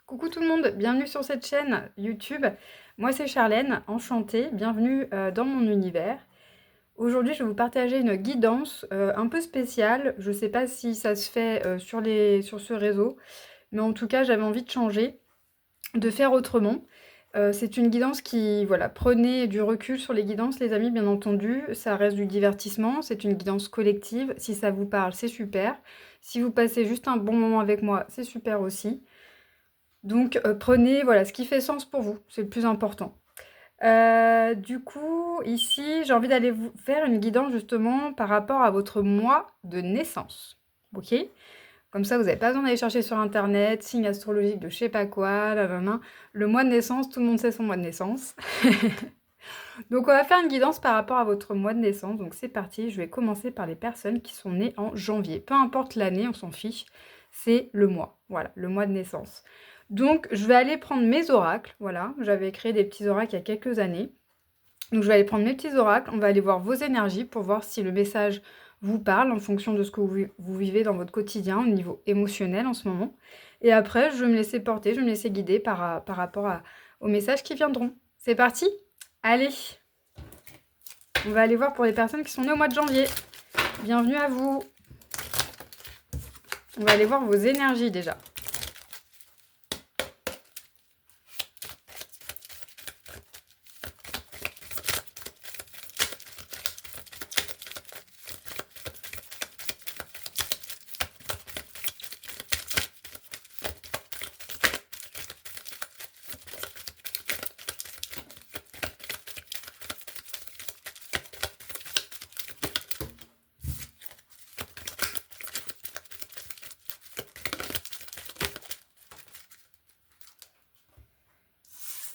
Coucou tout le monde, bienvenue sur cette chaîne YouTube. Moi c'est Charlène, enchantée, bienvenue dans mon univers. Aujourd'hui je vais vous partager une guidance un peu spéciale. Je ne sais pas si ça se fait sur ce réseau, mais en tout cas j'avais envie de changer, de faire autrement. C'est une guidance qui, voilà, prenez du recul sur les guidances les amis, bien entendu, ça reste du divertissement, c'est une guidance collective. Si ça vous parle, c'est super. Si vous passez juste un bon moment avec moi, c'est super aussi. Donc prenez, voilà, ce qui fait sens pour vous, c'est le plus important. Du coup, ici, j'ai envie d'aller vous faire une guidance justement par rapport à votre mois de naissance. OK? Comme ça, vous n'avez pas besoin d'aller chercher sur internet, signe astrologique de je sais pas quoi, nanana. Le mois de naissance, tout le monde sait son mois de naissance. Donc on va faire une guidance par rapport à votre mois de naissance. Donc c'est parti, je vais commencer par les personnes qui sont nées en janvier. Peu importe l'année, on s'en fiche, c'est le mois. Voilà, le mois de naissance. Donc je vais aller prendre mes oracles, voilà. J'avais créé des petits oracles il y a quelques années. Donc je vais aller prendre mes petits oracles, on va aller voir vos énergies pour voir si le message vous parle en fonction de ce que vous vivez dans votre quotidien au niveau émotionnel en ce moment. Et après, je vais me laisser porter, je vais me laisser guider par rapport aux messages qui viendront. C'est parti? Allez, on va aller voir pour les personnes qui sont nées au mois de janvier. Bienvenue à vous. On va aller voir vos énergies déjà.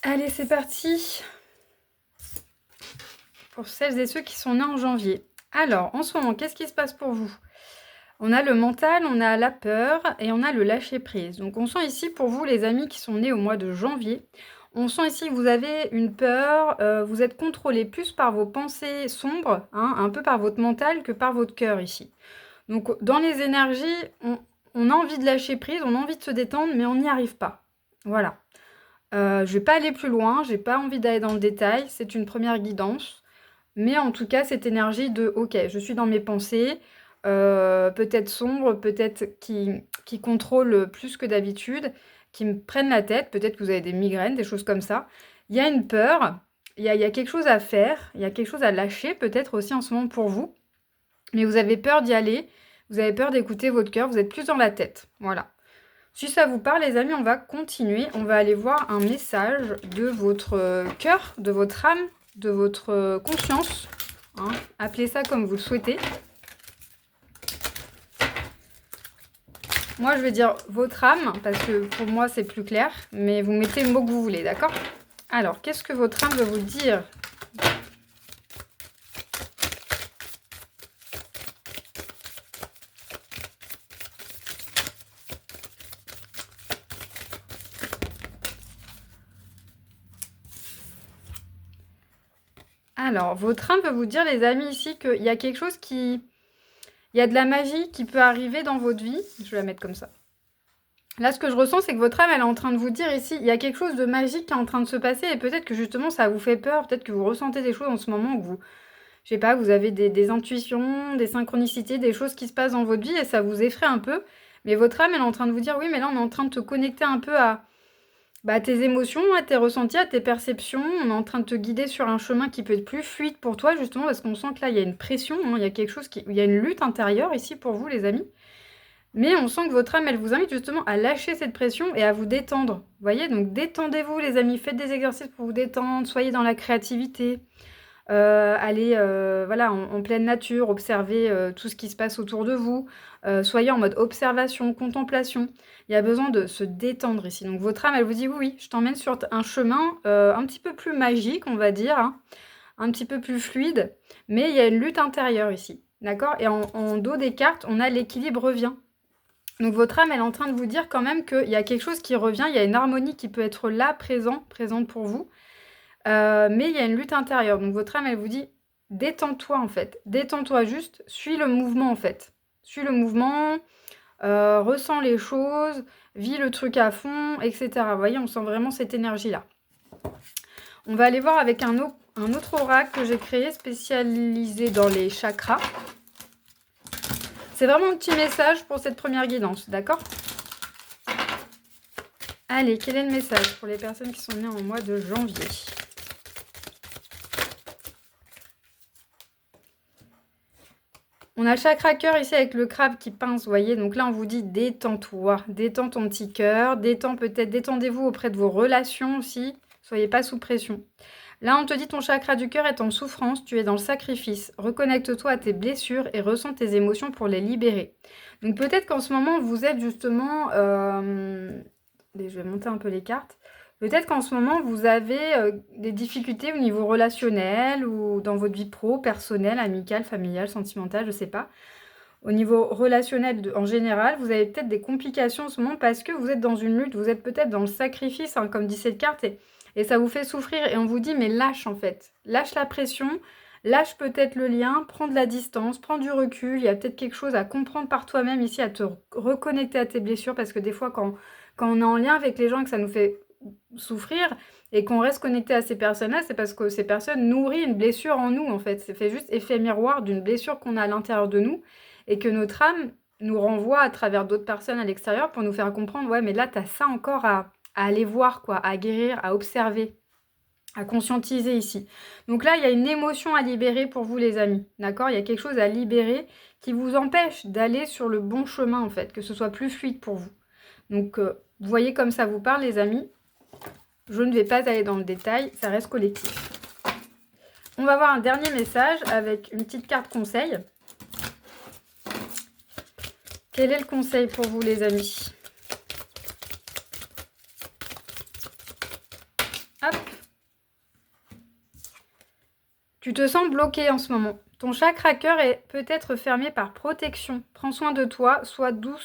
Allez, c'est parti pour celles et ceux qui sont nés en janvier. Alors, en ce moment, qu'est-ce qui se passe pour vous? On a le mental, on a la peur et on a le lâcher-prise. Donc, on sent ici pour vous, les amis qui sont nés au mois de janvier, on sent ici que vous avez une peur, vous êtes contrôlé plus par vos pensées sombres, hein, un peu par votre mental que par votre cœur ici. Donc, dans les énergies, on a envie de lâcher prise, on a envie de se détendre, mais on n'y arrive pas. Voilà. Je vais pas aller plus loin, j'ai pas envie d'aller dans le détail, c'est une première guidance. Mais en tout cas, cette énergie de OK, je suis dans mes pensées, peut-être sombres, peut-être qui contrôlent plus que d'habitude, qui me prennent la tête, peut-être que vous avez des migraines, des choses comme ça. Il y a une peur, il y a quelque chose à faire, il y a quelque chose à lâcher peut-être aussi en ce moment pour vous, mais vous avez peur d'y aller, vous avez peur d'écouter votre cœur, vous êtes plus dans la tête. Voilà. Si ça vous parle, les amis, on va continuer. On va aller voir un message de votre cœur, de votre âme, de votre conscience. Hein. Appelez ça comme vous le souhaitez. Moi, je vais dire votre âme, parce que pour moi, c'est plus clair. Mais vous mettez le mot que vous voulez, d'accord? Alors, qu'est-ce que votre âme veut vous dire? Alors, votre âme veut vous dire, les amis, ici, qu'il y a quelque chose qui... Il y a de la magie qui peut arriver dans votre vie. Je vais la mettre comme ça. Là, ce que je ressens, c'est que votre âme, elle est en train de vous dire ici, il y a quelque chose de magique qui est en train de se passer et peut-être que justement, ça vous fait peur, peut-être que vous ressentez des choses en ce moment, que vous, je sais pas, vous avez des intuitions, des synchronicités, des choses qui se passent dans votre vie et ça vous effraie un peu. Mais votre âme, elle est en train de vous dire, oui, mais là, on est en train de te connecter un peu à tes émotions, à tes ressentis, à tes perceptions. On est en train de te guider sur un chemin qui peut être plus fluide pour toi, justement, parce qu'on sent que là, il y a une pression, hein, il y a quelque chose il y a une lutte intérieure ici pour vous, les amis. Mais on sent que votre âme, elle vous invite justement à lâcher cette pression et à vous détendre. Vous voyez, donc détendez-vous les amis, faites des exercices pour vous détendre, soyez dans la créativité, allez voilà, en pleine nature, observez tout ce qui se passe autour de vous, soyez en mode observation, contemplation. Il y a besoin de se détendre ici. Donc votre âme, elle vous dit oui, oui, je t'emmène sur un chemin un petit peu plus magique, on va dire, hein, un petit peu plus fluide, mais il y a une lutte intérieure ici. D'accord? Et en dos des cartes, on a l'équilibre revient. Donc votre âme, elle est en train de vous dire quand même qu'il y a quelque chose qui revient, il y a une harmonie qui peut être là, présente pour vous. Mais il y a une lutte intérieure. Donc votre âme, elle vous dit, détends-toi en fait. Détends-toi juste, suis le mouvement en fait. Suis le mouvement, ressens les choses. vis le truc à fond, etc. Vous voyez, on sent vraiment cette énergie-là. On va aller voir avec un autre oracle que j'ai créé spécialisé dans les chakras. C'est vraiment un petit message pour cette première guidance, d'accord? Allez, quel est le message pour les personnes qui sont nées en mois de janvier? On a le chakra cœur ici avec le crabe qui pince, vous voyez. Donc là, on vous dit détends-toi, détends ton petit cœur, détendez-vous auprès de vos relations aussi. Soyez pas sous pression. Là, on te dit ton chakra du cœur est en souffrance, tu es dans le sacrifice. Reconnecte-toi à tes blessures et ressens tes émotions pour les libérer. Donc peut-être qu'en ce moment, vous êtes justement... Je vais monter un peu les cartes. Peut-être qu'en ce moment, vous avez des difficultés au niveau relationnel ou dans votre vie pro, personnelle, amicale, familiale, sentimentale, je ne sais pas. Au niveau relationnel en général, vous avez peut-être des complications en ce moment parce que vous êtes dans une lutte, vous êtes peut-être dans le sacrifice, hein, comme dit cette carte, et ça vous fait souffrir. Et on vous dit, mais lâche en fait. Lâche la pression, lâche peut-être le lien, prends de la distance, prends du recul. Il y a peut-être quelque chose à comprendre par toi-même ici, à te reconnecter à tes blessures, parce que des fois, quand on est en lien avec les gens et que ça nous fait souffrir et qu'on reste connecté à ces personnes-là, c'est parce que ces personnes nourrissent une blessure en nous, en fait. C'est fait juste effet miroir d'une blessure qu'on a à l'intérieur de nous et que notre âme nous renvoie à travers d'autres personnes à l'extérieur pour nous faire comprendre, ouais, mais là, tu as ça encore à aller voir, quoi, à guérir, à observer, à conscientiser ici. Donc là, il y a une émotion à libérer pour vous, les amis, d'accord? Il y a quelque chose à libérer qui vous empêche d'aller sur le bon chemin, en fait, que ce soit plus fluide pour vous. Donc, vous voyez comme ça vous parle, les amis. Je ne vais pas aller dans le détail, ça reste collectif. On va voir un dernier message avec une petite carte conseil. Quel est le conseil pour vous, les amis? Hop. Tu te sens bloqué en ce moment. Ton chakra cœur est peut-être fermé par protection. Prends soin de toi, sois doux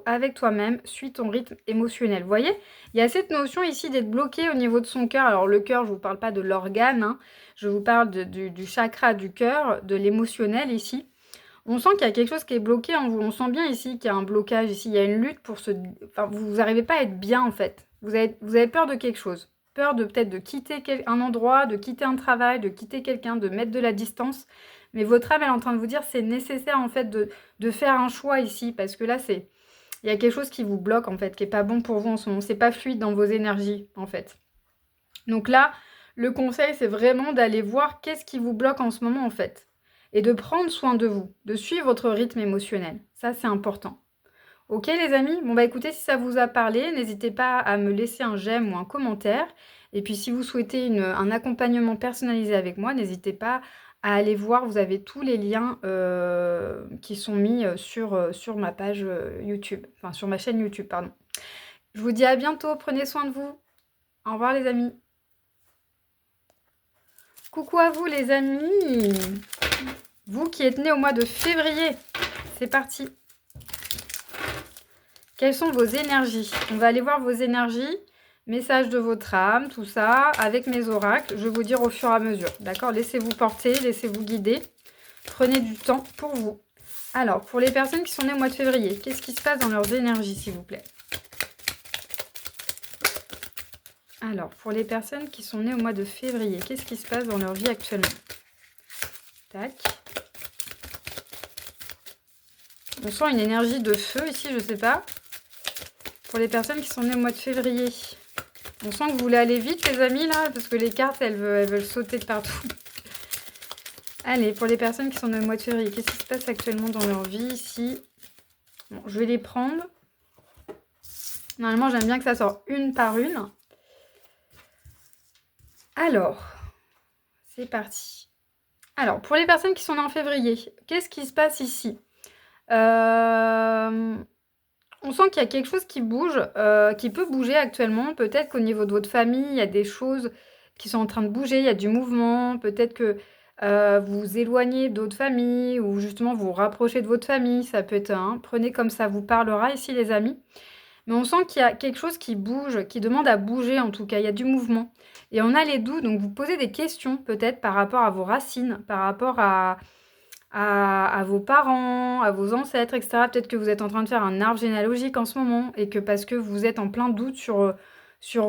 avec toi-même, suis ton rythme émotionnel. Vous voyez, il y a cette notion ici d'être bloqué au niveau de son cœur. Alors le cœur, je ne vous parle pas de l'organe, hein. Je vous parle du chakra du cœur, de l'émotionnel ici. On sent qu'il y a quelque chose qui est bloqué en vous. On sent bien ici qu'il y a un blocage ici. Il y a une lutte pour se... Enfin, vous n'arrivez pas à être bien en fait. Vous avez peur de quelque chose. Peur de peut-être de quitter un endroit, de quitter un travail, de quitter quelqu'un, de mettre de la distance. Mais votre âme, elle est en train de vous dire c'est nécessaire en fait de faire un choix ici. Parce que là, il y a quelque chose qui vous bloque en fait, qui n'est pas bon pour vous en ce moment. C'est pas fluide dans vos énergies en fait. Donc là, le conseil, c'est vraiment d'aller voir qu'est-ce qui vous bloque en ce moment en fait. Et de prendre soin de vous, de suivre votre rythme émotionnel. Ça, c'est important. Ok les amis? Bon bah écoutez, si ça vous a parlé, n'hésitez pas à me laisser un j'aime ou un commentaire. Et puis si vous souhaitez un accompagnement personnalisé avec moi, n'hésitez pas à aller voir, vous avez tous les liens qui sont mis sur ma page YouTube, enfin sur ma chaîne YouTube, pardon. Je vous dis à bientôt, prenez soin de vous. Au revoir les amis. Coucou à vous les amis. Vous qui êtes nés au mois de février, c'est parti. Quelles sont vos énergies? On va aller voir vos énergies, messages de votre âme, tout ça, avec mes oracles. Je vais vous dire au fur et à mesure, d'accord? Laissez-vous porter, laissez-vous guider. Prenez du temps pour vous. Alors, pour les personnes qui sont nées au mois de février, qu'est-ce qui se passe dans leurs énergies, s'il vous plaît? Alors, pour les personnes qui sont nées au mois de février, qu'est-ce qui se passe dans leur vie actuellement? Tac. On sent une énergie de feu ici, je ne sais pas. Pour les personnes qui sont nées au mois de février. On sent que vous voulez aller vite, les amis, là, parce que les cartes, elles veulent sauter de partout. Allez, pour les personnes qui sont nées au mois de février, qu'est-ce qui se passe actuellement dans leur vie, ici? Bon, je vais les prendre. Normalement, j'aime bien que ça sorte une par une. Alors, c'est parti. Alors, pour les personnes qui sont nées en février, qu'est-ce qui se passe ici? On sent qu'il y a quelque chose qui bouge, qui peut bouger actuellement. Peut-être qu'au niveau de votre famille, il y a des choses qui sont en train de bouger, il y a du mouvement. Peut-être que vous vous éloignez d'autres familles ou justement vous vous rapprochez de votre famille. Ça peut être un. Prenez comme ça vous parlera ici, les amis. Mais on sent qu'il y a quelque chose qui bouge, qui demande à bouger en tout cas. Il y a du mouvement. Et on a les doutes, donc vous posez des questions peut-être par rapport à vos racines, par rapport à à vos parents, à vos ancêtres, etc. Peut-être que vous êtes en train de faire un arbre généalogique en ce moment et que parce que vous êtes en plein doute sur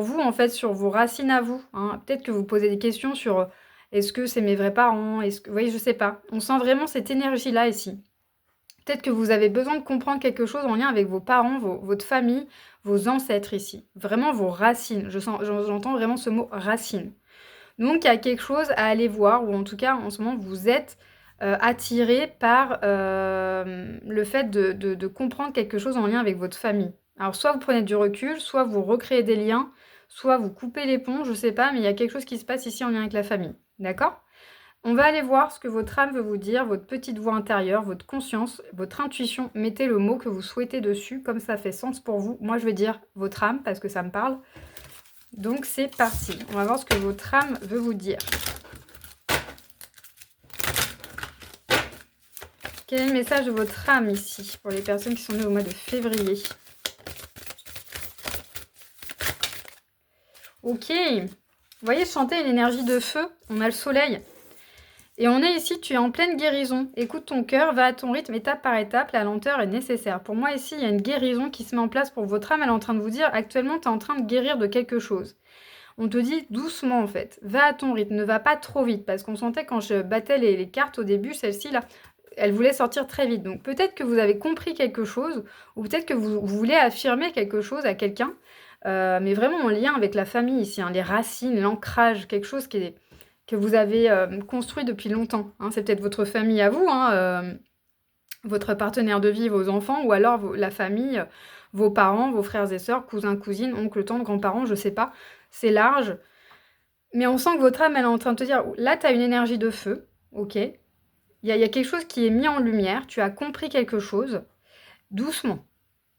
vous, en fait, sur vos racines à vous, hein. Peut-être que vous posez des questions sur est-ce que c'est mes vrais parents? Est-ce que, vous voyez, je sais pas. On sent vraiment cette énergie-là ici. Peut-être que vous avez besoin de comprendre quelque chose en lien avec vos parents, votre famille, vos ancêtres ici. Vraiment vos racines. J'entends vraiment ce mot racine. Donc, il y a quelque chose à aller voir, ou en tout cas, en ce moment, vous êtes attiré par le fait de comprendre quelque chose en lien avec votre famille. Alors, soit vous prenez du recul, soit vous recréez des liens, soit vous coupez les ponts, je sais pas, mais il y a quelque chose qui se passe ici en lien avec la famille. D'accord? On va aller voir ce que votre âme veut vous dire, votre petite voix intérieure, votre conscience, votre intuition. Mettez le mot que vous souhaitez dessus, comme ça fait sens pour vous. Moi, je vais dire votre âme, parce que ça me parle. Donc, c'est parti. On va voir ce que votre âme veut vous dire. Quel est le message de votre âme ici, pour les personnes qui sont nées au mois de février? Ok. Vous voyez, chanter une énergie de feu. On a le soleil. Et on est ici, tu es en pleine guérison. Écoute ton cœur, va à ton rythme, étape par étape, la lenteur est nécessaire. Pour moi, ici, il y a une guérison qui se met en place pour votre âme. Elle est en train de vous dire, actuellement, tu es en train de guérir de quelque chose. On te dit doucement, en fait. Va à ton rythme, ne va pas trop vite. Parce qu'on sentait quand je battais les cartes au début, celle-ci, là, elle voulait sortir très vite. Donc peut-être que vous avez compris quelque chose, ou peut-être que vous voulez affirmer quelque chose à quelqu'un, mais vraiment en lien avec la famille ici, hein, les racines, l'ancrage, quelque chose que vous avez construit depuis longtemps. Hein. C'est peut-être votre famille à vous, hein, votre partenaire de vie, vos enfants, ou alors la famille, vos parents, vos frères et sœurs, cousins, cousines, oncles, tantes, grands-parents, je sais pas. C'est large. Mais on sent que votre âme, elle est en train de te dire, là, tu as une énergie de feu, ok. Il y a quelque chose qui est mis en lumière, tu as compris quelque chose, doucement,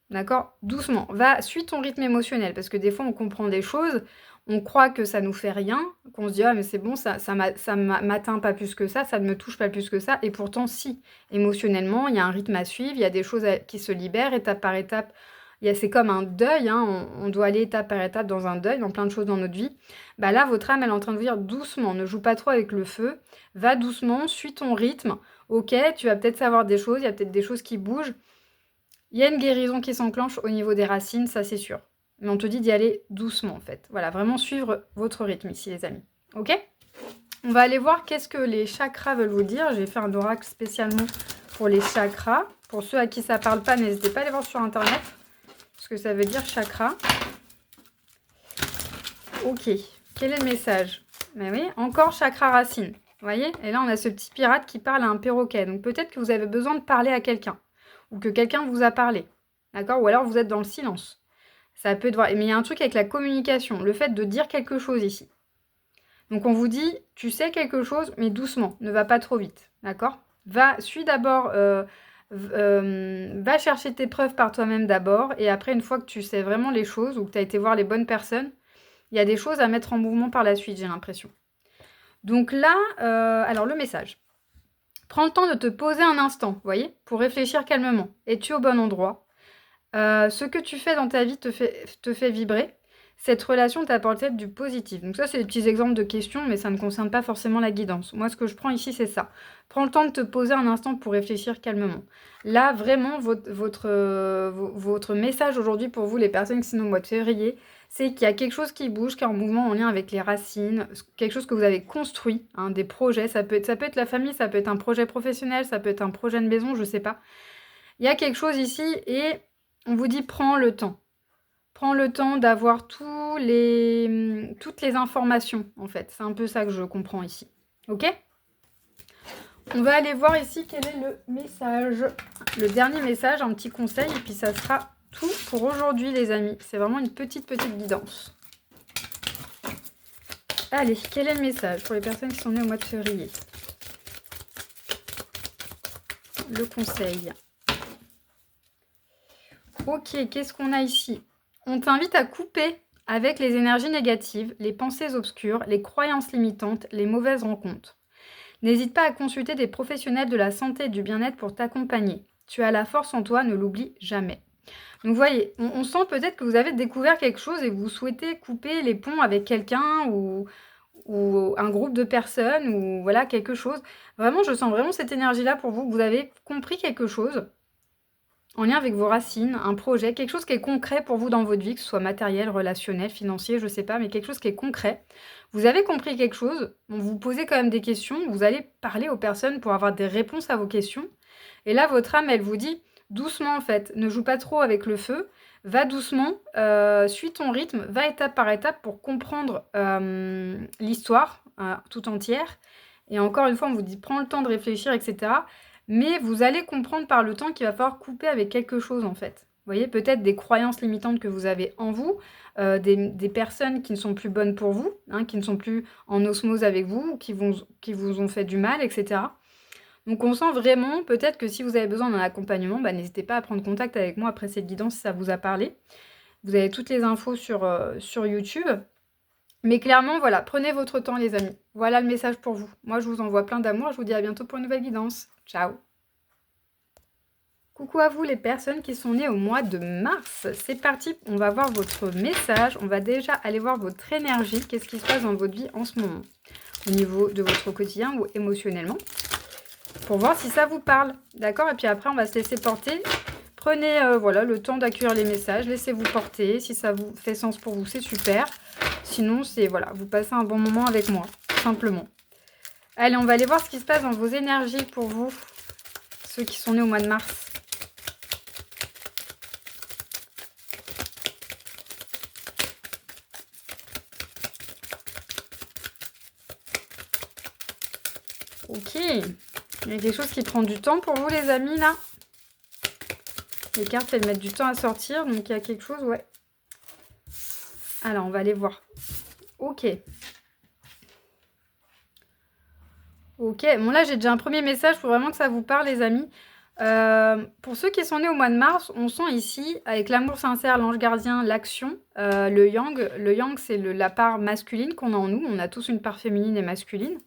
d'accord? Doucement. Va, suis ton rythme émotionnel, parce que des fois, on comprend des choses, on croit que ça nous fait rien, qu'on se dit « Ah, mais c'est bon, ça m'atteint pas plus que ça ne me touche pas plus que ça. » Et pourtant, si, émotionnellement, il y a un rythme à suivre, il y a des choses qui se libèrent, étape par étape. C'est comme un deuil, hein, on doit aller étape par étape dans un deuil, dans plein de choses dans notre vie. Bah là, votre âme, elle est en train de vous dire doucement, ne joue pas trop avec le feu, va doucement, suis ton rythme. Ok, tu vas peut-être savoir des choses, il y a peut-être des choses qui bougent. Il y a une guérison qui s'enclenche au niveau des racines, ça c'est sûr. Mais on te dit d'y aller doucement en fait. Voilà, vraiment suivre votre rythme ici les amis. Ok? On va aller voir qu'est-ce que les chakras veulent vous dire. J'ai fait un oracle spécialement pour les chakras. Pour ceux à qui ça parle pas, n'hésitez pas à aller voir sur internet ce que ça veut dire chakra. Ok, quel est le message? Mais oui, encore chakra racine. Vous voyez? Et là, on a ce petit pirate qui parle à un perroquet. Donc peut-être que vous avez besoin de parler à quelqu'un. Ou que quelqu'un vous a parlé. D'accord? Ou alors vous êtes dans le silence. Ça peut être... Mais il y a un truc avec la communication. Le fait de dire quelque chose ici. Donc on vous dit, tu sais quelque chose, mais doucement. Ne va pas trop vite. D'accord? Suis d'abord... va chercher tes preuves par toi-même d'abord. Et après, une fois que tu sais vraiment les choses, ou que tu as été voir les bonnes personnes, il y a des choses à mettre en mouvement par la suite, j'ai l'impression. Donc là, alors le message. Prends le temps de te poser un instant, vous voyez, pour réfléchir calmement. Es-tu au bon endroit? Ce que tu fais dans ta vie te fait vibrer. Cette relation t'apporte peut-être du positif. Donc ça, c'est des petits exemples de questions, mais ça ne concerne pas forcément la guidance. Moi, ce que je prends ici, c'est ça. Prends le temps de te poser un instant pour réfléchir calmement. Là, vraiment, votre message aujourd'hui pour vous, les personnes qui sont au mois de février, c'est qu'il y a quelque chose qui bouge, qui est en mouvement en lien avec les racines, quelque chose que vous avez construit, hein, des projets. Ça peut être la famille, ça peut être un projet professionnel, ça peut être un projet de maison, je ne sais pas. Il y a quelque chose ici et on vous dit prends le temps. Prends le temps d'avoir toutes les informations, en fait. C'est un peu ça que je comprends ici. Ok? On va aller voir ici quel est le message. Le dernier message, un petit conseil, et puis ça sera tout pour aujourd'hui, les amis. C'est vraiment une petite guidance. Allez, quel est le message pour les personnes qui sont nées au mois de février? Le conseil. Ok, qu'est-ce qu'on a ici? On t'invite à couper avec les énergies négatives, les pensées obscures, les croyances limitantes, les mauvaises rencontres. N'hésite pas à consulter des professionnels de la santé et du bien-être pour t'accompagner. Tu as la force en toi, ne l'oublie jamais. Donc vous voyez, on sent peut-être que vous avez découvert quelque chose et que vous souhaitez couper les ponts avec quelqu'un ou ou un groupe de personnes ou voilà quelque chose. Vraiment, je sens vraiment cette énergie-là pour vous. Vous avez compris quelque chose en lien avec vos racines, un projet, quelque chose qui est concret pour vous dans votre vie, que ce soit matériel, relationnel, financier, je sais pas, mais quelque chose qui est concret. Vous avez compris quelque chose, on vous posez quand même des questions, vous allez parler aux personnes pour avoir des réponses à vos questions. Et là, votre âme, elle vous dit doucement en fait, ne joue pas trop avec le feu, va doucement, suis ton rythme, va étape par étape pour comprendre l'histoire tout entière. Et encore une fois, on vous dit prends le temps de réfléchir, etc. Mais vous allez comprendre par le temps qu'il va falloir couper avec quelque chose en fait. Vous voyez, peut-être des croyances limitantes que vous avez en vous, des personnes qui ne sont plus bonnes pour vous, hein, qui ne sont plus en osmose avec vous, qui vous ont fait du mal, etc. Donc on sent vraiment, peut-être que si vous avez besoin d'un accompagnement, bah, n'hésitez pas à prendre contact avec moi après cette guidance si ça vous a parlé. Vous avez toutes les infos sur YouTube. Mais clairement, voilà, prenez votre temps les amis. Voilà le message pour vous. Moi, je vous envoie plein d'amour. Je vous dis à bientôt pour une nouvelle guidance. Ciao. Coucou à vous les personnes qui sont nées au mois de mars. C'est parti, on va voir votre message. On va déjà aller voir votre énergie. Qu'est-ce qui se passe dans votre vie en ce moment, au niveau de votre quotidien ou émotionnellement, pour voir si ça vous parle. D'accord? Et puis après, on va se laisser porter. Prenez voilà, le temps d'accueillir les messages. Laissez-vous porter. Si ça vous fait sens pour vous, c'est super. Sinon, c'est voilà, vous passez un bon moment avec moi, tout simplement. Allez, on va aller voir ce qui se passe dans vos énergies pour vous, ceux qui sont nés au mois de mars. Ok, il y a quelque chose qui prend du temps pour vous les amis là. Les cartes elles mettent du temps à sortir, donc il y a quelque chose, ouais. Alors on va aller voir. Ok. Ok, bon là j'ai déjà un premier message pour vraiment que ça vous parle les amis. Pour ceux qui sont nés au mois de mars, on sent ici, avec l'amour sincère, l'ange gardien, l'action, le yang. Le yang c'est la part masculine qu'on a en nous, on a tous une part féminine et masculine.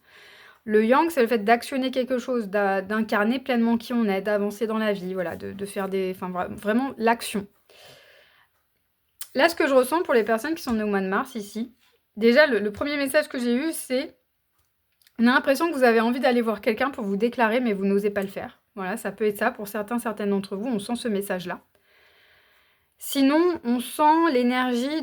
Le yang, c'est le fait d'actionner quelque chose, d'incarner pleinement qui on est, d'avancer dans la vie, voilà, de faire des... Enfin, vraiment, l'action. Là, ce que je ressens pour les personnes qui sont nées au mois de mars, ici, déjà, le premier message que j'ai eu, c'est... On a l'impression que vous avez envie d'aller voir quelqu'un pour vous déclarer, mais vous n'osez pas le faire. Voilà, ça peut être ça. Pour certaines d'entre vous, on sent ce message-là. Sinon, on sent l'énergie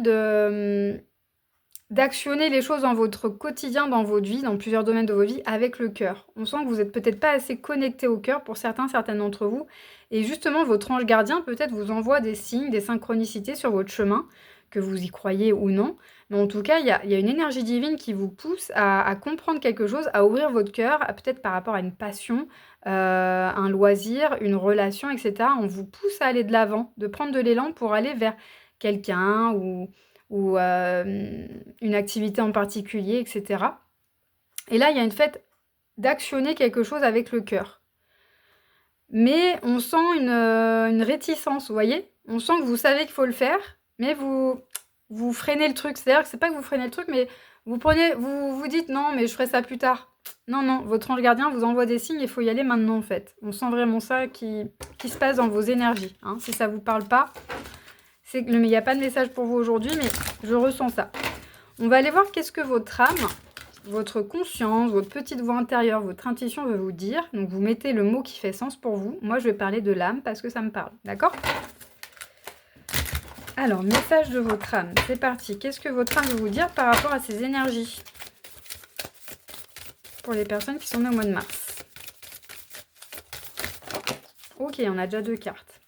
d'actionner les choses dans votre quotidien, dans votre vie, dans plusieurs domaines de vos vies, avec le cœur. On sent que vous n'êtes peut-être pas assez connecté au cœur pour certaines d'entre vous. Et justement, votre ange gardien peut-être vous envoie des signes, des synchronicités sur votre chemin, que vous y croyez ou non. Mais en tout cas, il y a une énergie divine qui vous pousse à comprendre quelque chose, à ouvrir votre cœur, peut-être par rapport à une passion, un loisir, une relation, etc. On vous pousse à aller de l'avant, de prendre de l'élan pour aller vers quelqu'un ou une activité en particulier, etc. Et là, il y a une fête d'actionner quelque chose avec le cœur. Mais on sent une réticence, vous voyez? On sent que vous savez qu'il faut le faire, mais vous freinez le truc. C'est-à-dire que c'est pas que vous freinez le truc, mais vous dites non, mais je ferai ça plus tard. Non, non, votre ange gardien vous envoie des signes, il faut y aller maintenant en fait. On sent vraiment ça qui se passe dans vos énergies. Hein. Si ça vous parle pas, il n'y a pas de message pour vous aujourd'hui, mais je ressens ça. On va aller voir qu'est-ce que votre âme, votre conscience, votre petite voix intérieure, votre intuition veut vous dire. Donc vous mettez le mot qui fait sens pour vous. Moi, je vais parler de l'âme parce que ça me parle. D'accord? Alors, message de votre âme. C'est parti. Qu'est-ce que votre âme veut vous dire par rapport à ces énergies? Pour les personnes qui sont nées au mois de mars. Ok, on a déjà 2 cartes.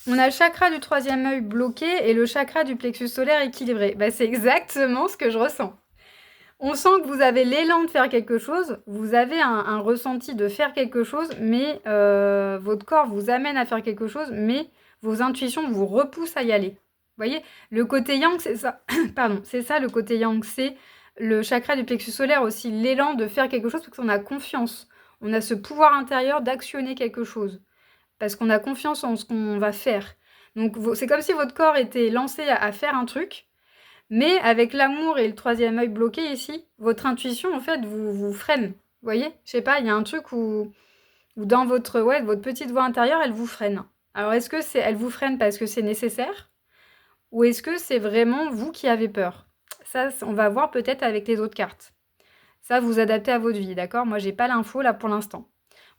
On a le chakra du 3e œil bloqué et le chakra du plexus solaire équilibré. Bah, c'est exactement ce que je ressens. On sent que vous avez l'élan de faire quelque chose, vous avez un ressenti de faire quelque chose, mais votre corps vous amène à faire quelque chose, mais vos intuitions vous repoussent à y aller. Vous voyez, le côté yang, c'est ça. Pardon, c'est ça le côté yang, c'est le chakra du plexus solaire aussi, l'élan de faire quelque chose parce qu'on a confiance. On a ce pouvoir intérieur d'actionner quelque chose. Parce qu'on a confiance en ce qu'on va faire. Donc c'est comme si votre corps était lancé à faire un truc, mais avec l'amour et le 3e œil bloqué ici, votre intuition en fait vous freine. Vous voyez? Je sais pas, il y a un truc où dans votre petite voix intérieure, elle vous freine. Alors est-ce que elle vous freine parce que c'est nécessaire? Ou est-ce que c'est vraiment vous qui avez peur? Ça, on va voir peut-être avec les autres cartes. Ça, vous adaptez à votre vie, d'accord? Moi, j'ai pas l'info là pour l'instant.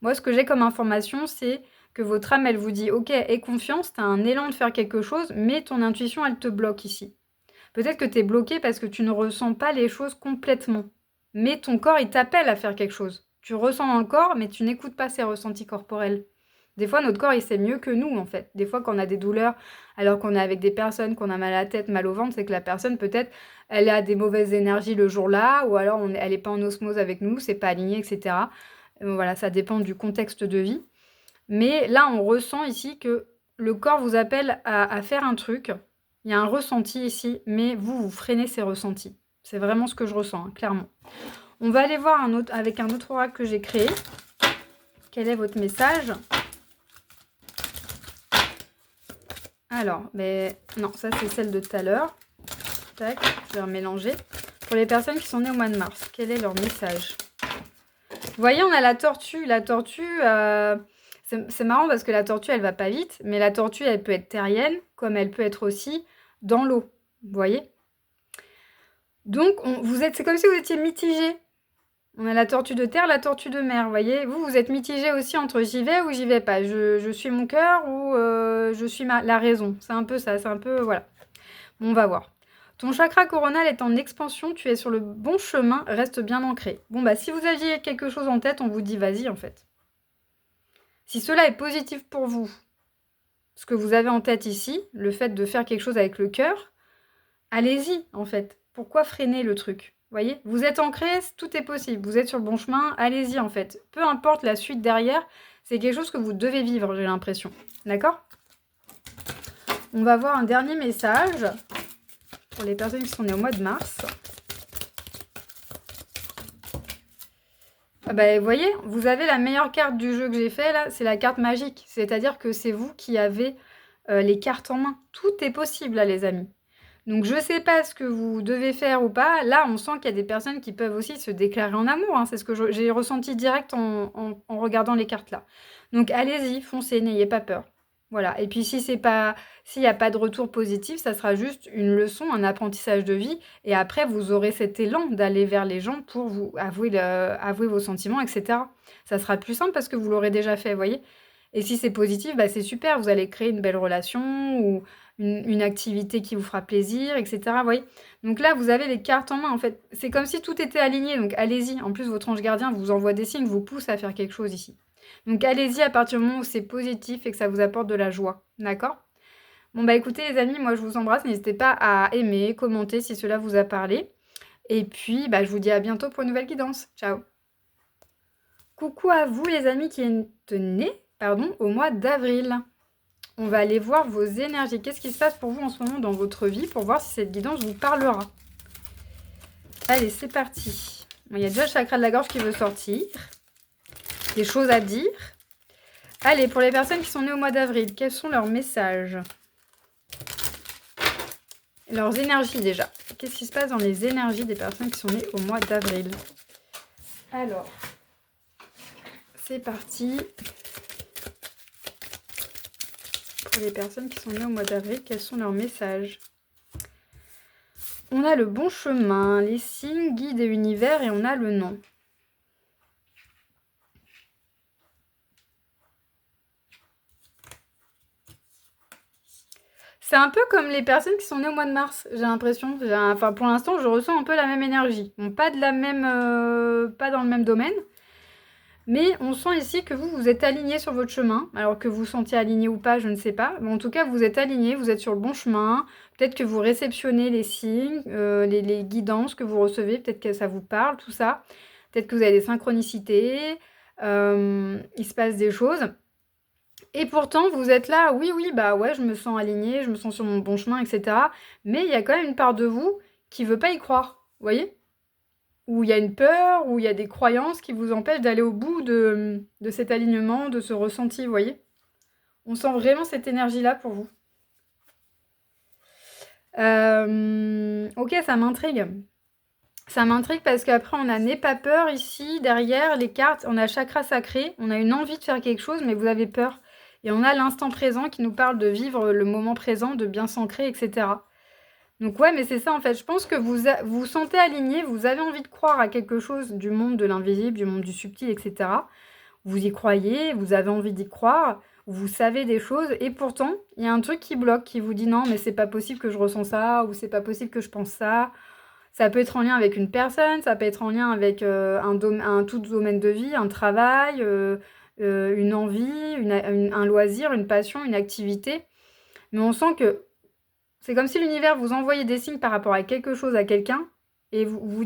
Moi, ce que j'ai comme information, c'est que votre âme, elle vous dit, ok, aie confiance, tu as un élan de faire quelque chose, mais ton intuition, elle te bloque ici. Peut-être que tu es bloqué parce que tu ne ressens pas les choses complètement. Mais ton corps, il t'appelle à faire quelque chose. Tu ressens dans le corps, mais tu n'écoutes pas ces ressentis corporels. Des fois, notre corps, il sait mieux que nous, en fait. Des fois, quand on a des douleurs, alors qu'on est avec des personnes, qu'on a mal à la tête, mal au ventre, c'est que la personne, peut-être, elle a des mauvaises énergies le jour-là, ou alors elle n'est pas en osmose avec nous, c'est pas aligné, etc. Voilà, ça dépend du contexte de vie. Mais là, on ressent ici que le corps vous appelle à faire un truc. Il y a un ressenti ici, mais vous freinez ces ressentis. C'est vraiment ce que je ressens, hein, clairement. On va aller voir avec un autre oracle que j'ai créé. Quel est votre message? Alors, non, ça c'est celle de tout à l'heure. Tac, je vais remélanger. Pour les personnes qui sont nées au mois de mars, quel est leur message? Vous voyez, on a la tortue. La tortue, c'est marrant parce que la tortue, elle va pas vite, mais la tortue, elle peut être terrienne, comme elle peut être aussi dans l'eau. Vous voyez? Donc, c'est comme si vous étiez mitigé. On a la tortue de terre, la tortue de mer, vous voyez? Vous êtes mitigé aussi entre j'y vais ou j'y vais pas. Je suis mon cœur ou je suis la raison. C'est un peu ça, c'est un peu... Voilà. Bon, on va voir. Ton chakra coronal est en expansion, tu es sur le bon chemin, reste bien ancré. Bon, bah si vous aviez quelque chose en tête, on vous dit vas-y en fait. Si cela est positif pour vous, ce que vous avez en tête ici, le fait de faire quelque chose avec le cœur, allez-y en fait. Pourquoi freiner le truc? Vous voyez? Vous êtes ancré, tout est possible. Vous êtes sur le bon chemin, allez-y en fait. Peu importe la suite derrière, c'est quelque chose que vous devez vivre, j'ai l'impression. D'accord? On va voir un dernier message pour les personnes qui sont nées au mois de mars. Ah bah, vous voyez, vous avez la meilleure carte du jeu que j'ai fait là, c'est la carte magique. C'est-à-dire que c'est vous qui avez les cartes en main. Tout est possible là, les amis. Donc je sais pas ce que vous devez faire ou pas. Là, on sent qu'il y a des personnes qui peuvent aussi se déclarer en amour, hein. C'est ce que j'ai ressenti direct en regardant les cartes là. Donc allez-y, foncez, n'ayez pas peur. Voilà. Et puis s'il n'y a pas de retour positif, ça sera juste une leçon, un apprentissage de vie. Et après, vous aurez cet élan d'aller vers les gens pour vous avouer vos sentiments, etc. Ça sera plus simple parce que vous l'aurez déjà fait, vous voyez. Et si c'est positif, bah, c'est super. Vous allez créer une belle relation ou une activité qui vous fera plaisir, etc. Vous voyez. Donc là, vous avez les cartes en main, en fait. C'est comme si tout était aligné. Donc allez-y. En plus, votre ange gardien vous envoie des signes, vous pousse à faire quelque chose ici. Donc allez-y à partir du moment où c'est positif et que ça vous apporte de la joie. D'accord? Bon, bah écoutez les amis, moi je vous embrasse. N'hésitez pas à aimer, commenter si cela vous a parlé. Et puis, bah, je vous dis à bientôt pour une nouvelle guidance. Ciao! Coucou à vous les amis qui êtes nés au mois d'avril. On va aller voir vos énergies. Qu'est-ce qui se passe pour vous en ce moment dans votre vie pour voir si cette guidance vous parlera. Allez, c'est parti. Il y a déjà le chakra de la gorge qui veut sortir. Des choses à dire. Allez, pour les personnes qui sont nées au mois d'avril, quels sont leurs messages? Leurs énergies déjà. Qu'est-ce qui se passe dans les énergies des personnes qui sont nées au mois d'avril? Alors, c'est parti. Pour les personnes qui sont nées au mois d'avril, quels sont leurs messages? On a le bon chemin, les signes, guides et univers, et on a le nom. C'est un peu comme les personnes qui sont nées au mois de mars, j'ai l'impression. Enfin, pour l'instant, je ressens un peu la même énergie. Bon, pas dans le même domaine. Mais on sent ici que vous êtes aligné sur votre chemin. Alors que vous vous sentiez aligné ou pas, je ne sais pas. Mais en tout cas, vous êtes aligné, vous êtes sur le bon chemin. Peut-être que vous réceptionnez les signes, les guidances que vous recevez. Peut-être que ça vous parle, tout ça. Peut-être que vous avez des synchronicités. Il se passe des choses. Et pourtant, vous êtes là, oui, bah ouais, je me sens alignée, je me sens sur mon bon chemin, etc. Mais il y a quand même une part de vous qui veut pas y croire, vous voyez? Où il y a une peur, où il y a des croyances qui vous empêchent d'aller au bout de cet alignement, de ce ressenti, vous voyez? On sent vraiment cette énergie-là pour vous. Ok, ça m'intrigue. Ça m'intrigue parce qu'après, on a n'aie pas peur ici, derrière les cartes, on a chakra sacré, on a une envie de faire quelque chose, mais vous avez peur. Et on a l'instant présent qui nous parle de vivre le moment présent, de bien s'ancrer, etc. Donc ouais, mais c'est ça en fait. Je pense que vous vous sentez aligné, vous avez envie de croire à quelque chose du monde de l'invisible, du monde du subtil, etc. Vous y croyez, vous avez envie d'y croire, vous savez des choses, et pourtant, il y a un truc qui bloque, qui vous dit non, mais c'est pas possible que je ressens ça, ou c'est pas possible que je pense ça. Ça peut être en lien avec une personne, ça peut être en lien avec un tout domaine de vie, un travail, une envie, un loisir, une passion, une activité. Mais on sent que c'est comme si l'univers vous envoyait des signes par rapport à quelque chose, à quelqu'un, et vous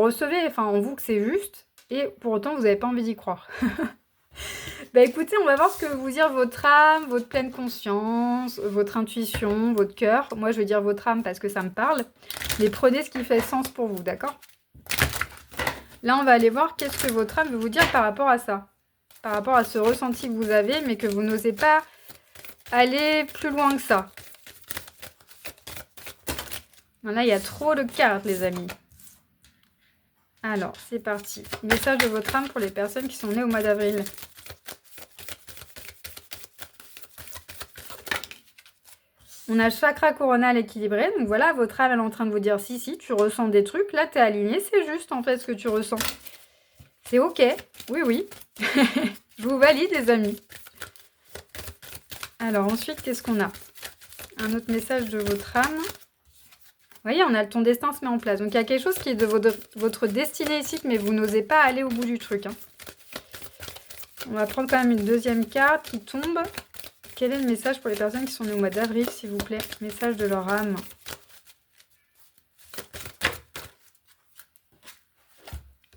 recevez, enfin, en vous que c'est juste, et pour autant, vous n'avez pas envie d'y croire. Bah écoutez, on va voir ce que vous dire votre âme, votre pleine conscience, votre intuition, votre cœur. Moi, je vais dire votre âme parce que ça me parle. Mais prenez ce qui fait sens pour vous, d'accord? Là, on va aller voir qu'est-ce que votre âme veut vous dire par rapport à ça. Par rapport à ce ressenti que vous avez, mais que vous n'osez pas aller plus loin que ça. Là, il y a trop de cartes, les amis. Alors, c'est parti. Message de votre âme pour les personnes qui sont nées au mois d'avril. On a le chakra coronal équilibré. Donc voilà, votre âme elle est en train de vous dire si, tu ressens des trucs. Là, tu es aligné. C'est juste en fait ce que tu ressens. C'est ok. Oui. Je vous valide, les amis. Alors ensuite, qu'est-ce qu'on a? Un autre message de votre âme. Vous voyez, on a ton destin se met en place. Donc il y a quelque chose qui est de votre destinée ici, mais vous n'osez pas aller au bout du truc. On va prendre quand même une deuxième carte qui tombe. Quel est le message pour les personnes qui sont nées au mois d'avril, s'il vous plaît? Message de leur âme.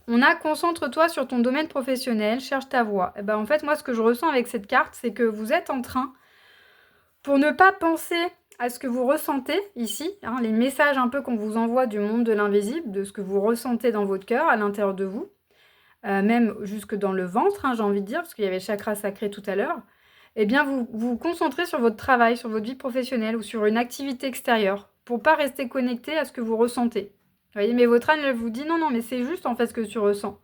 On a concentre-toi sur ton domaine professionnel, cherche ta voie. Et ben en fait, moi, ce que je ressens avec cette carte, c'est que vous êtes en train, pour ne pas penser à ce que vous ressentez ici, les messages un peu qu'on vous envoie du monde de l'invisible, de ce que vous ressentez dans votre cœur, à l'intérieur de vous, même jusque dans le ventre, j'ai envie de dire, parce qu'il y avait le chakra sacré tout à l'heure, eh bien vous vous concentrez sur votre travail, sur votre vie professionnelle ou sur une activité extérieure, pour pas rester connecté à ce que vous ressentez. Vous voyez, mais votre âme, elle vous dit non, mais c'est juste en fait ce que tu ressens.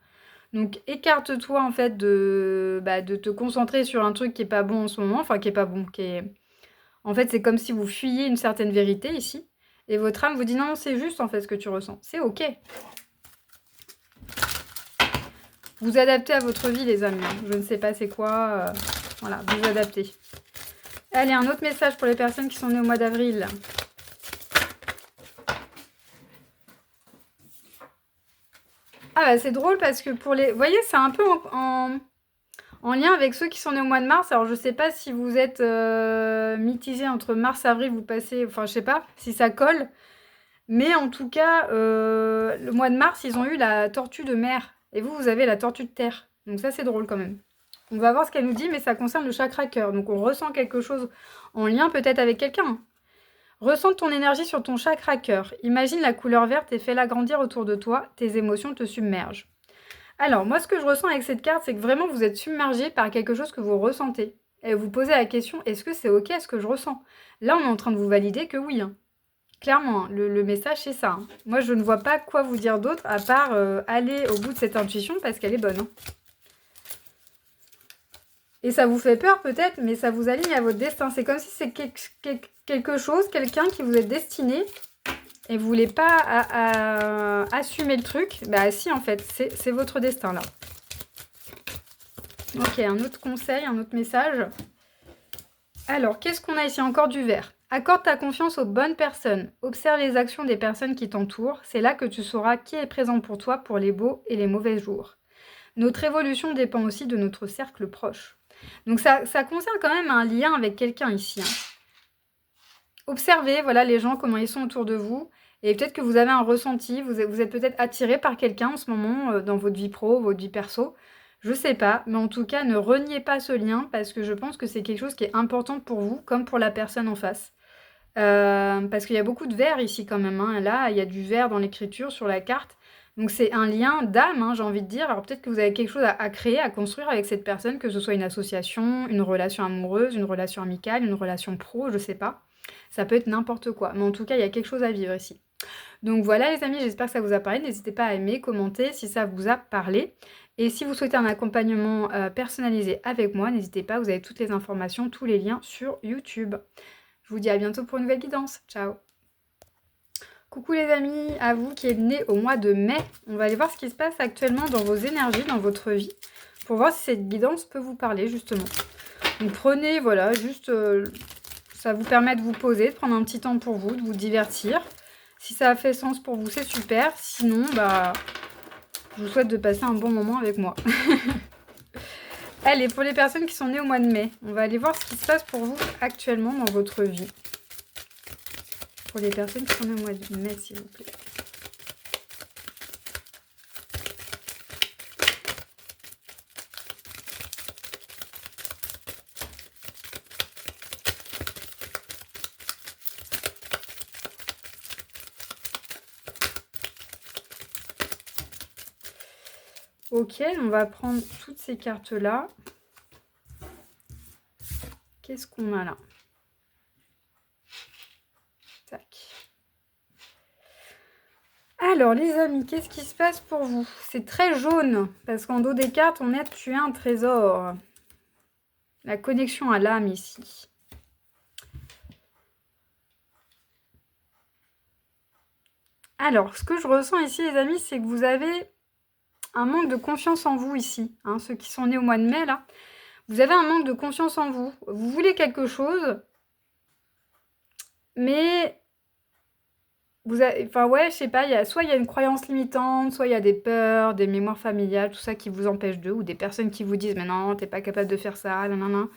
Donc écarte-toi en fait de te concentrer sur un truc qui est pas bon en ce moment, enfin qui est pas bon, en fait c'est comme si vous fuyiez une certaine vérité ici, et votre âme vous dit non, c'est juste en fait ce que tu ressens, c'est ok. Vous adaptez à votre vie, les amis. Je ne sais pas c'est quoi. Voilà, vous adaptez. Allez, un autre message pour les personnes qui sont nées au mois d'avril. Ah bah c'est drôle parce que pour les... Vous voyez, c'est un peu en lien avec ceux qui sont nés au mois de mars. Alors je sais pas si vous êtes mitigé entre mars et avril, vous passez... Enfin je sais pas si ça colle. Mais en tout cas, le mois de mars, ils ont eu la tortue de mer. Et vous avez la tortue de terre. Donc ça, c'est drôle quand même. On va voir ce qu'elle nous dit, mais ça concerne le chakra cœur. Donc on ressent quelque chose en lien peut-être avec quelqu'un. Ressens ton énergie sur ton chakra cœur. Imagine la couleur verte et fais-la grandir autour de toi. Tes émotions te submergent. Alors, moi, ce que je ressens avec cette carte, c'est que vraiment, vous êtes submergé par quelque chose que vous ressentez. Et vous posez la question, est-ce que c'est ok ce que je ressens? Là, on est en train de vous valider que oui. Clairement, le message, c'est ça. Moi, je ne vois pas quoi vous dire d'autre à part aller au bout de cette intuition parce qu'elle est bonne. Et ça vous fait peur peut-être, mais ça vous aligne à votre destin. C'est comme si c'est quelque chose, quelqu'un qui vous est destiné et vous ne voulez pas assumer le truc. Bah si, en fait, c'est votre destin là. Ok, un autre conseil, un autre message. Alors, qu'est-ce qu'on a ici? Encore du vert. Accorde ta confiance aux bonnes personnes. Observe les actions des personnes qui t'entourent. C'est là que tu sauras qui est présent pour toi pour les beaux et les mauvais jours. Notre évolution dépend aussi de notre cercle proche. Donc ça concerne quand même un lien avec quelqu'un ici. Observez, voilà, les gens, comment ils sont autour de vous. Et peut-être que vous avez un ressenti, vous êtes peut-être attiré par quelqu'un en ce moment, dans votre vie pro, votre vie perso. Je sais pas, mais en tout cas, ne reniez pas ce lien parce que je pense que c'est quelque chose qui est important pour vous, comme pour la personne en face. Parce qu'il y a beaucoup de vert ici quand même. Là, il y a du vert dans l'écriture, sur la carte. Donc c'est un lien d'âme, j'ai envie de dire. Alors peut-être que vous avez quelque chose à créer, à construire avec cette personne, que ce soit une association, une relation amoureuse, une relation amicale, une relation pro, je sais pas. Ça peut être n'importe quoi. Mais en tout cas, il y a quelque chose à vivre ici. Donc voilà les amis, j'espère que ça vous a parlé. N'hésitez pas à aimer, commenter si ça vous a parlé. Et si vous souhaitez un accompagnement personnalisé avec moi, n'hésitez pas, vous avez toutes les informations, tous les liens sur YouTube. Je vous dis à bientôt pour une nouvelle guidance. Ciao! Coucou les amis, à vous qui êtes nés au mois de mai. On va aller voir ce qui se passe actuellement dans vos énergies, dans votre vie, pour voir si cette guidance peut vous parler justement. Donc prenez, voilà, juste, ça vous permet de vous poser, de prendre un petit temps pour vous, de vous divertir. Si ça a fait sens pour vous, c'est super. Sinon, bah, je vous souhaite de passer un bon moment avec moi. Allez, pour les personnes qui sont nées au mois de mai, on va aller voir ce qui se passe pour vous actuellement dans votre vie. Pour les personnes qui sont nées au mois de mai, s'il vous plaît. Ok, on va prendre toutes ces cartes-là. Qu'est-ce qu'on a là? Tac. Alors, les amis, qu'est-ce qui se passe pour vous? C'est très jaune, parce qu'en dos des cartes, on a tué un trésor. La connexion à l'âme ici. Alors, ce que je ressens ici, les amis, c'est que vous avez un manque de confiance en vous ici. Hein, ceux qui sont nés au mois de mai, là. Vous avez un manque de confiance en vous. Vous voulez quelque chose, mais... Enfin ouais, je sais pas, soit il y a une croyance limitante, soit il y a des peurs, des mémoires familiales, tout ça qui vous empêche d'eux, ou des personnes qui vous disent mais non, t'es pas capable de faire ça, nanana.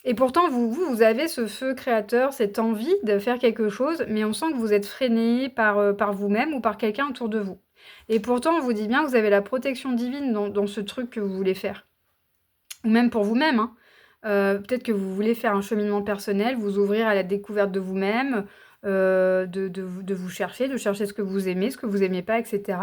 Et pourtant, vous avez ce feu créateur, cette envie de faire quelque chose, mais on sent que vous êtes freiné par vous-même ou par quelqu'un autour de vous. Et pourtant, on vous dit bien que vous avez la protection divine dans ce truc que vous voulez faire. Ou même pour vous-même, hein. Peut-être que vous voulez faire un cheminement personnel, vous ouvrir à la découverte de vous-même, de vous chercher, de chercher ce que vous aimez, ce que vous n'aimez pas, etc.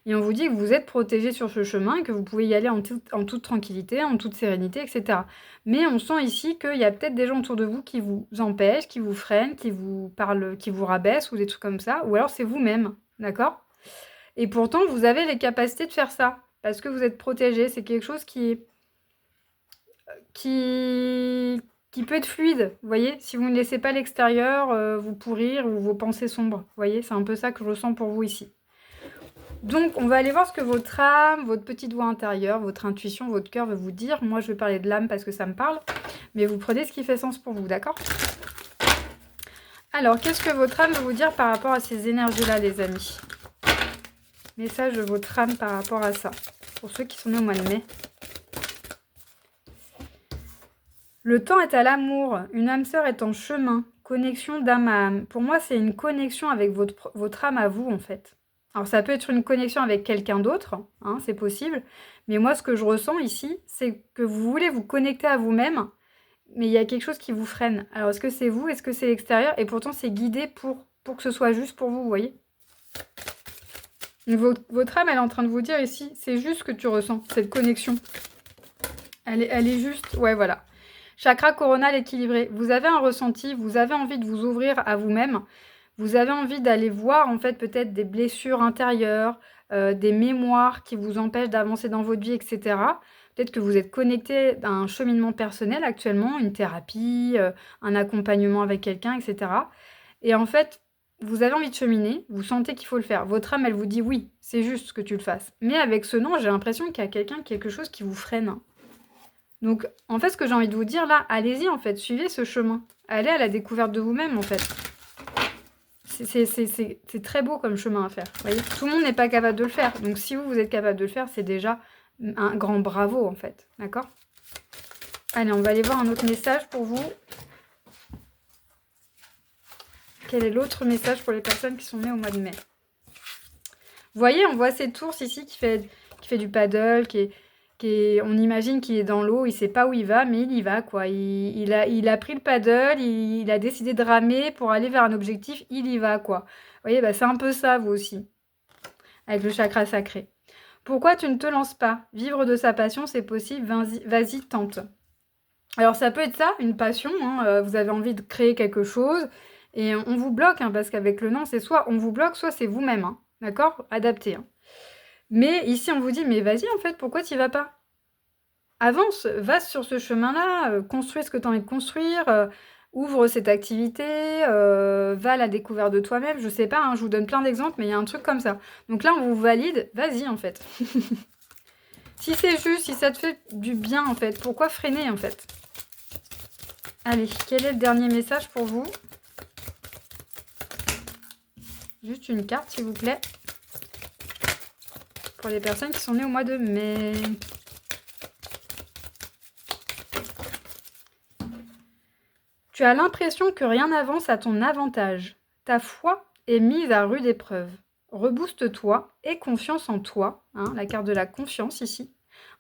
Et on vous dit que vous êtes protégé sur ce chemin et que vous pouvez y aller en toute tranquillité, en toute sérénité, etc. Mais on sent ici qu'il y a peut-être des gens autour de vous qui vous empêchent, qui vous freinent, qui vous parlent, qui vous rabaissent ou des trucs comme ça. Ou alors c'est vous-même, d'accord? Et pourtant, vous avez les capacités de faire ça parce que vous êtes protégé. C'est quelque chose qui peut être fluide, vous voyez? Si vous ne laissez pas l'extérieur vous pourrir ou vos pensées sombres, vous voyez? C'est un peu ça que je ressens pour vous ici. Donc, on va aller voir ce que votre âme, votre petite voix intérieure, votre intuition, votre cœur veut vous dire. Moi, je vais parler de l'âme parce que ça me parle, mais vous prenez ce qui fait sens pour vous, d'accord? Alors, qu'est-ce que votre âme veut vous dire par rapport à ces énergies-là, les amis? Message de votre âme par rapport à ça, pour ceux qui sont nés au mois de mai. Le temps est à l'amour, une âme sœur est en chemin, connexion d'âme à âme. Pour moi, c'est une connexion avec votre âme à vous, en fait. Alors, ça peut être une connexion avec quelqu'un d'autre, hein, c'est possible. Mais moi, ce que je ressens ici, c'est que vous voulez vous connecter à vous-même, mais il y a quelque chose qui vous freine. Alors, est-ce que c'est vous? Est-ce que c'est l'extérieur? Et pourtant, c'est guidé pour que ce soit juste pour vous, vous voyez? Votre âme, elle est en train de vous dire ici, c'est juste ce que tu ressens, cette connexion. Elle est juste... Ouais, voilà. Chakra coronal équilibré. Vous avez un ressenti, vous avez envie de vous ouvrir à vous-même. Vous avez envie d'aller voir, en fait, peut-être des blessures intérieures, des mémoires qui vous empêchent d'avancer dans votre vie, etc. Peut-être que vous êtes connecté à un cheminement personnel actuellement, une thérapie, un accompagnement avec quelqu'un, etc. Et en fait, vous avez envie de cheminer, vous sentez qu'il faut le faire. Votre âme, elle vous dit oui, c'est juste que tu le fasses. Mais avec ce nom, j'ai l'impression qu'il y a quelque chose qui vous freine. Donc, en fait, ce que j'ai envie de vous dire là, allez-y, en fait, suivez ce chemin. Allez à la découverte de vous-même, en fait. C'est très beau comme chemin à faire, vous voyez. Tout le monde n'est pas capable de le faire. Donc, si vous êtes capable de le faire, c'est déjà un grand bravo, en fait. D'accord? Allez, on va aller voir un autre message pour vous. Quel est l'autre message pour les personnes qui sont nées au mois de mai? Vous voyez, on voit cette ours ici qui fait du paddle, on imagine qu'il est dans l'eau, il sait pas où il va, mais il y va, quoi. Il a pris le paddle, il a décidé de ramer pour aller vers un objectif, il y va, quoi. Vous voyez, bah, c'est un peu ça, vous aussi, avec le chakra sacré. Pourquoi tu ne te lances pas? Vivre de sa passion, c'est possible, vas-y, tente. Alors, ça peut être ça, une passion, hein, vous avez envie de créer quelque chose, et on vous bloque, hein, parce qu'avec le non, c'est soit on vous bloque, soit c'est vous-même, hein, d'accord? Adapté, hein. Mais ici, on vous dit, mais vas-y, en fait, pourquoi tu n'y vas pas? Avance, va sur ce chemin-là, construis ce que tu as envie de construire, ouvre cette activité, va à la découverte de toi-même. Je sais pas, hein, je vous donne plein d'exemples, mais il y a un truc comme ça. Donc là, on vous valide, vas-y en fait. Si c'est juste, si ça te fait du bien en fait, pourquoi freiner en fait? Allez, quel est le dernier message pour vous? Juste une carte s'il vous plaît. Pour les personnes qui sont nées au mois de mai. Tu as l'impression que rien n'avance à ton avantage. Ta foi est mise à rude épreuve. Rebooste-toi, aie confiance en toi, hein, la carte de la confiance ici,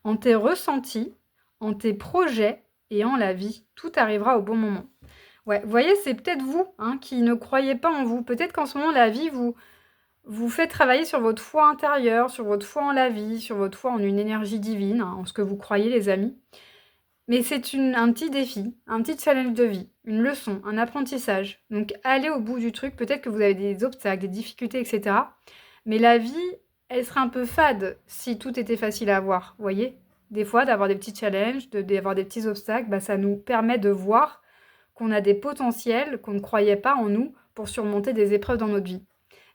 en tes ressentis, en tes projets et en la vie. Tout arrivera au bon moment. Ouais, vous voyez, c'est peut-être vous hein, qui ne croyez pas en vous. Peut-être qu'en ce moment, la vie vous fait travailler sur votre foi intérieure, sur votre foi en la vie, sur votre foi en une énergie divine, hein, en ce que vous croyez, les amis. Mais c'est un petit défi, un petit challenge de vie, une leçon, un apprentissage. Donc allez au bout du truc, peut-être que vous avez des obstacles, des difficultés, etc. Mais la vie, elle serait un peu fade si tout était facile à avoir, vous voyez? Des fois, d'avoir des petits challenges, d'avoir des petits obstacles, bah, ça nous permet de voir qu'on a des potentiels qu'on ne croyait pas en nous pour surmonter des épreuves dans notre vie.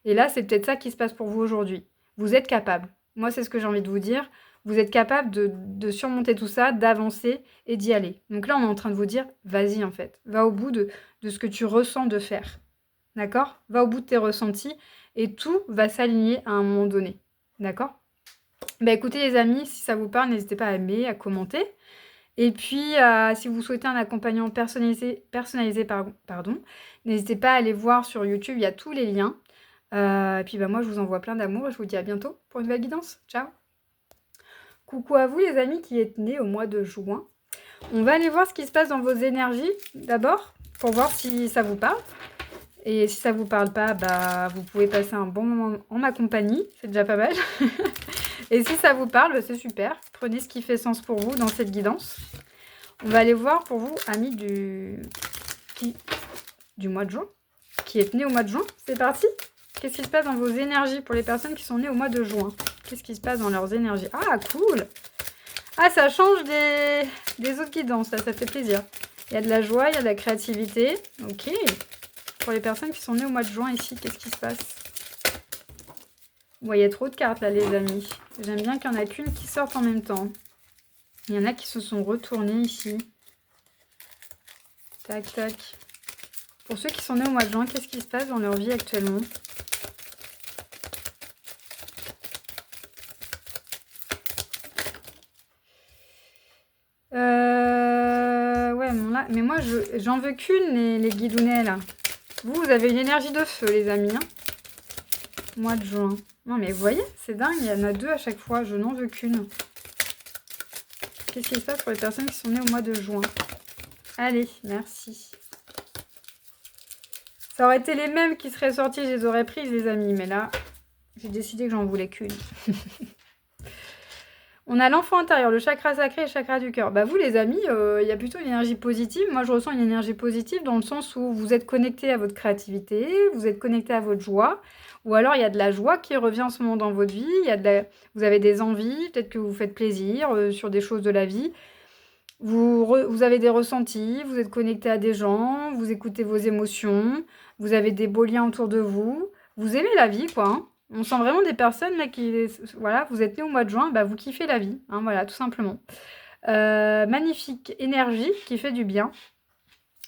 Et là, c'est peut-être ça qui se passe pour vous aujourd'hui. Vous êtes capable. Moi, c'est ce que j'ai envie de vous dire. Vous êtes capable de surmonter tout ça, d'avancer et d'y aller. Donc là, on est en train de vous dire, vas-y en fait. Va au bout de ce que tu ressens de faire. D'accord? Va au bout de tes ressentis et tout va s'aligner à un moment donné. D'accord? Bah écoutez les amis, si ça vous parle, n'hésitez pas à aimer, à commenter. Et puis, si vous souhaitez un accompagnement personnalisé, n'hésitez pas à aller voir sur YouTube, il y a tous les liens. Et puis bah, moi, je vous envoie plein d'amour et je vous dis à bientôt pour une nouvelle guidance. Ciao! Coucou à vous les amis qui êtes nés au mois de juin. On va aller voir ce qui se passe dans vos énergies d'abord pour voir si ça vous parle. Et si ça vous parle pas, bah, vous pouvez passer un bon moment en ma compagnie, c'est déjà pas mal. Et si ça vous parle, bah, c'est super. Prenez ce qui fait sens pour vous dans cette guidance. On va aller voir pour vous, amis du mois de juin, qui êtes nés au mois de juin. C'est parti! Qu'est-ce qui se passe dans vos énergies pour les personnes qui sont nées au mois de juin? Qu'est-ce qui se passe dans leurs énergies? Ah, cool! Ah, ça change des autres guidances, là, ça fait plaisir. Il y a de la joie, il y a de la créativité. Ok. Pour les personnes qui sont nées au mois de juin ici, qu'est-ce qui se passe? Bon, il y a trop de cartes, là, les amis. J'aime bien qu'il n'y en a qu'une qui sorte en même temps. Il y en a qui se sont retournées ici. Tac, tac. Pour ceux qui sont nés au mois de juin, qu'est-ce qui se passe dans leur vie actuellement? Ouais, bon, là, mais moi, j'en veux qu'une, les guidounets, là. Vous avez une énergie de feu, les amis. Hein, mois de juin. Non, mais vous voyez, c'est dingue, il y en a deux à chaque fois. Je n'en veux qu'une. Qu'est-ce qui se passe pour les personnes qui sont nées au mois de juin? Allez, merci. Ça aurait été les mêmes qui seraient sortis, je les aurais prises, les amis. Mais là, j'ai décidé que j'en voulais qu'une. On a l'enfant intérieur, le chakra sacré et le chakra du cœur. Bah vous les amis, il y a plutôt une énergie positive. Moi je ressens une énergie positive dans le sens où vous êtes connecté à votre créativité, vous êtes connecté à votre joie. Ou alors il y a de la joie qui revient en ce moment dans votre vie. Vous avez des envies, peut-être que vous faites plaisir sur des choses de la vie. Vous avez des ressentis, vous êtes connecté à des gens, vous écoutez vos émotions, vous avez des beaux liens autour de vous. Vous aimez la vie quoi, hein. On sent vraiment des personnes là qui... Voilà, vous êtes nés au mois de juin, bah vous kiffez la vie. Hein, voilà, tout simplement. Magnifique énergie qui fait du bien.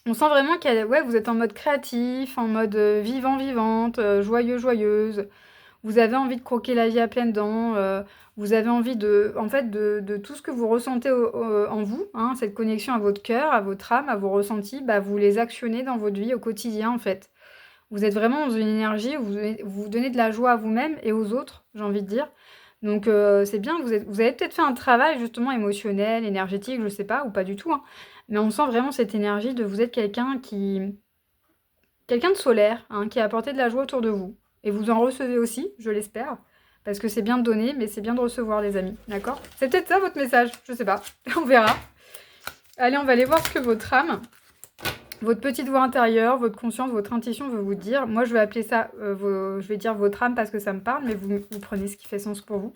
On sent vraiment que ouais, vous êtes en mode créatif, en mode vivant, vivante, joyeux, joyeuse. Vous avez envie de croquer la vie à pleines dents. Vous avez envie de tout ce que vous ressentez en vous. Hein, cette connexion à votre cœur, à votre âme, à vos ressentis. Bah, vous les actionnez dans votre vie au quotidien en fait. Vous êtes vraiment dans une énergie où vous donnez de la joie à vous-même et aux autres, j'ai envie de dire. Donc c'est bien, vous avez peut-être fait un travail justement émotionnel, énergétique, je sais pas, ou pas du tout. Hein. Mais on sent vraiment cette énergie de vous êtes quelqu'un de solaire, hein, qui a apporté de la joie autour de vous. Et vous en recevez aussi, je l'espère. Parce que c'est bien de donner, mais c'est bien de recevoir, les amis. D'accord? C'est peut-être ça votre message, je sais pas. On verra. Allez, on va aller voir ce que votre âme... Votre petite voix intérieure, votre conscience, votre intuition veut vous dire. Moi, je vais appeler ça, je vais dire votre âme parce que ça me parle, mais vous prenez ce qui fait sens pour vous.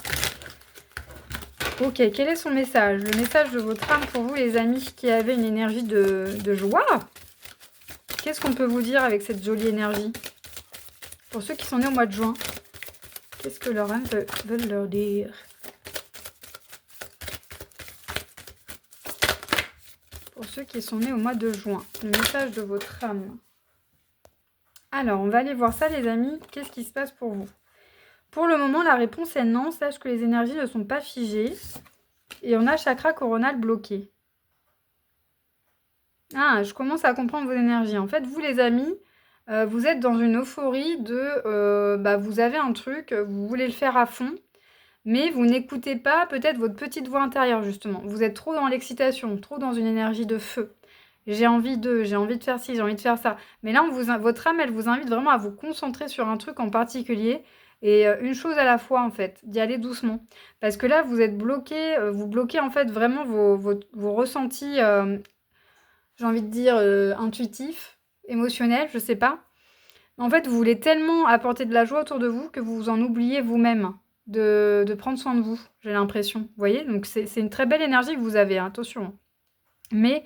Ok, quel est son message? Le message de votre âme pour vous, les amis, qui avaient une énergie de joie. qu'est-ce qu'on peut vous dire avec cette jolie énergie? Pour ceux qui sont nés au mois de juin, qu'est-ce que leurs âmes veulent leur dire? Pour ceux qui sont nés au mois de juin, le message de votre âme. Alors, on va aller voir ça, les amis. Qu'est-ce qui se passe pour vous? Pour le moment, la réponse est non. Sache que les énergies ne sont pas figées. Et on a chakra coronal bloqué. Ah, je commence à comprendre vos énergies. En fait, vous, les amis, vous êtes dans une euphorie de... vous avez un truc, vous voulez le faire à fond. Mais vous n'écoutez pas peut-être votre petite voix intérieure, justement. Vous êtes trop dans l'excitation, trop dans une énergie de feu. J'ai envie de faire ci, j'ai envie de faire ça. Mais là, votre âme, elle vous invite vraiment à vous concentrer sur un truc en particulier. Et une chose à la fois, en fait, d'y aller doucement. Parce que là, vous êtes bloqué, vous bloquez en fait vraiment vos ressentis, j'ai envie de dire, intuitifs, émotionnels, je sais pas. En fait, vous voulez tellement apporter de la joie autour de vous que vous vous en oubliez vous-même de prendre soin de vous, j'ai l'impression. Vous voyez? Donc c'est une très belle énergie que vous avez, hein, attention. Mais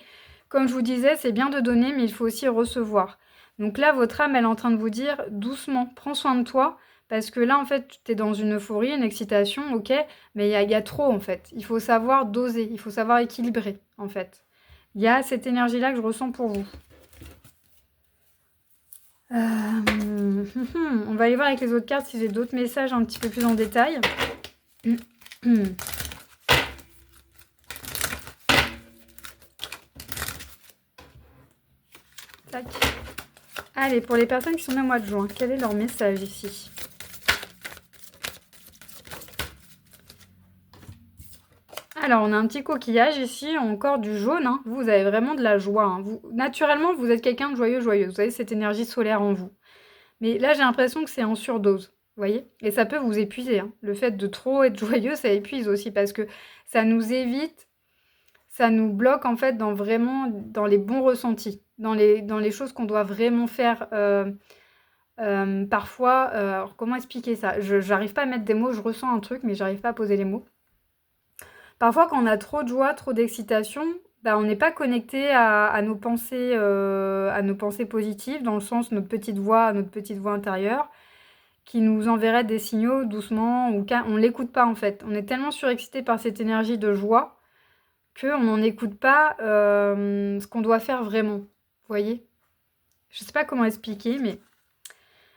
comme je vous disais, c'est bien de donner, mais il faut aussi recevoir. Donc là, votre âme, elle est en train de vous dire doucement, prends soin de toi, parce que là, en fait, tu es dans une euphorie, une excitation, ok, mais il y a trop, en fait. Il faut savoir doser, il faut savoir équilibrer, en fait. Il y a cette énergie-là que je ressens pour vous. On va aller voir avec les autres cartes si j'ai d'autres messages un petit peu plus en détail. Tac. Allez, pour les personnes qui sont nées au mois de juin, quel est leur message ici? Alors, on a un petit coquillage ici, encore du jaune. Hein. Vous avez vraiment de la joie. Hein. Naturellement, vous êtes quelqu'un de joyeux, joyeuse. Vous avez cette énergie solaire en vous. Mais là, j'ai l'impression que c'est en surdose. Vous voyez? Et ça peut vous épuiser. Hein. Le fait de trop être joyeux, ça épuise aussi parce que ça nous évite, ça nous bloque en fait dans les bons ressentis, dans les choses qu'on doit vraiment faire. Parfois, alors comment expliquer ça? J'arrive pas à mettre des mots, je ressens un truc, mais j'arrive pas à poser les mots. Parfois, quand on a trop de joie, trop d'excitation, on n'est pas connecté à nos pensées positives, dans le sens notre petite voix intérieure, qui nous enverrait des signaux doucement, on l'écoute pas en fait. On est tellement surexcité par cette énergie de joie qu'on n'en écoute pas ce qu'on doit faire vraiment. Vous voyez? Je sais pas comment expliquer, mais...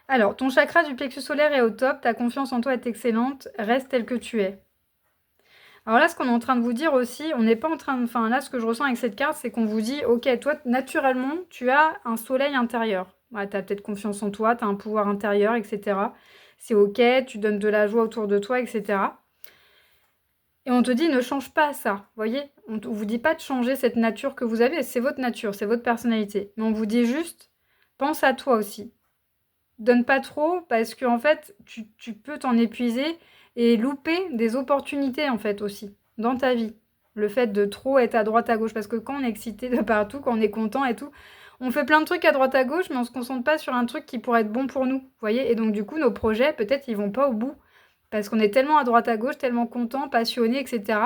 Alors, ton chakra du plexus solaire est au top, ta confiance en toi est excellente, reste tel que tu es. Alors là, ce qu'on est en train de vous dire aussi, on n'est pas en train de... Enfin, là, ce que je ressens avec cette carte, c'est qu'on vous dit, ok, toi, naturellement, tu as un soleil intérieur. Ouais, tu as peut-être confiance en toi, tu as un pouvoir intérieur, etc. C'est ok, tu donnes de la joie autour de toi, etc. Et on te dit, ne change pas ça, vous voyez? On ne vous dit pas de changer cette nature que vous avez, c'est votre nature, c'est votre personnalité. Mais on vous dit juste, pense à toi aussi. Donne pas trop, parce qu'en fait, tu peux t'en épuiser et louper des opportunités, en fait, aussi, dans ta vie. Le fait de trop être à droite, à gauche, parce que quand on est excité de partout, quand on est content et tout, on fait plein de trucs à droite, à gauche, mais on se concentre pas sur un truc qui pourrait être bon pour nous, vous voyez? Et donc, du coup, nos projets, peut-être, ils vont pas au bout. Parce qu'on est tellement à droite à gauche, tellement content, passionné, etc.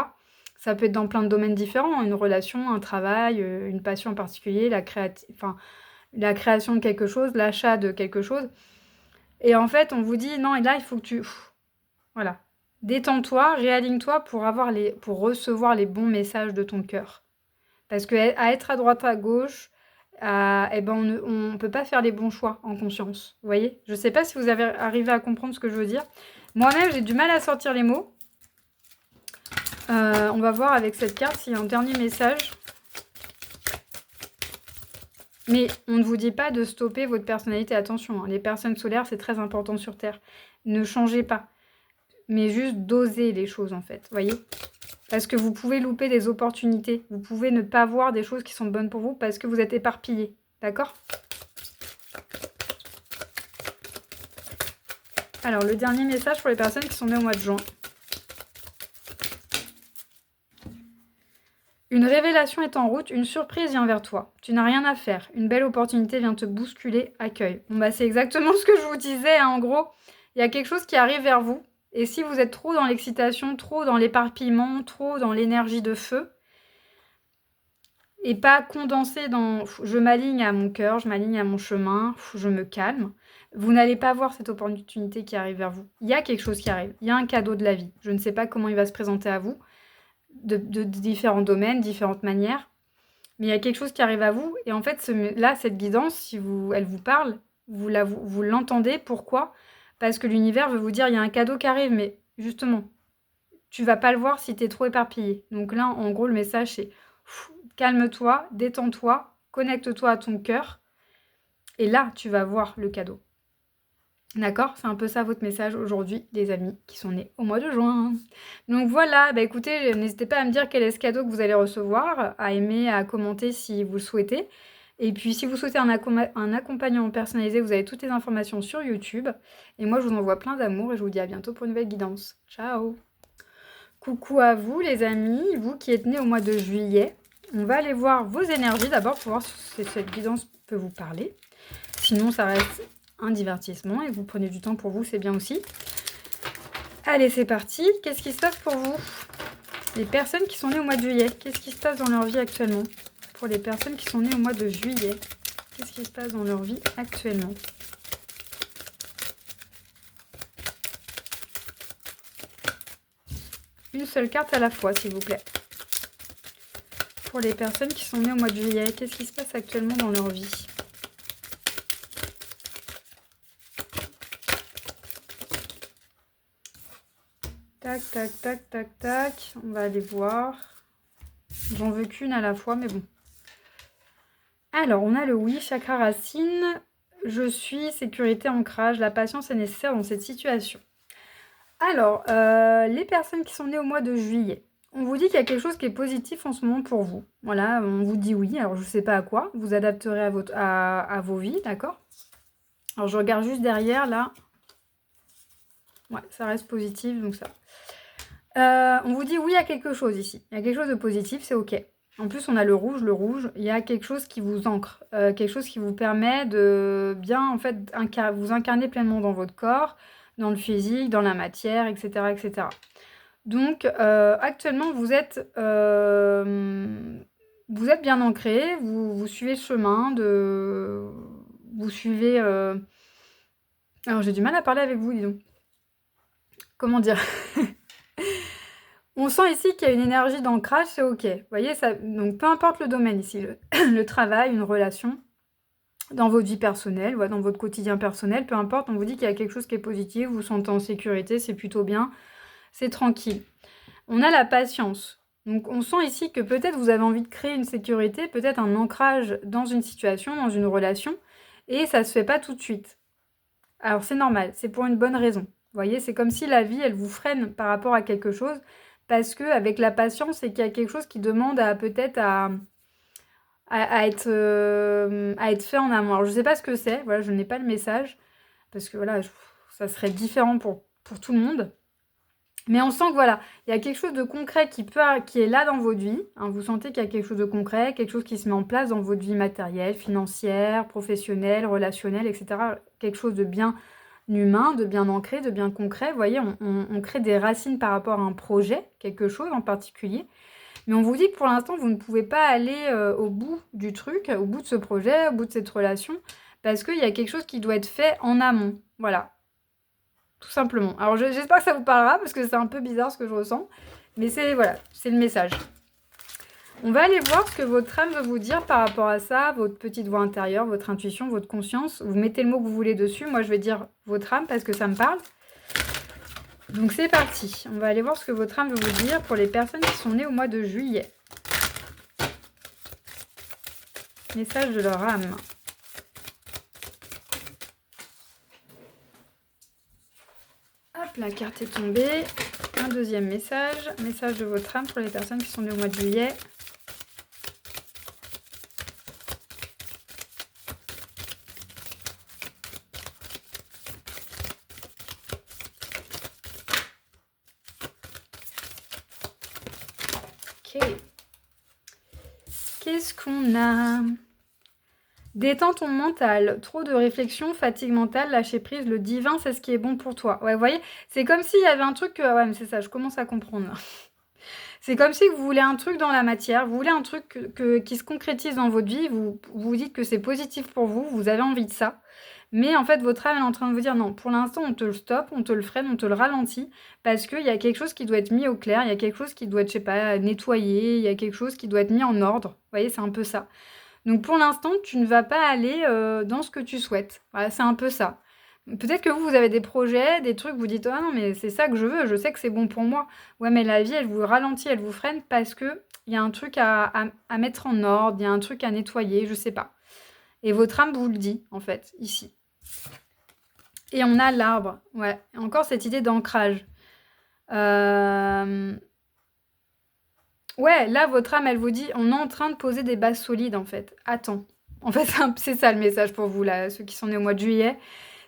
Ça peut être dans plein de domaines différents, une relation, un travail, une passion en particulier, la création de quelque chose, l'achat de quelque chose. Et en fait, on vous dit, non, et là, il faut que tu... Voilà. Détends-toi, réaligne-toi pour recevoir les bons messages de ton cœur. Parce qu'à être à droite à gauche, on ne peut pas faire les bons choix en conscience. Vous voyez? Je ne sais pas si vous avez arrivé à comprendre ce que je veux dire. Moi-même, j'ai du mal à sortir les mots. On va voir avec cette carte s'il y a un dernier message. Mais on ne vous dit pas de stopper votre personnalité. Attention, hein, les personnes solaires, c'est très important sur Terre. Ne changez pas. Mais juste doser les choses, en fait. Vous voyez? Parce que vous pouvez louper des opportunités. Vous pouvez ne pas voir des choses qui sont bonnes pour vous parce que vous êtes éparpillé. D'accord? Alors, le dernier message pour les personnes qui sont nées au mois de juin. Une révélation est en route, une surprise vient vers toi. Tu n'as rien à faire. Une belle opportunité vient te bousculer, accueille. Bon, c'est exactement ce que je vous disais, hein, en gros. Il y a quelque chose qui arrive vers vous. Et si vous êtes trop dans l'excitation, trop dans l'éparpillement, trop dans l'énergie de feu, et pas condensé dans je m'aligne à mon cœur, je m'aligne à mon chemin, je me calme. Vous n'allez pas voir cette opportunité qui arrive vers vous. Il y a quelque chose qui arrive, il y a un cadeau de la vie. Je ne sais pas comment il va se présenter à vous, de différents domaines, différentes manières, mais il y a quelque chose qui arrive à vous. Et en fait, là, cette guidance, si elle vous parle, vous l'entendez. Pourquoi? Parce que l'univers veut vous dire, il y a un cadeau qui arrive, mais justement, tu vas pas le voir si tu es trop éparpillé. Donc là, en gros, le message, c'est calme-toi, détends-toi, connecte-toi à ton cœur, et là, tu vas voir le cadeau. D'accord? C'est un peu ça votre message aujourd'hui, les amis qui sont nés au mois de juin. Donc voilà, bah écoutez, n'hésitez pas à me dire quel est ce cadeau que vous allez recevoir, à aimer, à commenter si vous le souhaitez. Et puis si vous souhaitez un accompagnement personnalisé, vous avez toutes les informations sur YouTube. Et moi, je vous envoie plein d'amour et je vous dis à bientôt pour une nouvelle guidance. Ciao! Coucou à vous les amis, vous qui êtes nés au mois de juillet. On va aller voir vos énergies d'abord pour voir si cette guidance peut vous parler. Sinon, ça reste un divertissement et vous prenez du temps pour vous, c'est bien aussi. Allez, c'est parti. Qu'est-ce qui se passe pour vous? Les personnes qui sont nées au mois de juillet, qu'est-ce qui se passe dans leur vie actuellement? Pour les personnes qui sont nées au mois de juillet, qu'est-ce qui se passe dans leur vie actuellement? Une seule carte à la fois, s'il vous plaît. Pour les personnes qui sont nées au mois de juillet, qu'est-ce qui se passe actuellement dans leur vie? Tac, tac, tac, tac, tac. On va aller voir. J'en veux qu'une à la fois, mais bon. Alors, on a le oui, chakra racine. Je suis, sécurité, ancrage. La patience est nécessaire dans cette situation. Alors, les personnes qui sont nées au mois de juillet. On vous dit qu'il y a quelque chose qui est positif en ce moment pour vous. Voilà, on vous dit oui. Alors, je ne sais pas à quoi. Vous adapterez à vos vies, d'accord? Alors, je regarde juste derrière, là. Ouais, ça reste positif, donc ça. On vous dit oui à quelque chose ici. Il y a quelque chose de positif, c'est ok. En plus, on a le rouge. Le rouge, il y a quelque chose qui vous ancre. Quelque chose qui vous permet de bien, en fait, vous incarner pleinement dans votre corps, dans le physique, dans la matière, etc. etc. Donc, actuellement, vous êtes bien ancré, vous suivez le chemin, vous suivez... Alors, j'ai du mal à parler avec vous, dis donc. Comment dire? On sent ici qu'il y a une énergie d'ancrage, c'est ok. Vous voyez, ça, donc peu importe le domaine ici, le travail, une relation, dans votre vie personnelle, ouais, dans votre quotidien personnel, peu importe, on vous dit qu'il y a quelque chose qui est positif, vous vous sentez en sécurité, c'est plutôt bien, c'est tranquille. On a la patience. Donc on sent ici que peut-être vous avez envie de créer une sécurité, peut-être un ancrage dans une situation, dans une relation, et ça se fait pas tout de suite. Alors c'est normal, c'est pour une bonne raison. Vous voyez, c'est comme si la vie, elle vous freine par rapport à quelque chose, parce qu'avec la patience, c'est qu'il y a quelque chose qui demande peut-être à être fait en amont. Alors je ne sais pas ce que c'est, voilà, je n'ai pas le message, parce que voilà, ça serait différent pour tout le monde. Mais on sent que voilà, il y a quelque chose de concret qui est là dans votre vie. Hein, vous sentez qu'il y a quelque chose de concret, quelque chose qui se met en place dans votre vie matérielle, financière, professionnelle, relationnelle, etc. Quelque chose de bien humain, de bien ancré, de bien concret. Vous voyez, on crée des racines par rapport à un projet, quelque chose en particulier. Mais on vous dit que pour l'instant, vous ne pouvez pas aller au bout du truc, au bout de ce projet, au bout de cette relation, parce qu'il y a quelque chose qui doit être fait en amont. Voilà. Tout simplement. Alors j'espère que ça vous parlera, parce que c'est un peu bizarre ce que je ressens. Mais c'est voilà, c'est le message. On va aller voir ce que votre âme veut vous dire par rapport à ça, votre petite voix intérieure, votre intuition, votre conscience. Vous mettez le mot que vous voulez dessus. Moi, je vais dire votre âme parce que ça me parle. Donc c'est parti. On va aller voir ce que votre âme veut vous dire pour les personnes qui sont nées au mois de juillet. Message de leur âme. Hop, la carte est tombée. Un deuxième message. Message de votre âme pour les personnes qui sont nées au mois de juillet. Ok. Qu'est-ce qu'on a? Détends ton mental. Trop de réflexion, fatigue mentale, lâcher prise. Le divin, c'est ce qui est bon pour toi. Ouais, vous voyez, c'est comme s'il y avait un truc... ouais, mais c'est ça, je commence à comprendre. C'est comme si vous voulez un truc dans la matière, vous voulez un truc qui se concrétise dans votre vie, vous dites que c'est positif pour vous, vous avez envie de ça. Mais en fait, votre âme est en train de vous dire non, pour l'instant, on te le stoppe, on te le freine, on te le ralentit, parce qu'il y a quelque chose qui doit être mis au clair, il y a quelque chose qui doit être, je sais pas, nettoyé, il y a quelque chose qui doit être mis en ordre. Vous voyez, c'est un peu ça. Donc pour l'instant, tu ne vas pas aller dans ce que tu souhaites. Voilà, c'est un peu ça. Peut-être que vous avez des projets, des trucs, vous dites: «Ah non, mais c'est ça que je veux, je sais que c'est bon pour moi». Ouais, mais la vie, elle vous ralentit, elle vous freine parce qu'il y a un truc à mettre en ordre, il y a un truc à nettoyer, je sais pas. Et votre âme vous le dit, en fait, ici. Et on a l'arbre, ouais. Encore cette idée d'ancrage. Ouais, là, votre âme, elle vous dit, on est en train de poser des bases solides, en fait. Attends. En fait, c'est ça le message pour vous, là, ceux qui sont nés au mois de juillet.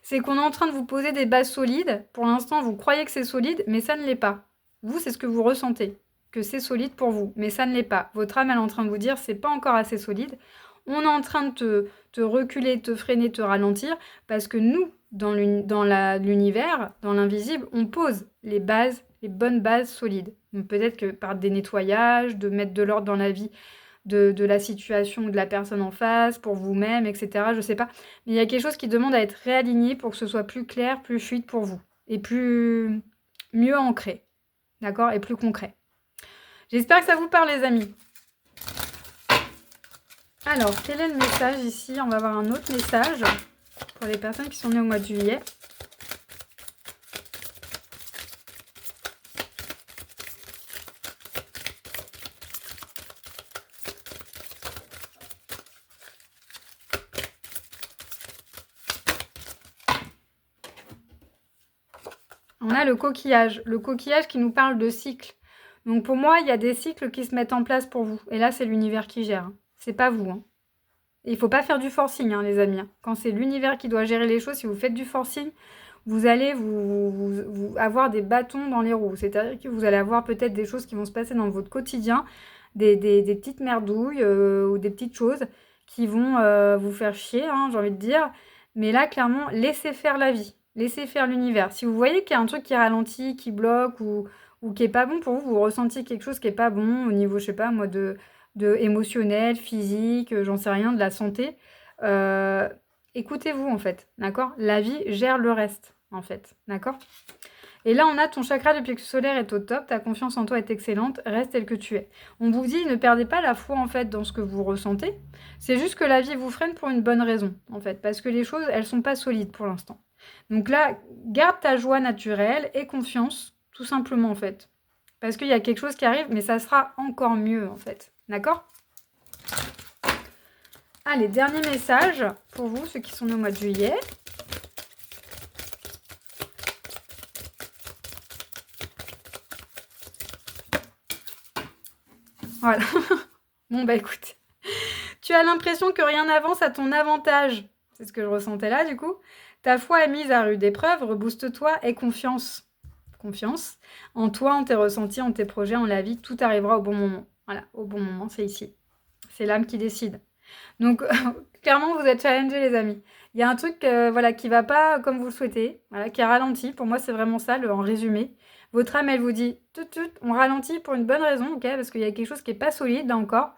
C'est qu'on est en train de vous poser des bases solides. Pour l'instant, vous croyez que c'est solide, mais ça ne l'est pas. Vous, c'est ce que vous ressentez, que c'est solide pour vous, mais ça ne l'est pas. Votre âme, elle est en train de vous dire, c'est pas encore assez solide. On est en train de te reculer, te freiner, te ralentir, parce que nous, dans l'univers, dans l'invisible, on pose les bases, les bonnes bases solides. Donc peut-être que par des nettoyages, de mettre de l'ordre dans la vie de la situation ou de la personne en face, pour vous-même, etc. Je sais pas. Mais il y a quelque chose qui demande à être réaligné pour que ce soit plus clair, plus fluide pour vous. Et mieux ancré. D'accord? Et plus concret. J'espère que ça vous parle, les amis. Alors, quel est le message ici? On va avoir un autre message pour les personnes qui sont nées au mois de juillet. On a le coquillage qui nous parle de cycle. Donc pour moi, il y a des cycles qui se mettent en place pour vous. Et là, c'est l'univers qui gère. Hein. C'est pas vous. Hein. Et il faut pas faire du forcing, hein, les amis. Quand c'est l'univers qui doit gérer les choses, si vous faites du forcing, vous allez vous avoir des bâtons dans les roues. C'est-à-dire que vous allez avoir peut-être des choses qui vont se passer dans votre quotidien, des petites merdouilles ou des petites choses qui vont vous faire chier, hein, j'ai envie de dire. Mais là, clairement, laissez faire la vie. Laissez faire l'univers. Si vous voyez qu'il y a un truc qui ralentit, qui bloque ou qui est pas bon pour vous, vous ressentiez quelque chose qui est pas bon au niveau, je sais pas moi, de émotionnel, physique, j'en sais rien, de la santé, écoutez-vous en fait, d'accord? La vie gère le reste, en fait, d'accord? Et là, on a ton chakra du plexus solaire est au top, ta confiance en toi est excellente, reste tel que tu es. On vous dit, ne perdez pas la foi en fait dans ce que vous ressentez. C'est juste que la vie vous freine pour une bonne raison, en fait, parce que les choses, elles sont pas solides pour l'instant. Donc là, garde ta joie naturelle et confiance, tout simplement en fait. Parce qu'il y a quelque chose qui arrive, mais ça sera encore mieux en fait. D'accord? Allez, dernier message pour vous, ceux qui sont nés au mois de juillet. Voilà. Bon, bah écoute. Tu as l'impression que rien n'avance à ton avantage. C'est ce que je ressentais là, du coup. Ta foi est mise à rude épreuve, rebooste-toi et confiance. Confiance en toi, en tes ressentis, en tes projets, en la vie. Tout arrivera au bon moment. Voilà, au bon moment, c'est ici. C'est l'âme qui décide. Donc, clairement, vous êtes challengés, les amis. Il y a un truc voilà, qui ne va pas comme vous le souhaitez, voilà, qui a ralenti. Pour moi, c'est vraiment ça, en résumé. Votre âme, elle vous dit, on ralentit pour une bonne raison, ok, parce qu'il y a quelque chose qui n'est pas solide, là encore.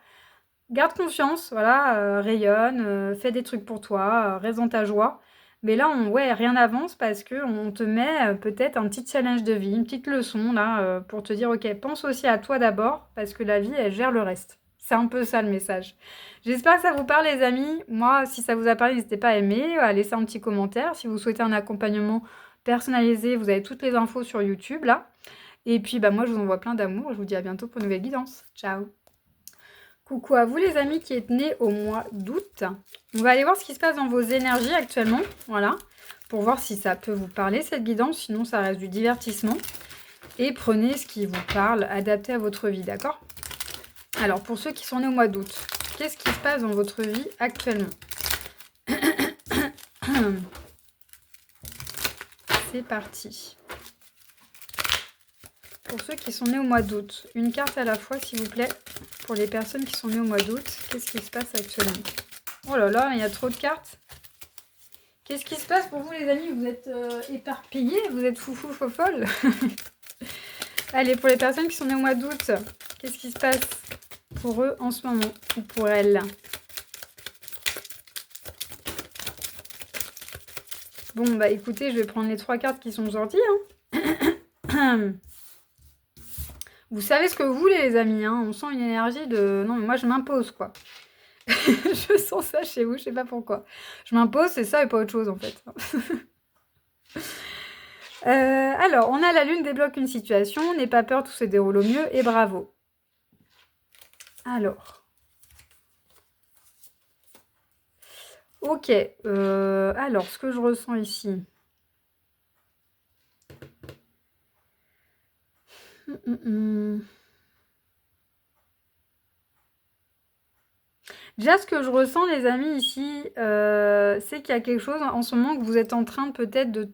Garde confiance, voilà, rayonne, fais des trucs pour toi, reste dans ta joie. Mais là, rien n'avance parce qu'on te met peut-être un petit challenge de vie, une petite leçon, là, pour te dire, ok, pense aussi à toi d'abord, parce que la vie, elle gère le reste. C'est un peu ça le message. J'espère que ça vous parle, les amis. Moi, si ça vous a parlé, n'hésitez pas à aimer, à laisser un petit commentaire. Si vous souhaitez un accompagnement personnalisé, vous avez toutes les infos sur YouTube, là. Et puis, bah, moi, je vous envoie plein d'amour. Je vous dis à bientôt pour une nouvelle guidance. Ciao. Coucou à vous, les amis qui êtes nés au mois d'août. On va aller voir ce qui se passe dans vos énergies actuellement. Voilà. Pour voir si ça peut vous parler, cette guidance. Sinon, ça reste du divertissement. Et prenez ce qui vous parle, adapté à votre vie, d'accord ? Alors, pour ceux qui sont nés au mois d'août, qu'est-ce qui se passe dans votre vie actuellement? C'est parti. Pour ceux qui sont nés au mois d'août, une carte à la fois, s'il vous plaît. Pour les personnes qui sont nées au mois d'août, qu'est-ce qui se passe actuellement? Oh là là, il y a trop de cartes. Qu'est-ce qui se passe pour vous, les amis? Vous êtes éparpillés? Vous êtes foufou fofolle? Allez, pour les personnes qui sont nées au mois d'août, qu'est-ce qui se passe pour eux en ce moment ou pour elles? Bon, bah écoutez, je vais prendre les 3 cartes qui sont sorties. Hein. Vous savez ce que vous voulez, les amis. Hein. On sent une énergie de... Non, mais moi, je m'impose, quoi. Je sens ça chez vous, je sais pas pourquoi. Je m'impose, c'est ça et pas autre chose, en fait. Alors, on a la lune débloque une situation. N'aie pas peur, tout se déroule au mieux et bravo. Alors... Ok, alors ce que je ressens ici. Déjà, ce que je ressens, les amis, ici, c'est qu'il y a quelque chose en ce moment que vous êtes en train peut-être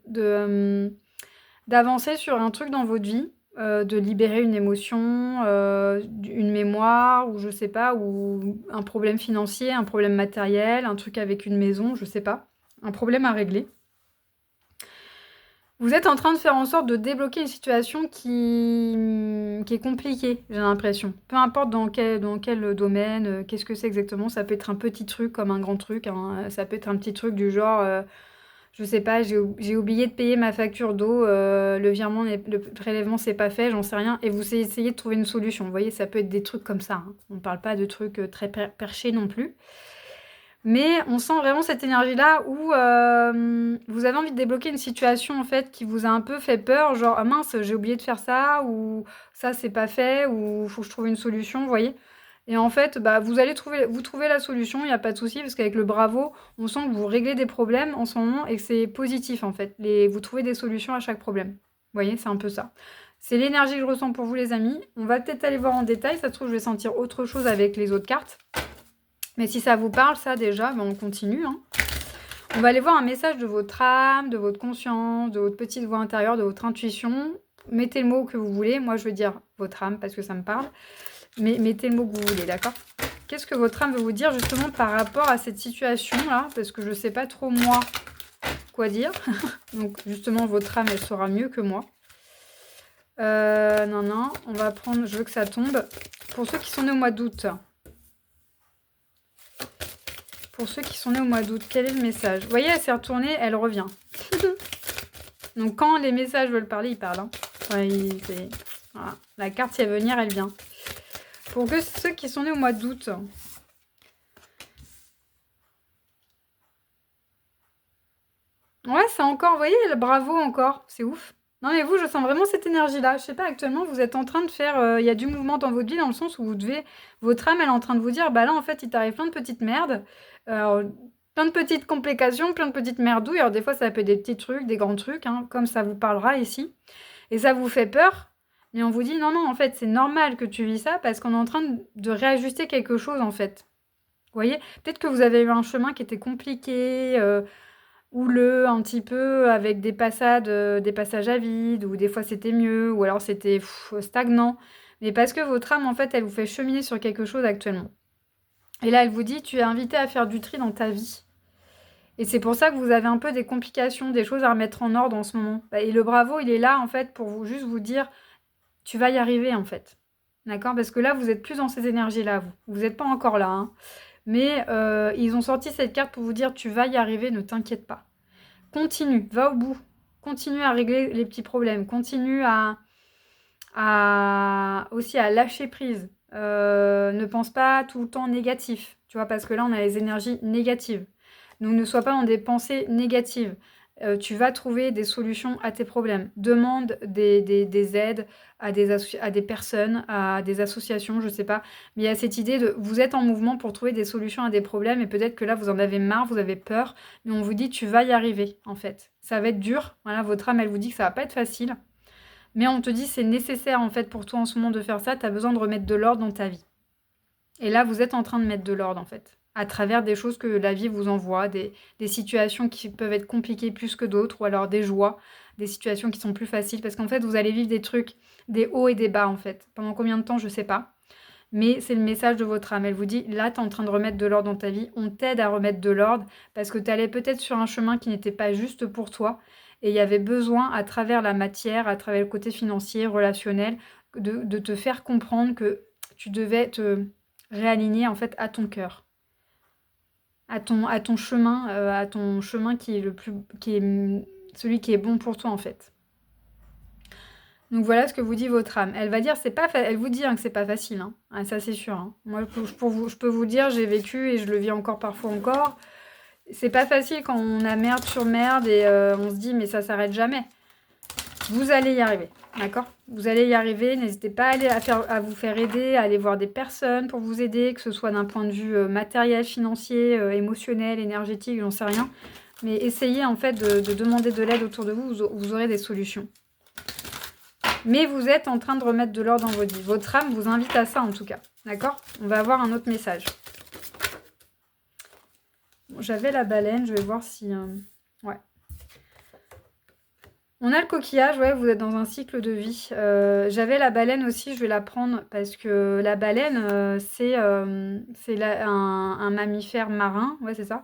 d'avancer sur un truc dans votre vie, de libérer une émotion, une mémoire, ou je sais pas, ou un problème financier, un problème matériel, un truc avec une maison, je sais pas, un problème à régler. Vous êtes en train de faire en sorte de débloquer une situation qui est compliquée, j'ai l'impression. Peu importe dans quel domaine, qu'est-ce que c'est exactement. Ça peut être un petit truc comme un grand truc. Hein. Ça peut être un petit truc du genre, je sais pas, j'ai oublié de payer ma facture d'eau, le prélèvement s'est pas fait, j'en sais rien. Et vous essayez de trouver une solution. Vous voyez, ça peut être des trucs comme ça. Hein. On ne parle pas de trucs très perchés non plus. Mais on sent vraiment cette énergie-là où vous avez envie de débloquer une situation en fait qui vous a un peu fait peur, genre ah mince, j'ai oublié de faire ça, ou ça c'est pas fait, ou faut que je trouve une solution, vous voyez. Et en fait, bah, vous trouvez la solution, il n'y a pas de souci, parce qu'avec le bravo, on sent que vous réglez des problèmes en ce moment et que c'est positif en fait. Vous trouvez des solutions à chaque problème. Vous voyez, c'est un peu ça. C'est l'énergie que je ressens pour vous les amis. On va peut-être aller voir en détail, ça se trouve je vais sentir autre chose avec les autres cartes. Mais si ça vous parle, ça déjà, ben on continue. Hein. On va aller voir un message de votre âme, de votre conscience, de votre petite voix intérieure, de votre intuition. Mettez le mot que vous voulez. Moi, je veux dire votre âme parce que ça me parle. Mais mettez le mot que vous voulez, d'accord? Qu'est-ce que votre âme veut vous dire justement par rapport à cette situation-là? Parce que je ne sais pas trop moi quoi dire. Donc justement, votre âme, elle saura mieux que moi. Non, on va prendre, je veux que ça tombe. Pour ceux qui sont nés au mois d'août... Pour ceux qui sont nés au mois d'août, quel est le message? Vous voyez, elle s'est retournée, elle revient. Donc, quand les messages veulent parler, ils parlent. Hein. Ouais, voilà. La carte, si elle veut venir, elle vient. Pour que ceux qui sont nés au mois d'août... Ouais, c'est encore... Vous voyez, bravo encore. C'est ouf. Non, mais vous, je sens vraiment cette énergie-là. Je sais pas, actuellement, vous êtes en train de faire... Il y a du mouvement dans votre vie, dans le sens où vous devez... Votre âme, elle est en train de vous dire, bah là, en fait, il t'arrive plein de petites merdes. Alors, plein de petites complications, plein de petites merdouilles. Alors, des fois, ça peut être des petits trucs, des grands trucs, hein, comme ça vous parlera ici. Et ça vous fait peur. Mais on vous dit, non, non, en fait, c'est normal que tu vis ça parce qu'on est en train de réajuster quelque chose, en fait. Vous voyez? Peut-être que vous avez eu un chemin qui était compliqué, houleux un petit peu, avec des passages à vide, ou des fois c'était mieux, ou alors c'était stagnant. Mais parce que votre âme, en fait, elle vous fait cheminer sur quelque chose actuellement. Et là, elle vous dit, tu es invité à faire du tri dans ta vie. Et c'est pour ça que vous avez un peu des complications, des choses à remettre en ordre en ce moment. Et le bravo, il est là, en fait, pour juste vous dire, tu vas y arriver, en fait. D'accord? Parce que là, vous êtes plus dans ces énergies-là, vous. Vous n'êtes pas encore là, hein. Mais ils ont sorti cette carte pour vous dire, tu vas y arriver, ne t'inquiète pas. Continue, va au bout. Continue à régler les petits problèmes. Continue aussi à lâcher prise. Ne pense pas tout le temps négatif, tu vois, parce que là, on a les énergies négatives. Donc, ne sois pas dans des pensées négatives. Tu vas trouver des solutions à tes problèmes. Demande des aides à des personnes, à des associations, je sais pas. Mais il y a cette idée de vous êtes en mouvement pour trouver des solutions à des problèmes et peut-être que là, vous en avez marre, vous avez peur, mais on vous dit tu vas y arriver, en fait. Ça va être dur. Voilà, votre âme, elle vous dit que ça va pas être facile. Mais on te dit c'est nécessaire en fait pour toi en ce moment de faire ça, tu as besoin de remettre de l'ordre dans ta vie. Et là, vous êtes en train de mettre de l'ordre en fait, à travers des choses que la vie vous envoie, des situations qui peuvent être compliquées plus que d'autres, ou alors des joies, des situations qui sont plus faciles, parce qu'en fait, vous allez vivre des trucs, des hauts et des bas en fait. Pendant combien de temps, je sais pas. Mais c'est le message de votre âme. Elle vous dit, là, tu es en train de remettre de l'ordre dans ta vie. On t'aide à remettre de l'ordre parce que tu allais peut-être sur un chemin qui n'était pas juste pour toi. et il y avait besoin, à travers la matière, à travers le côté financier, relationnel, de te faire comprendre que tu devais te réaligner en fait à ton cœur, à ton chemin qui est le plus, qui est celui qui est bon pour toi en fait. Donc voilà ce que vous dit votre âme. Elle va dire, elle vous dit hein, que c'est pas facile, hein. Ah, ça c'est sûr, hein. Moi, je peux vous dire, j'ai vécu et je le vis encore parfois encore. C'est pas facile quand on a merde sur merde et on se dit, mais ça s'arrête jamais. Vous allez y arriver, d'accord? Vous allez y arriver. N'hésitez pas à vous faire aider, à aller voir des personnes pour vous aider, que ce soit d'un point de vue matériel, financier, émotionnel, énergétique, j'en sais rien. Mais essayez en fait de demander de l'aide autour de vous, vous aurez des solutions. Mais vous êtes en train de remettre de l'ordre dans votre vie. Votre âme vous invite à ça en tout cas, d'accord? On va avoir un autre message. Bon, j'avais la baleine, je vais voir si... ouais. On a le coquillage, ouais, vous êtes dans un cycle de vie. J'avais la baleine aussi, je vais la prendre parce que la baleine, c'est un mammifère marin, ouais, c'est ça.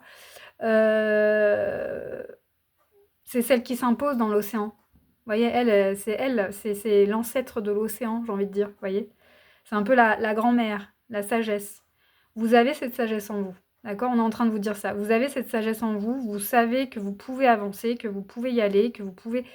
C'est celle qui s'impose dans l'océan. Vous voyez, c'est l'ancêtre de l'océan, j'ai envie de dire, vous voyez. C'est un peu la grand-mère, la sagesse. Vous avez cette sagesse en vous, d'accord? On est en train de vous dire ça. Vous avez cette sagesse en vous, vous savez que vous pouvez avancer, que vous pouvez y aller, que vous pouvez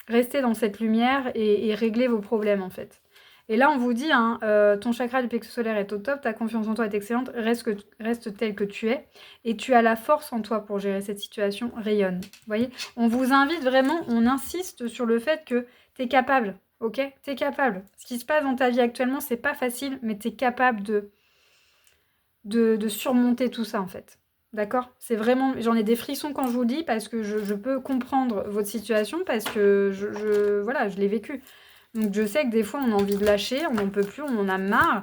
rester dans cette lumière et régler vos problèmes, en fait. Et là, on vous dit, hein, ton chakra du plexus solaire est au top, ta confiance en toi est excellente, reste tel que tu es, et tu as la force en toi pour gérer cette situation, rayonne. Vous voyez? On vous invite vraiment, on insiste sur le fait que tu es capable, ok? Tu es capable. Ce qui se passe dans ta vie actuellement, c'est pas facile, mais tu es capable de surmonter tout ça, en fait. D'accord? C'est vraiment... J'en ai des frissons quand je vous le dis, parce que je peux comprendre votre situation, parce que voilà, je l'ai vécu. Donc je sais que des fois, on a envie de lâcher, on n'en peut plus, on en a marre.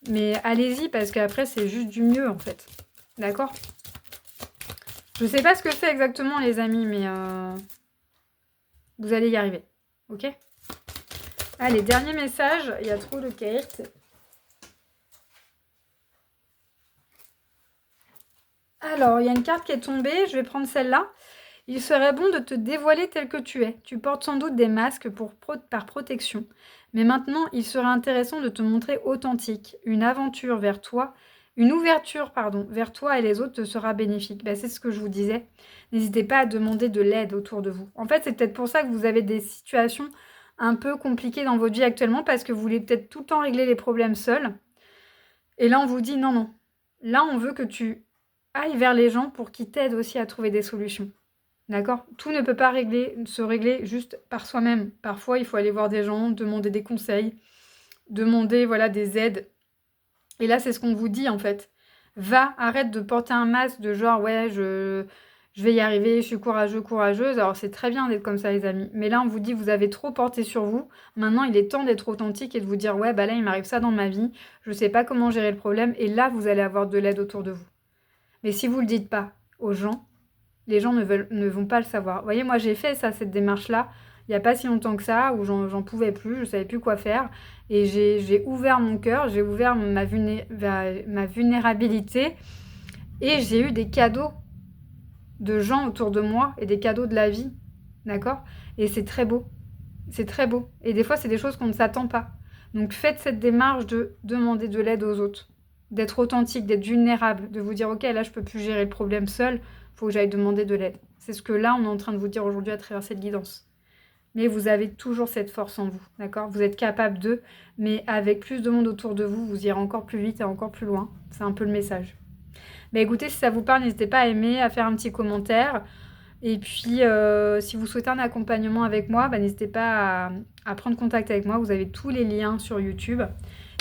Mais allez-y, parce qu'après, c'est juste du mieux, en fait. D'accord? Je sais pas ce que c'est exactement, les amis, mais vous allez y arriver. Ok? Allez, dernier message. Il y a trop de cartes. Alors, il y a une carte qui est tombée. Je vais prendre celle-là. Il serait bon de te dévoiler tel que tu es. Tu portes sans doute des masques par protection. Mais maintenant, il serait intéressant de te montrer authentique. Une aventure vers toi, une ouverture, pardon, vers toi et les autres te sera bénéfique. Ben, c'est ce que je vous disais. N'hésitez pas à demander de l'aide autour de vous. En fait, c'est peut-être pour ça que vous avez des situations un peu compliquées dans votre vie actuellement, parce que vous voulez peut-être tout le temps régler les problèmes seul. Et là, on vous dit non, non. Là, on veut que tu ailles vers les gens pour qu'ils t'aident aussi à trouver des solutions. D'accord? Tout ne peut pas se régler juste par soi-même. Parfois, il faut aller voir des gens, demander des conseils, demander voilà, des aides. Et là, c'est ce qu'on vous dit en fait. Arrête de porter un masque de genre, ouais, je vais y arriver, je suis courageux, courageuse. Alors, c'est très bien d'être comme ça, les amis. Mais là, on vous dit, vous avez trop porté sur vous. Maintenant, il est temps d'être authentique et de vous dire, ouais, bah là, il m'arrive ça dans ma vie. Je ne sais pas comment gérer le problème. Et là, vous allez avoir de l'aide autour de vous. Mais si vous ne le dites pas aux gens, les gens ne vont pas le savoir. Vous voyez, moi, j'ai fait ça, cette démarche-là, il n'y a pas si longtemps que ça, où j'en pouvais plus, je ne savais plus quoi faire. Et j'ai ouvert mon cœur, j'ai ouvert ma vulnérabilité. Et j'ai eu des cadeaux de gens autour de moi et des cadeaux de la vie. D'accord? Et c'est très beau. C'est très beau. Et des fois, c'est des choses qu'on ne s'attend pas. Donc, faites cette démarche de demander de l'aide aux autres. D'être authentique, d'être vulnérable. De vous dire, ok, là, je ne peux plus gérer le problème seul. Il faut que j'aille demander de l'aide. C'est ce que là, on est en train de vous dire aujourd'hui à travers cette guidance. Mais vous avez toujours cette force en vous. D'accord? Vous êtes capable de. Mais avec plus de monde autour de vous, vous irez encore plus vite et encore plus loin. C'est un peu le message. Mais écoutez, si ça vous parle, n'hésitez pas à aimer, à faire un petit commentaire. Et puis, si vous souhaitez un accompagnement avec moi, n'hésitez pas à prendre contact avec moi. Vous avez tous les liens sur YouTube.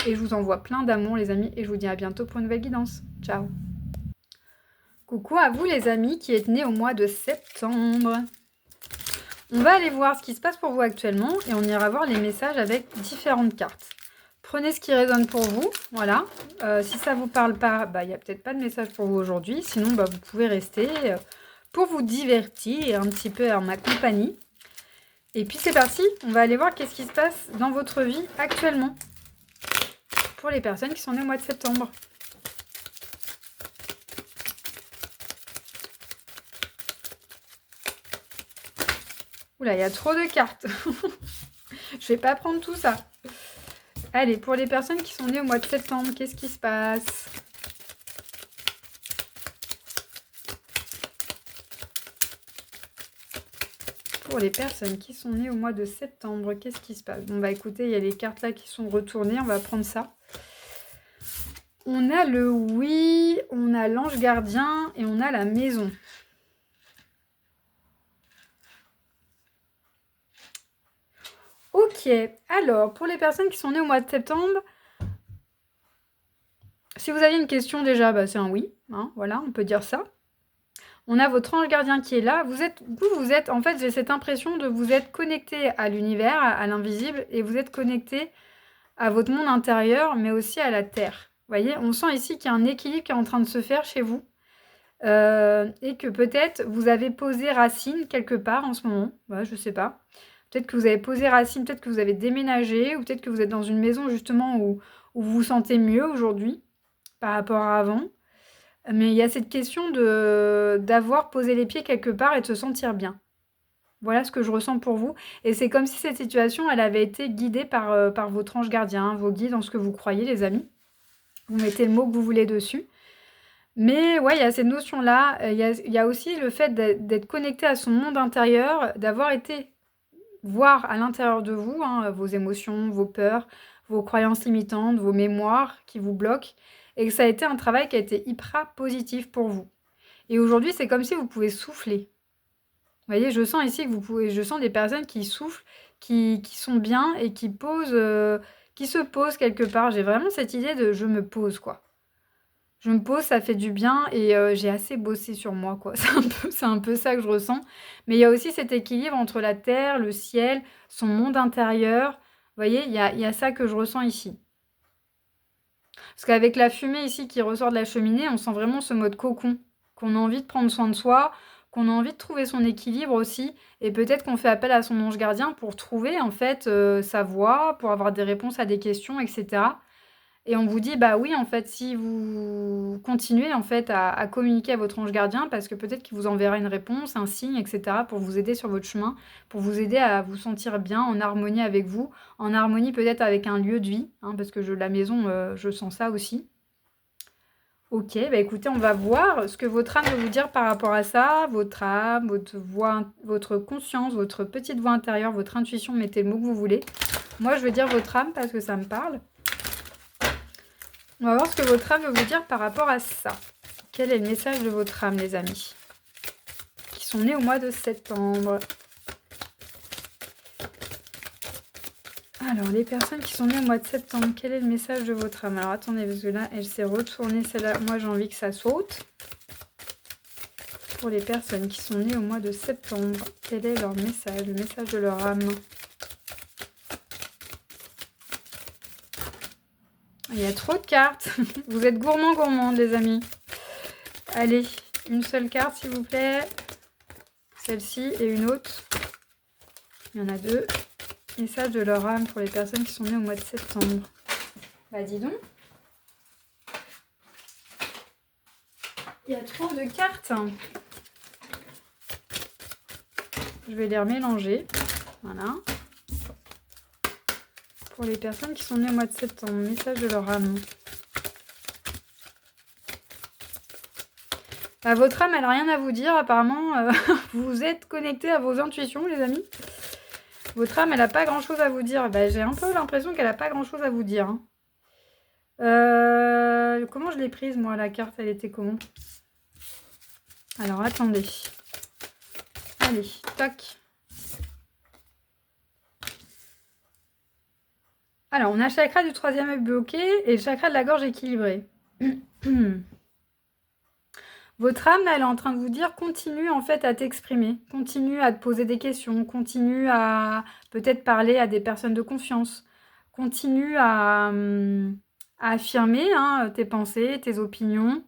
Et je vous envoie plein d'amour, les amis. Et je vous dis à bientôt pour une nouvelle guidance. Ciao! Coucou à vous, les amis, qui êtes nés au mois de septembre. On va aller voir ce qui se passe pour vous actuellement. Et on ira voir les messages avec différentes cartes. Prenez ce qui résonne pour vous. Voilà. Si ça ne vous parle pas, il n'y a peut-être pas de message pour vous aujourd'hui. Sinon, vous pouvez rester... pour vous divertir un petit peu en ma compagnie. Et puis c'est parti, on va aller voir qu'est-ce qui se passe dans votre vie actuellement. Pour les personnes qui sont nées au mois de septembre. Oula, il y a trop de cartes. Je vais pas prendre tout ça. Allez, pour les personnes qui sont nées au mois de septembre, qu'est-ce qui se passe? Pour les personnes qui sont nées au mois de septembre, qu'est-ce qui se passe? Bon, bah écoutez, il y a les cartes là qui sont retournées. On va prendre ça. On a le oui, on a l'ange gardien et on a la maison. Ok, alors, pour les personnes qui sont nées au mois de septembre, si vous avez une question déjà, bah, c'est un oui. Hein, voilà, on peut dire ça. On a votre ange gardien qui est là. Vous êtes, en fait, j'ai cette impression de vous être connecté à l'univers, à l'invisible, et vous êtes connecté à votre monde intérieur, mais aussi à la Terre. Vous voyez, on sent ici qu'il y a un équilibre qui est en train de se faire chez vous. Et que peut-être vous avez posé racine quelque part en ce moment. Ouais, je sais pas. Peut-être que vous avez posé racine, peut-être que vous avez déménagé, ou peut-être que vous êtes dans une maison justement où vous vous sentez mieux aujourd'hui par rapport à avant. Mais il y a cette question d'avoir posé les pieds quelque part et de se sentir bien. Voilà ce que je ressens pour vous. Et c'est comme si cette situation, elle avait été guidée par votre ange gardien, vos guides, en ce que vous croyez, les amis. Vous mettez le mot que vous voulez dessus. Mais ouais, il y a cette notion-là. Il y a aussi le fait d'être connecté à son monde intérieur, d'avoir été voir à l'intérieur de vous vos émotions, vos peurs, vos croyances limitantes, vos mémoires qui vous bloquent. Et que ça a été un travail qui a été hyper positif pour vous. Et aujourd'hui, c'est comme si vous pouvez souffler. Vous voyez, je sens ici que je sens des personnes qui soufflent, qui sont bien et qui se posent quelque part. J'ai vraiment cette idée de je me pose, quoi. Je me pose, ça fait du bien et j'ai assez bossé sur moi, quoi. C'est un peu ça que je ressens. Mais il y a aussi cet équilibre entre la terre, le ciel, son monde intérieur. Vous voyez, il y a ça que je ressens ici. Parce qu'avec la fumée ici qui ressort de la cheminée, on sent vraiment ce mode cocon, qu'on a envie de prendre soin de soi, qu'on a envie de trouver son équilibre aussi, et peut-être qu'on fait appel à son ange gardien pour trouver en fait sa voie, pour avoir des réponses à des questions, etc. Et on vous dit, bah oui, en fait, si vous continuez en fait à communiquer à votre ange gardien, parce que peut-être qu'il vous enverra une réponse, un signe, etc., pour vous aider sur votre chemin, pour vous aider à vous sentir bien, en harmonie avec vous, en harmonie peut-être avec un lieu de vie, parce que la maison, je sens ça aussi. Ok, bah écoutez, on va voir ce que votre âme veut vous dire par rapport à ça, votre âme, votre voix, votre conscience, votre petite voix intérieure, votre intuition, mettez le mot que vous voulez. Moi, je veux dire votre âme parce que ça me parle. On va voir ce que votre âme veut vous dire par rapport à ça. Quel est le message de votre âme, les amis, qui sont nés au mois de septembre? Alors, les personnes qui sont nées au mois de septembre, quel est le message de votre âme? Alors, attendez, parce que là, elle s'est retournée, celle-là. Moi, j'ai envie que ça saute. Pour les personnes qui sont nées au mois de septembre, quel est leur message, le message de leur âme? Il y a trop de cartes. Vous êtes gourmandes, les amis. Allez, une seule carte, s'il vous plaît. Celle-ci et une autre. Il y en a deux. Message de leur âme pour les personnes qui sont nées au mois de septembre. Bah, dis donc. Il y a trop de cartes. Je vais les remélanger. Voilà. Pour les personnes qui sont nées au mois de septembre, message de leur âme. Bah, votre âme, elle n'a rien à vous dire, apparemment. Vous êtes connecté à vos intuitions, les amis. Votre âme, elle n'a pas grand-chose à vous dire. Bah, j'ai un peu l'impression qu'elle n'a pas grand-chose à vous dire. Comment je l'ai prise, moi, la carte? Elle était comment? Alors, attendez. Allez, tac. Alors, on a le chakra du troisième œil bloqué et le chakra de la gorge équilibré. Votre âme, là, elle est en train de vous dire, continue en fait à t'exprimer, continue à te poser des questions, continue à peut-être parler à des personnes de confiance, continue à affirmer tes pensées, tes opinions.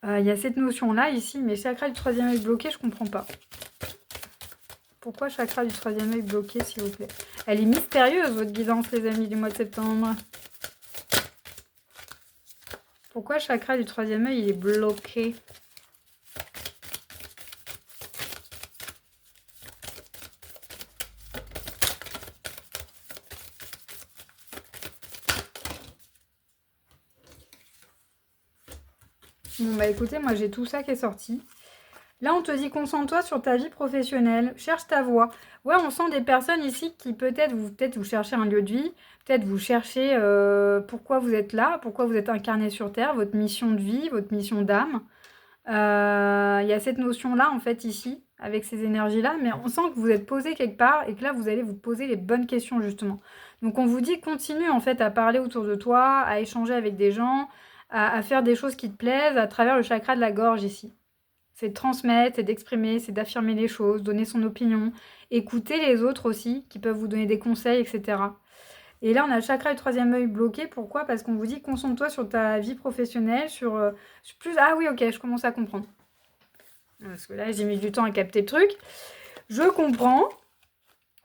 Il y a cette notion-là ici, mais chakra du troisième œil bloqué, je comprends pas. Pourquoi chakra du troisième œil bloqué, s'il vous plaît? Elle est mystérieuse, votre guidance, les amis, du mois de septembre. Pourquoi chakra du troisième œil, il est bloqué? Bon, bah écoutez, moi j'ai tout ça qui est sorti. Là, on te dit concentre-toi sur ta vie professionnelle, cherche ta voie. Ouais, on sent des personnes ici qui peut-être vous cherchez un lieu de vie, peut-être vous cherchez pourquoi vous êtes là, pourquoi vous êtes incarné sur Terre, votre mission de vie, votre mission d'âme. Il y a cette notion-là, en fait, ici, avec ces énergies-là, mais on sent que vous êtes posé quelque part et que là, vous allez vous poser les bonnes questions, justement. Donc, on vous dit continue, en fait, à parler autour de toi, à échanger avec des gens, à faire des choses qui te plaisent à travers le chakra de la gorge, ici. C'est de transmettre, c'est d'exprimer, c'est d'affirmer les choses, donner son opinion, écouter les autres aussi, qui peuvent vous donner des conseils, etc. Et là, on a le chakra du troisième œil bloqué. Pourquoi? Parce qu'on vous dit concentre-toi sur ta vie professionnelle, sur plus... Ah oui, ok, je commence à comprendre. Parce que là, j'ai mis du temps à capter le truc. Je comprends.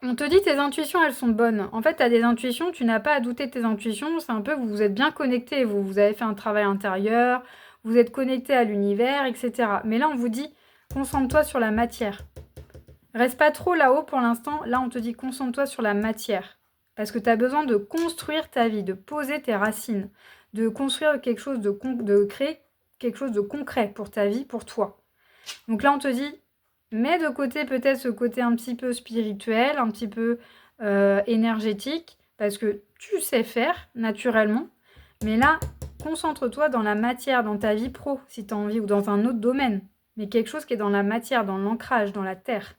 On te dit tes intuitions, elles sont bonnes. En fait, tu as des intuitions, tu n'as pas à douter de tes intuitions. C'est un peu, vous êtes bien connecté. Vous avez fait un travail intérieur, vous êtes connecté à l'univers, etc. Mais là, on vous dit, concentre-toi sur la matière. Reste pas trop là-haut pour l'instant. Là, on te dit, concentre-toi sur la matière. Parce que tu as besoin de construire ta vie, de poser tes racines, de construire quelque chose, de créer quelque chose de concret pour ta vie, pour toi. Donc là, on te dit, mets de côté peut-être ce côté un petit peu spirituel, un petit peu énergétique, parce que tu sais faire naturellement. Mais là, concentre-toi dans la matière, dans ta vie pro, si tu as envie, ou dans un autre domaine. Mais quelque chose qui est dans la matière, dans l'ancrage, dans la terre.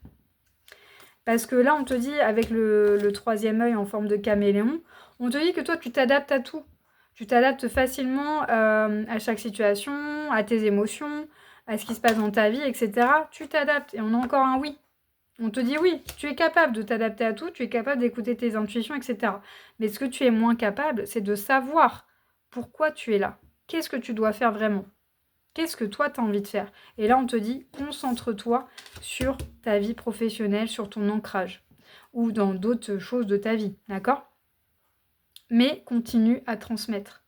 Parce que là, on te dit, avec le troisième œil en forme de caméléon, on te dit que toi, tu t'adaptes à tout. Tu t'adaptes facilement à chaque situation, à tes émotions, à ce qui se passe dans ta vie, etc. Tu t'adaptes. Et on a encore un oui. On te dit oui, tu es capable de t'adapter à tout, tu es capable d'écouter tes intuitions, etc. Mais ce que tu es moins capable, c'est de savoir pourquoi tu es là. Qu'est-ce que tu dois faire vraiment? Qu'est-ce que toi, tu as envie de faire? Et là, on te dit, concentre-toi sur ta vie professionnelle, sur ton ancrage, ou dans d'autres choses de ta vie, d'accord? Mais continue à transmettre,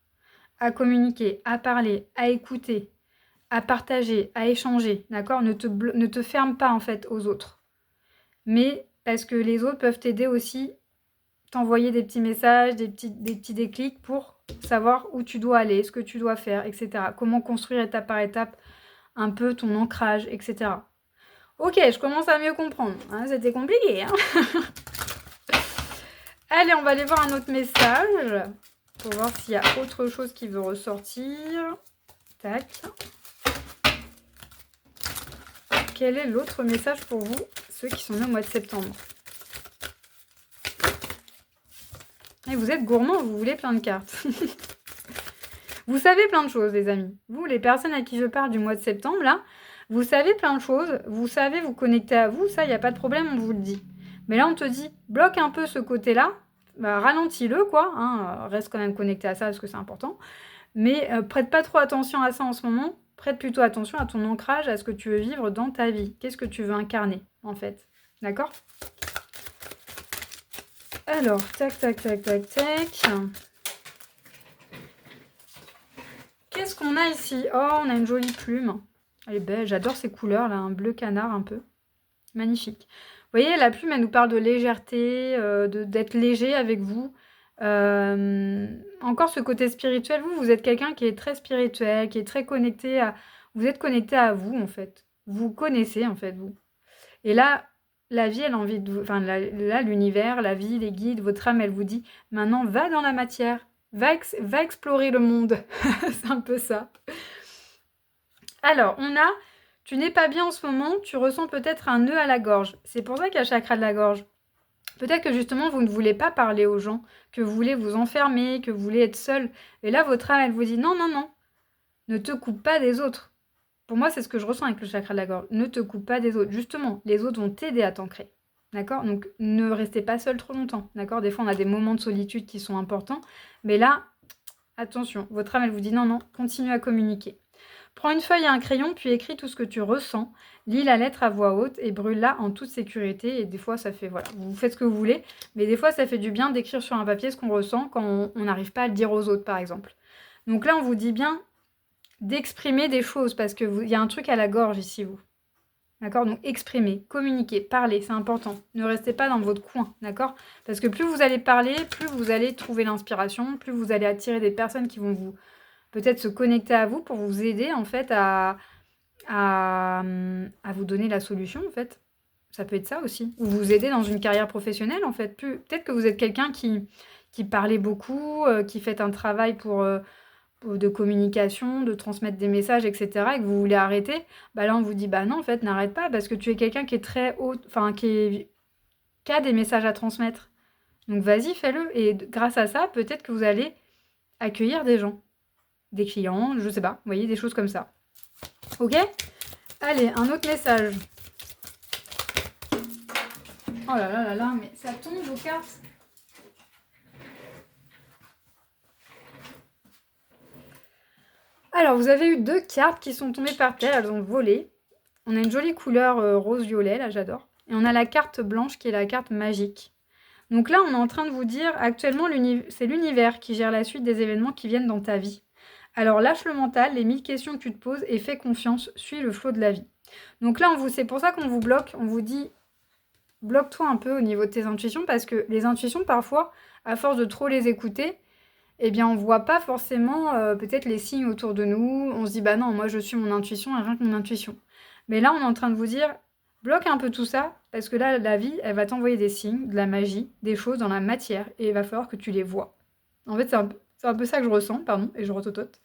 à communiquer, à parler, à écouter, à partager, à échanger, d'accord? Ne te ferme pas, en fait, aux autres. Mais parce que les autres peuvent t'aider aussi, t'envoyer des petits messages, des petits déclics pour savoir où tu dois aller, ce que tu dois faire, etc. Comment construire étape par étape un peu ton ancrage, etc. Ok, je commence à mieux comprendre. Hein, c'était compliqué. Hein. Allez, on va aller voir un autre message pour voir s'il y a autre chose qui veut ressortir. Tac. Quel est l'autre message pour vous, ceux qui sont nés au mois de septembre? Et vous êtes gourmands, vous voulez plein de cartes. Vous savez plein de choses, les amis. Vous, les personnes à qui je parle du mois de septembre, là, vous savez plein de choses. Vous savez vous connecter à vous. Ça, il n'y a pas de problème, on vous le dit. Mais là, on te dit, bloque un peu ce côté-là. Bah, ralentis-le, quoi. Hein, reste quand même connecté à ça parce que c'est important. Mais prête pas trop attention à ça en ce moment. Prête plutôt attention à ton ancrage, à ce que tu veux vivre dans ta vie. Qu'est-ce que tu veux incarner, en fait. D'accord? Alors, tac, tac, tac, tac, tac. Qu'est-ce qu'on a ici? Oh, on a une jolie plume. Elle est belle, j'adore ces couleurs, là, un bleu canard un peu. Magnifique. Vous voyez, la plume, elle nous parle de légèreté, d'être léger avec vous. Encore ce côté spirituel, vous êtes quelqu'un qui est très spirituel, qui est très connecté à... Vous êtes connecté à vous, en fait. Vous connaissez, en fait, vous. Et là, la vie, elle a envie de vous... Enfin, là, l'univers, la vie, les guides, votre âme, elle vous dit, maintenant, va dans la matière. Va explorer le monde. C'est un peu ça. Alors, on a... Tu n'es pas bien en ce moment, tu ressens peut-être un nœud à la gorge. C'est pour ça qu'il y a le chakra de la gorge. Peut-être que justement, vous ne voulez pas parler aux gens, que vous voulez vous enfermer, que vous voulez être seul. Et là, votre âme, elle vous dit non, non, non. Ne te coupe pas des autres. Pour moi, c'est ce que je ressens avec le chakra de la gorge. Ne te coupe pas des autres. Justement, les autres vont t'aider à t'ancrer. D'accord? Donc, ne restez pas seul trop longtemps. D'accord? Des fois, on a des moments de solitude qui sont importants. Mais là, attention, votre âme, elle vous dit non, non, continue à communiquer. Prends une feuille et un crayon, puis écris tout ce que tu ressens. Lis la lettre à voix haute et brûle-la en toute sécurité. Et des fois, ça fait, voilà, vous faites ce que vous voulez. Mais des fois, ça fait du bien d'écrire sur un papier ce qu'on ressent quand on n'arrive pas à le dire aux autres, par exemple. Donc là, on vous dit bien d'exprimer des choses parce qu'il y a un truc à la gorge ici, vous. D'accord? Donc, exprimer, communiquer, parler, c'est important. Ne restez pas dans votre coin, d'accord? Parce que plus vous allez parler, plus vous allez trouver l'inspiration, plus vous allez attirer des personnes qui vont peut-être se connecter à vous pour vous aider en fait à vous donner la solution en fait. Ça peut être ça aussi. Ou vous aider dans une carrière professionnelle en fait. Peut-être que vous êtes quelqu'un qui parlait beaucoup, qui fait un travail de communication, de transmettre des messages, etc. et que vous voulez arrêter. Bah là on vous dit bah non en fait n'arrête pas parce que tu es quelqu'un qui est très haut, enfin qui a des messages à transmettre. Donc vas-y fais-le et grâce à ça peut-être que vous allez accueillir des gens, des clients, je sais pas, vous voyez des choses comme ça. Ok? Allez, un autre message. Oh là là là là, mais ça tombe vos cartes. Alors, vous avez eu 2 cartes qui sont tombées par terre, elles ont volé. On a une jolie couleur rose-violet, là j'adore. Et on a la carte blanche qui est la carte magique. Donc là, on est en train de vous dire, actuellement, c'est l'univers qui gère la suite des événements qui viennent dans ta vie. Alors lâche le mental, les 1000 questions que tu te poses et fais confiance, suis le flot de la vie. Donc là, c'est pour ça qu'on vous bloque, on vous dit bloque-toi un peu au niveau de tes intuitions parce que les intuitions, parfois, à force de trop les écouter, eh bien, on voit pas forcément peut-être les signes autour de nous. On se dit, bah non, moi je suis mon intuition et rien que mon intuition. Mais là, on est en train de vous dire, bloque un peu tout ça parce que là, la vie, elle va t'envoyer des signes, de la magie, des choses dans la matière et il va falloir que tu les vois. En fait, c'est un peu ça que je ressens, pardon, et je rototote.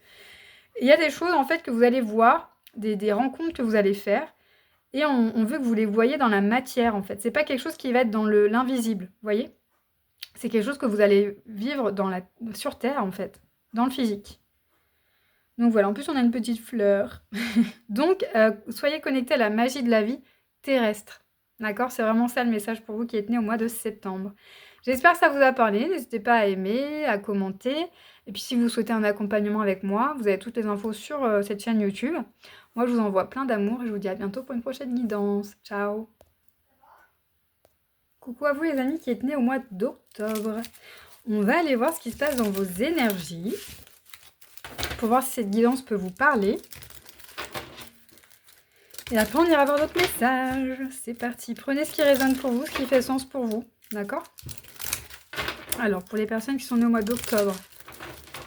Il y a des choses en fait que vous allez voir, des rencontres que vous allez faire. Et on veut que vous les voyez dans la matière, en fait. C'est pas quelque chose qui va être dans l'invisible, vous voyez? C'est quelque chose que vous allez vivre sur Terre, en fait, dans le physique. Donc voilà, en plus, on a une petite fleur. Donc, soyez connectés à la magie de la vie terrestre. D'accord? C'est vraiment ça le message pour vous qui êtes né au mois de septembre. J'espère que ça vous a parlé. N'hésitez pas à aimer, à commenter. Et puis, si vous souhaitez un accompagnement avec moi, vous avez toutes les infos sur cette chaîne YouTube. Moi, je vous envoie plein d'amour et je vous dis à bientôt pour une prochaine guidance. Ciao! Coucou à vous les amis qui êtes nés au mois d'octobre. On va aller voir ce qui se passe dans vos énergies pour voir si cette guidance peut vous parler. Et après, on ira voir d'autres messages. C'est parti. Prenez ce qui résonne pour vous, ce qui fait sens pour vous. D'accord? Alors, pour les personnes qui sont nées au mois d'octobre,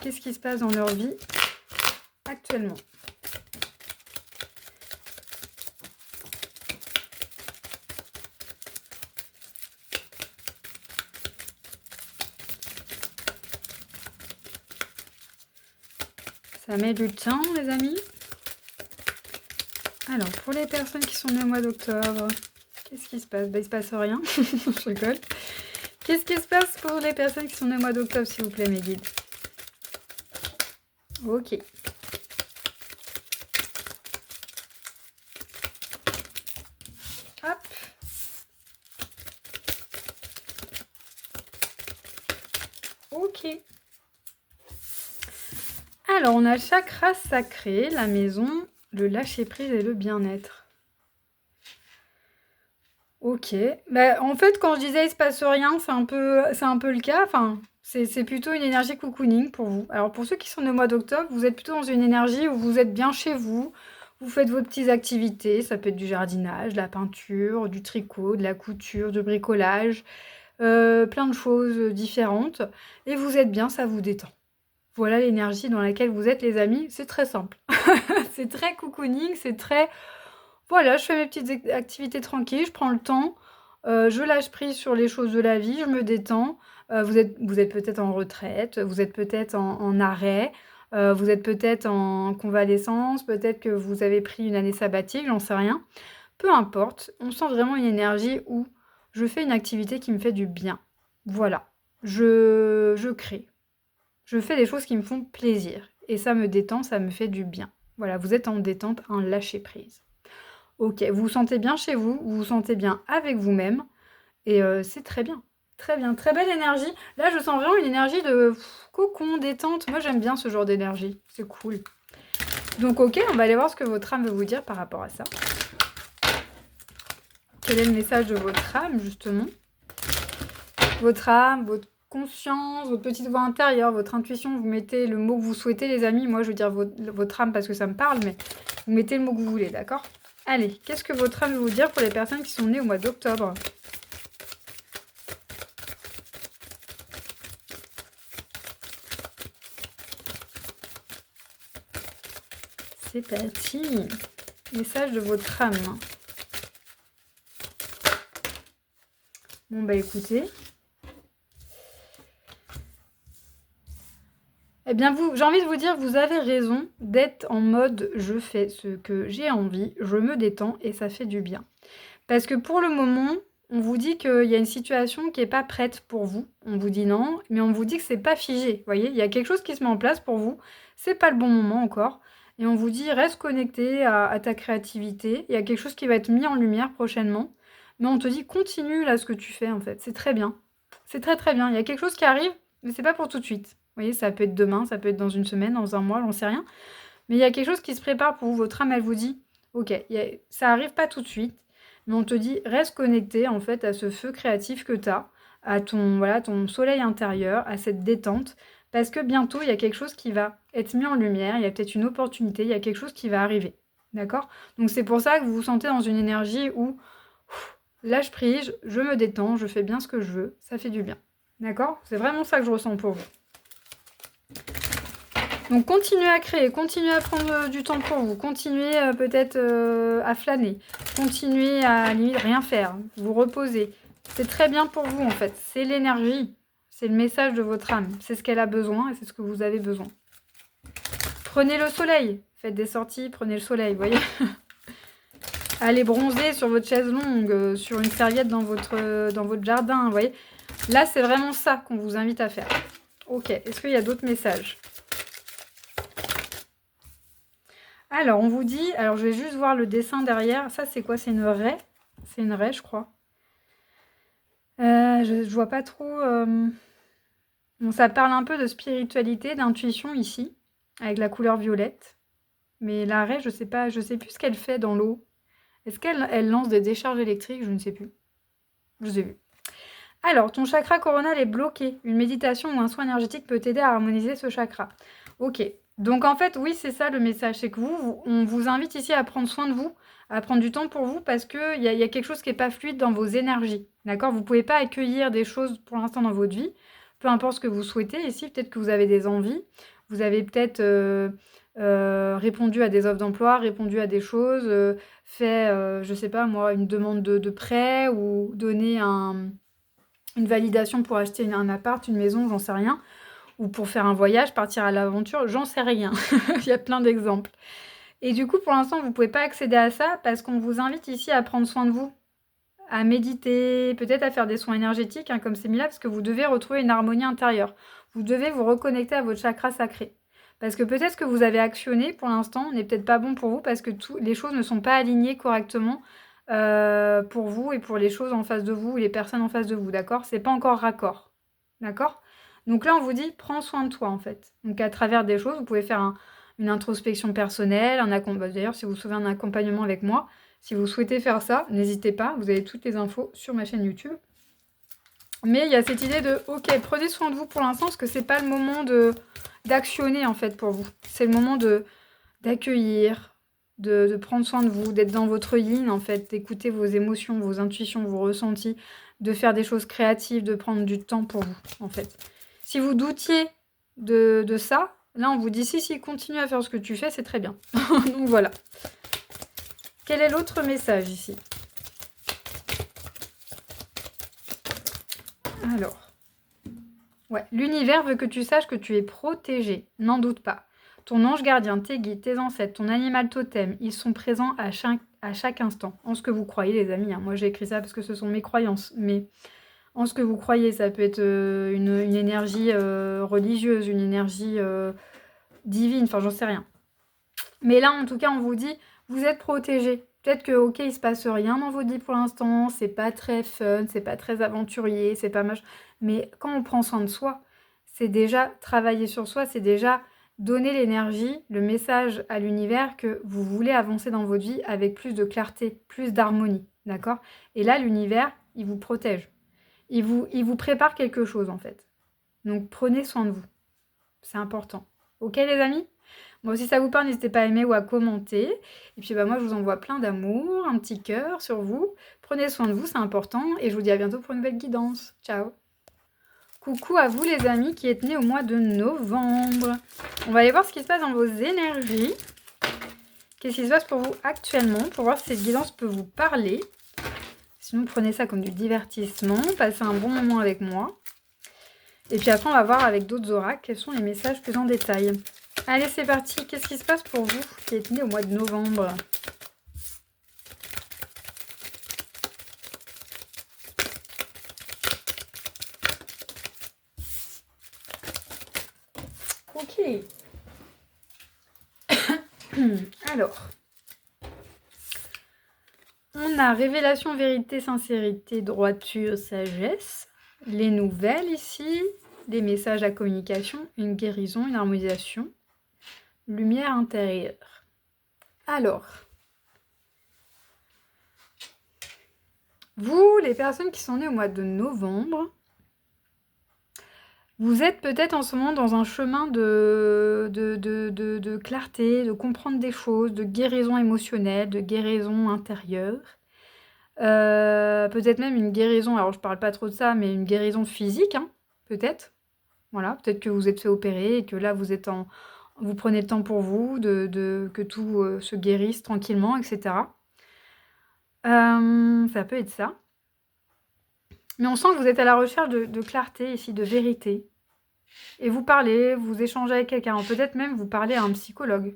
qu'est-ce qui se passe dans leur vie actuellement? Ça met du temps, les amis. Alors, pour les personnes qui sont nées au mois d'octobre, qu'est-ce qui se passe? Bah, il se passe rien. Je rigole. Qu'est-ce qui se passe pour les personnes qui sont nées au mois d'octobre, s'il vous plaît, mes guides? Ok. Hop. Ok. Alors, on a le chakra sacré, la maison, le lâcher-prise et le bien-être. Ok. Bah, en fait, quand je disais il se passe rien, c'est un peu le cas. Enfin, c'est plutôt une énergie cocooning pour vous. Alors, pour ceux qui sont au mois d'octobre, vous êtes plutôt dans une énergie où vous êtes bien chez vous. Vous faites vos petites activités. Ça peut être du jardinage, de la peinture, du tricot, de la couture, du bricolage. Plein de choses différentes. Et vous êtes bien, ça vous détend. Voilà l'énergie dans laquelle vous êtes, les amis. C'est très simple. C'est très cocooning, c'est très... Voilà, je fais mes petites activités tranquilles, je prends le temps, je lâche prise sur les choses de la vie, je me détends. Vous êtes peut-être en retraite, vous êtes peut-être en arrêt, vous êtes peut-être en convalescence, peut-être que vous avez pris une année sabbatique, j'en sais rien. Peu importe, on sent vraiment une énergie où je fais une activité qui me fait du bien. Voilà, je crée. Je fais des choses qui me font plaisir et ça me détend, ça me fait du bien. Voilà, vous êtes en détente, en lâcher prise. Ok, vous vous sentez bien chez vous, vous vous sentez bien avec vous-même et c'est très bien. Très bien, très belle énergie. Là, je sens vraiment une énergie de cocon, détente. Moi, j'aime bien ce genre d'énergie. C'est cool. Donc, ok, on va aller voir ce que votre âme veut vous dire par rapport à ça. Quel est le message de votre âme, justement? Votre âme, votre conscience, votre petite voix intérieure, votre intuition, vous mettez le mot que vous souhaitez, les amis. Moi, je veux dire votre âme parce que ça me parle, mais vous mettez le mot que vous voulez, d'accord? Allez, qu'est-ce que votre âme veut vous dire pour les personnes qui sont nées au mois d'octobre? C'est parti. Message de votre âme. Bon, bah écoutez. Eh bien, j'ai envie de vous dire, vous avez raison d'être en mode je fais ce que j'ai envie, je me détends et ça fait du bien. Parce que pour le moment, on vous dit qu'il y a une situation qui n'est pas prête pour vous. On vous dit non, mais on vous dit que c'est pas figé. Vous voyez, il y a quelque chose qui se met en place pour vous. C'est pas le bon moment encore. Et on vous dit reste connecté à ta créativité. Il y a quelque chose qui va être mis en lumière prochainement. Mais on te dit continue là ce que tu fais en fait. C'est très bien. C'est très très bien. Il y a quelque chose qui arrive, mais c'est pas pour tout de suite. Vous voyez, ça peut être demain, ça peut être dans une semaine, dans un mois, j'en sais rien. Mais il y a quelque chose qui se prépare pour vous. Votre âme, elle vous dit ok, ça arrive pas tout de suite. Mais on te dit, reste connecté en fait à ce feu créatif que tu as, à ton soleil intérieur, à cette détente, parce que bientôt, il y a quelque chose qui va être mis en lumière, il y a peut-être une opportunité, il y a quelque chose qui va arriver. D'accord? Donc c'est pour ça que vous vous sentez dans une énergie où, lâche prise, je me détends, je fais bien ce que je veux, ça fait du bien. D'accord? C'est vraiment ça que je ressens pour vous. Donc continuez à créer, continuez à prendre du temps pour vous, continuez peut-être à flâner, continuez à limite rien faire, vous reposer. C'est très bien pour vous en fait, c'est l'énergie, c'est le message de votre âme, c'est ce qu'elle a besoin et c'est ce que vous avez besoin. Prenez le soleil, faites des sorties, prenez le soleil, vous voyez. Allez bronzer sur votre chaise longue, sur une serviette dans votre jardin, vous voyez. Là c'est vraiment ça qu'on vous invite à faire. Ok, est-ce qu'il y a d'autres messages ? Alors, on vous dit... Alors, je vais juste voir le dessin derrière. Ça, c'est quoi? C'est une raie? C'est une raie, je crois. Je vois pas trop... Bon, ça parle un peu de spiritualité, d'intuition ici, avec la couleur violette. Mais la raie, je sais pas, je sais plus ce qu'elle fait dans l'eau. Est-ce qu'elle lance des décharges électriques? Je ne sais plus. Je sais plus. Alors, ton chakra coronal est bloqué. Une méditation ou un soin énergétique peut t'aider à harmoniser ce chakra. Ok. Donc en fait, oui, c'est ça le message. C'est que on vous invite ici à prendre soin de vous, à prendre du temps pour vous parce qu'il y a quelque chose qui n'est pas fluide dans vos énergies. D'accord? Vous ne pouvez pas accueillir des choses pour l'instant dans votre vie. Peu importe ce que vous souhaitez. Ici, peut-être que vous avez des envies. Vous avez peut-être répondu à des offres d'emploi, répondu à des choses, fait, je ne sais pas moi, une demande de prêt ou donné une validation pour acheter un appart, une maison, j'en sais rien. Ou pour faire un voyage, partir à l'aventure, j'en sais rien. Il y a plein d'exemples. Et du coup, pour l'instant, vous ne pouvez pas accéder à ça parce qu'on vous invite ici à prendre soin de vous, à méditer, peut-être à faire des soins énergétiques, comme c'est mis là, parce que vous devez retrouver une harmonie intérieure. Vous devez vous reconnecter à votre chakra sacré. Parce que peut-être que vous avez actionné pour l'instant n'est peut-être pas bon pour vous parce que les choses ne sont pas alignées correctement pour vous et pour les choses en face de vous et les personnes en face de vous, d'accord? C'est pas encore raccord, d'accord? Donc là, on vous dit, prends soin de toi, en fait. Donc à travers des choses, vous pouvez faire une introspection personnelle, d'ailleurs, si vous souhaitez un accompagnement avec moi, si vous souhaitez faire ça, n'hésitez pas, vous avez toutes les infos sur ma chaîne YouTube. Mais il y a cette idée de, ok, prenez soin de vous pour l'instant, parce que c'est pas le moment d'actionner, en fait, pour vous. C'est le moment d'accueillir, de prendre soin de vous, d'être dans votre yin, en fait, d'écouter vos émotions, vos intuitions, vos ressentis, de faire des choses créatives, de prendre du temps pour vous, en fait. Si vous doutiez de ça, là, on vous dit si, continue à faire ce que tu fais, c'est très bien. Donc voilà. Quel est l'autre message ici? Alors. Ouais, l'univers veut que tu saches que tu es protégé. N'en doute pas. Ton ange gardien, tes guides, tes ancêtres, ton animal totem, ils sont présents à chaque instant. En ce que vous croyez, les amis. Moi, j'ai écrit ça parce que ce sont mes croyances. Mais... en ce que vous croyez, ça peut être une énergie religieuse, une énergie divine, enfin j'en sais rien. Mais là, en tout cas, on vous dit, vous êtes protégés. Peut-être que, ok, il se passe rien dans votre vie pour l'instant, c'est pas très fun, c'est pas très aventurier, c'est pas machin. Mais quand on prend soin de soi, c'est déjà travailler sur soi, c'est déjà donner l'énergie, le message à l'univers que vous voulez avancer dans votre vie avec plus de clarté, plus d'harmonie, d'accord? Et là, l'univers, il vous protège. Il vous prépare quelque chose, en fait. Donc, prenez soin de vous. C'est important. Ok, les amis? Bon, si ça vous parle, n'hésitez pas à aimer ou à commenter. Et puis, moi, je vous envoie plein d'amour, un petit cœur sur vous. Prenez soin de vous, c'est important. Et je vous dis à bientôt pour une nouvelle guidance. Ciao! Coucou à vous, les amis, qui êtes nés au mois de novembre. On va aller voir ce qui se passe dans vos énergies. Qu'est-ce qui se passe pour vous actuellement, pour voir si cette guidance peut vous parler. Sinon, prenez ça comme du divertissement, passez un bon moment avec moi. Et puis après, on va voir avec d'autres oracles quels sont les messages plus en détail. Allez, c'est parti. Qu'est-ce qui se passe pour vous qui êtes né au mois de novembre? Ok. Alors, on a révélation, vérité, sincérité, droiture, sagesse. Les nouvelles ici, des messages à communication, une guérison, une harmonisation, lumière intérieure. Alors, vous, les personnes qui sont nées au mois de novembre, vous êtes peut-être en ce moment dans un chemin de clarté, de comprendre des choses, de guérison émotionnelle, de guérison intérieure. Peut-être même une guérison, alors je parle pas trop de ça, mais une guérison physique, hein, peut-être. Voilà, peut-être que vous êtes fait opérer et que là vous prenez le temps pour vous, que tout se guérisse tranquillement, etc. Ça peut être ça. Mais on sent que vous êtes à la recherche de clarté ici, de vérité. Et vous parlez, vous échangez avec quelqu'un. Peut-être même vous parlez à un psychologue.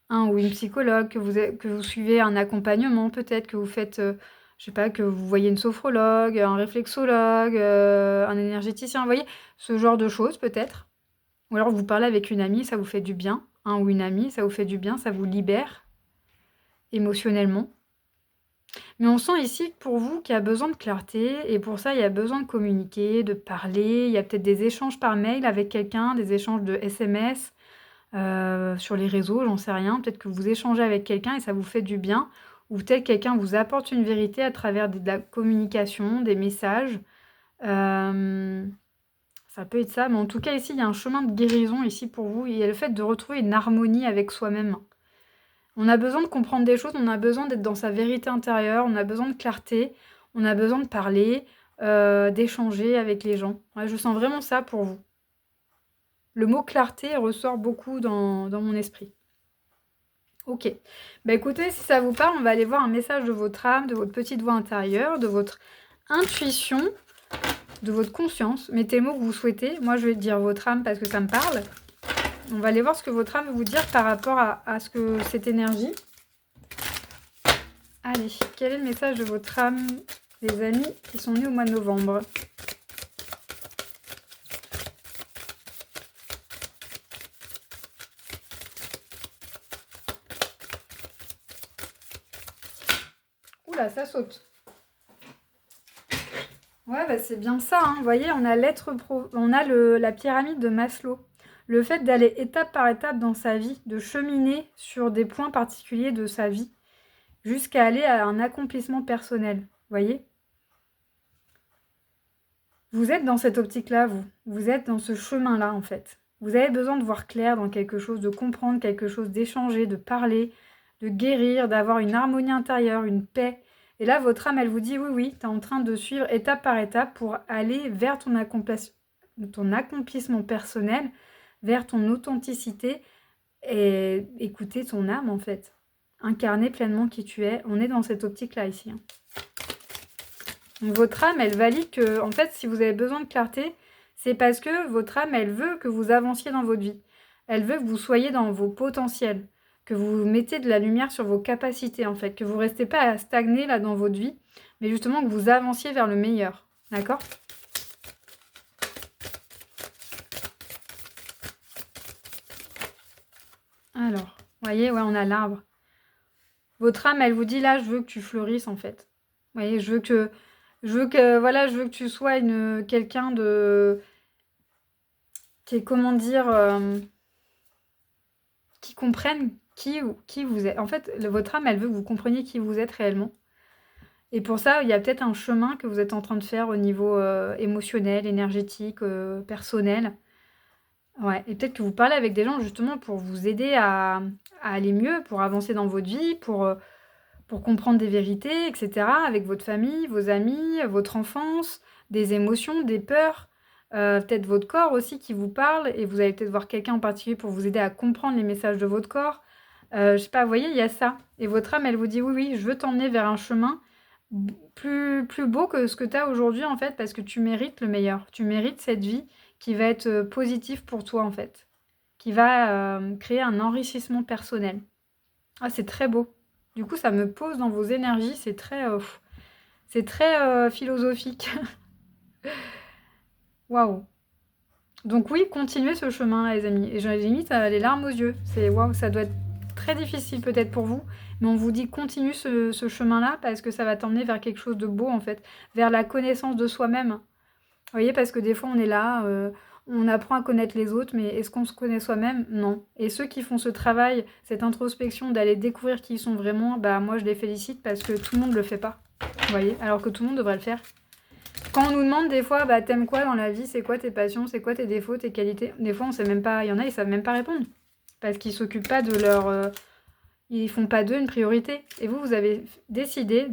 Ou une psychologue, que vous suivez un accompagnement, peut-être que vous faites, je sais pas, que vous voyez une sophrologue, un réflexologue, un énergéticien, vous voyez, ce genre de choses peut-être. Ou alors vous parlez avec une amie, ça vous fait du bien. Ou une amie, ça vous fait du bien, ça vous libère émotionnellement. Mais on sent ici pour vous qu'il y a besoin de clarté et pour ça, il y a besoin de communiquer, de parler. Il y a peut-être des échanges par mail avec quelqu'un, des échanges de SMS, sur les réseaux, j'en sais rien. Peut-être que vous échangez avec quelqu'un et ça vous fait du bien. Ou peut-être quelqu'un vous apporte une vérité à travers de la communication, des messages. Ça peut être ça, mais en tout cas ici, il y a un chemin de guérison ici pour vous. Il y a le fait de retrouver une harmonie avec soi-même. On a besoin de comprendre des choses, on a besoin d'être dans sa vérité intérieure, on a besoin de clarté, on a besoin de parler, d'échanger avec les gens. Ouais, je sens vraiment ça pour vous. Le mot clarté ressort beaucoup dans mon esprit. Ok. Bah écoutez, si ça vous parle, on va aller voir un message de votre âme, de votre petite voix intérieure, de votre intuition, de votre conscience. Mettez le mot que vous souhaitez. Moi, je vais dire votre âme parce que ça me parle. On va aller voir ce que votre âme veut vous dire par rapport à ce que cette énergie. Allez, quel est le message de votre âme, les amis qui sont nés au mois de novembre? Oula, ça saute. Ouais, bah c'est bien ça, hein. Vous voyez, on a la pyramide de Maslow. Le fait d'aller étape par étape dans sa vie, de cheminer sur des points particuliers de sa vie, jusqu'à aller à un accomplissement personnel. Vous voyez? Vous êtes dans cette optique-là, vous. Vous êtes dans ce chemin-là, en fait. Vous avez besoin de voir clair dans quelque chose, de comprendre quelque chose, d'échanger, de parler, de guérir, d'avoir une harmonie intérieure, une paix. Et là, votre âme, elle vous dit, oui, oui, tu es en train de suivre étape par étape pour aller vers ton accomplissement personnel, vers ton authenticité et écouter ton âme, en fait. Incarner pleinement qui tu es. On est dans cette optique-là, ici. Hein. Donc, votre âme, elle valide que, en fait, si vous avez besoin de clarté, c'est parce que votre âme, elle veut que vous avanciez dans votre vie. Elle veut que vous soyez dans vos potentiels, que vous mettez de la lumière sur vos capacités, en fait, que vous ne restez pas à stagner là dans votre vie, mais justement que vous avanciez vers le meilleur. D'accord ? Alors, vous voyez, ouais, on a l'arbre. Votre âme, elle vous dit là, je veux que tu fleurisses, en fait. Vous voyez, je veux que tu sois quelqu'un de qui est, comment dire, qui comprenne qui vous êtes. En fait, votre âme, elle veut que vous compreniez qui vous êtes réellement. Et pour ça, il y a peut-être un chemin que vous êtes en train de faire au niveau émotionnel, énergétique, personnel. Ouais, et peut-être que vous parlez avec des gens justement pour vous aider à aller mieux, pour avancer dans votre vie, pour comprendre des vérités, etc. Avec votre famille, vos amis, votre enfance, des émotions, des peurs, peut-être votre corps aussi qui vous parle et vous allez peut-être voir quelqu'un en particulier pour vous aider à comprendre les messages de votre corps. Je sais pas, vous voyez, il y a ça. Et votre âme, elle vous dit: «Oui, oui, je veux t'emmener vers un chemin plus beau que ce que tu as aujourd'hui, en fait, parce que tu mérites le meilleur. Tu mérites cette vie qui va être, positive pour toi, en fait, qui va, créer un enrichissement personnel». Ah, c'est très beau. Du coup, ça me pose dans vos énergies, c'est très, philosophique. Waouh! Donc oui, continuez ce chemin, les amis. Et j'ai limite les larmes aux yeux. C'est waouh, ça doit être très difficile peut-être pour vous, mais on vous dit continue ce chemin-là parce que ça va t'emmener vers quelque chose de beau en fait, vers la connaissance de soi-même. Vous voyez, parce que des fois on est là, on apprend à connaître les autres, mais est-ce qu'on se connaît soi-même? Non. Et ceux qui font ce travail, cette introspection d'aller découvrir qui ils sont vraiment, bah moi je les félicite parce que tout le monde le fait pas. Vous voyez, alors que tout le monde devrait le faire. Quand on nous demande des fois, bah, t'aimes quoi dans la vie, c'est quoi tes passions, c'est quoi tes défauts, tes qualités, des fois on sait même pas, il y en a ils savent même pas répondre. Parce qu'ils s'occupent pas de leur... ils font pas d'eux une priorité. Et vous, vous avez décidé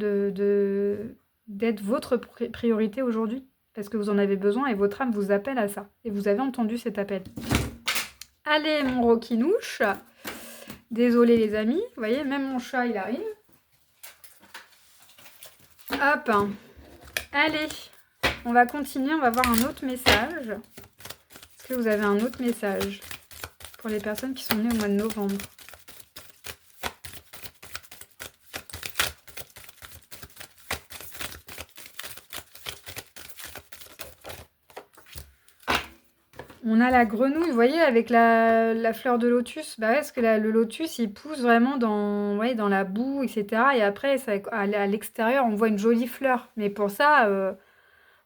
d'être votre priorité aujourd'hui. Parce que vous en avez besoin et votre âme vous appelle à ça. Et vous avez entendu cet appel. Allez mon Roquinouche. Désolé les amis. Vous voyez, même mon chat il arrive. Hop. Allez. On va continuer, on va voir un autre message. Est-ce que vous avez un autre message pour les personnes qui sont nées au mois de novembre? On a la grenouille, vous voyez, avec la fleur de lotus. Bah ouais, parce que le lotus, il pousse vraiment dans la boue, etc. Et après, à l'extérieur, on voit une jolie fleur. Mais pour ça...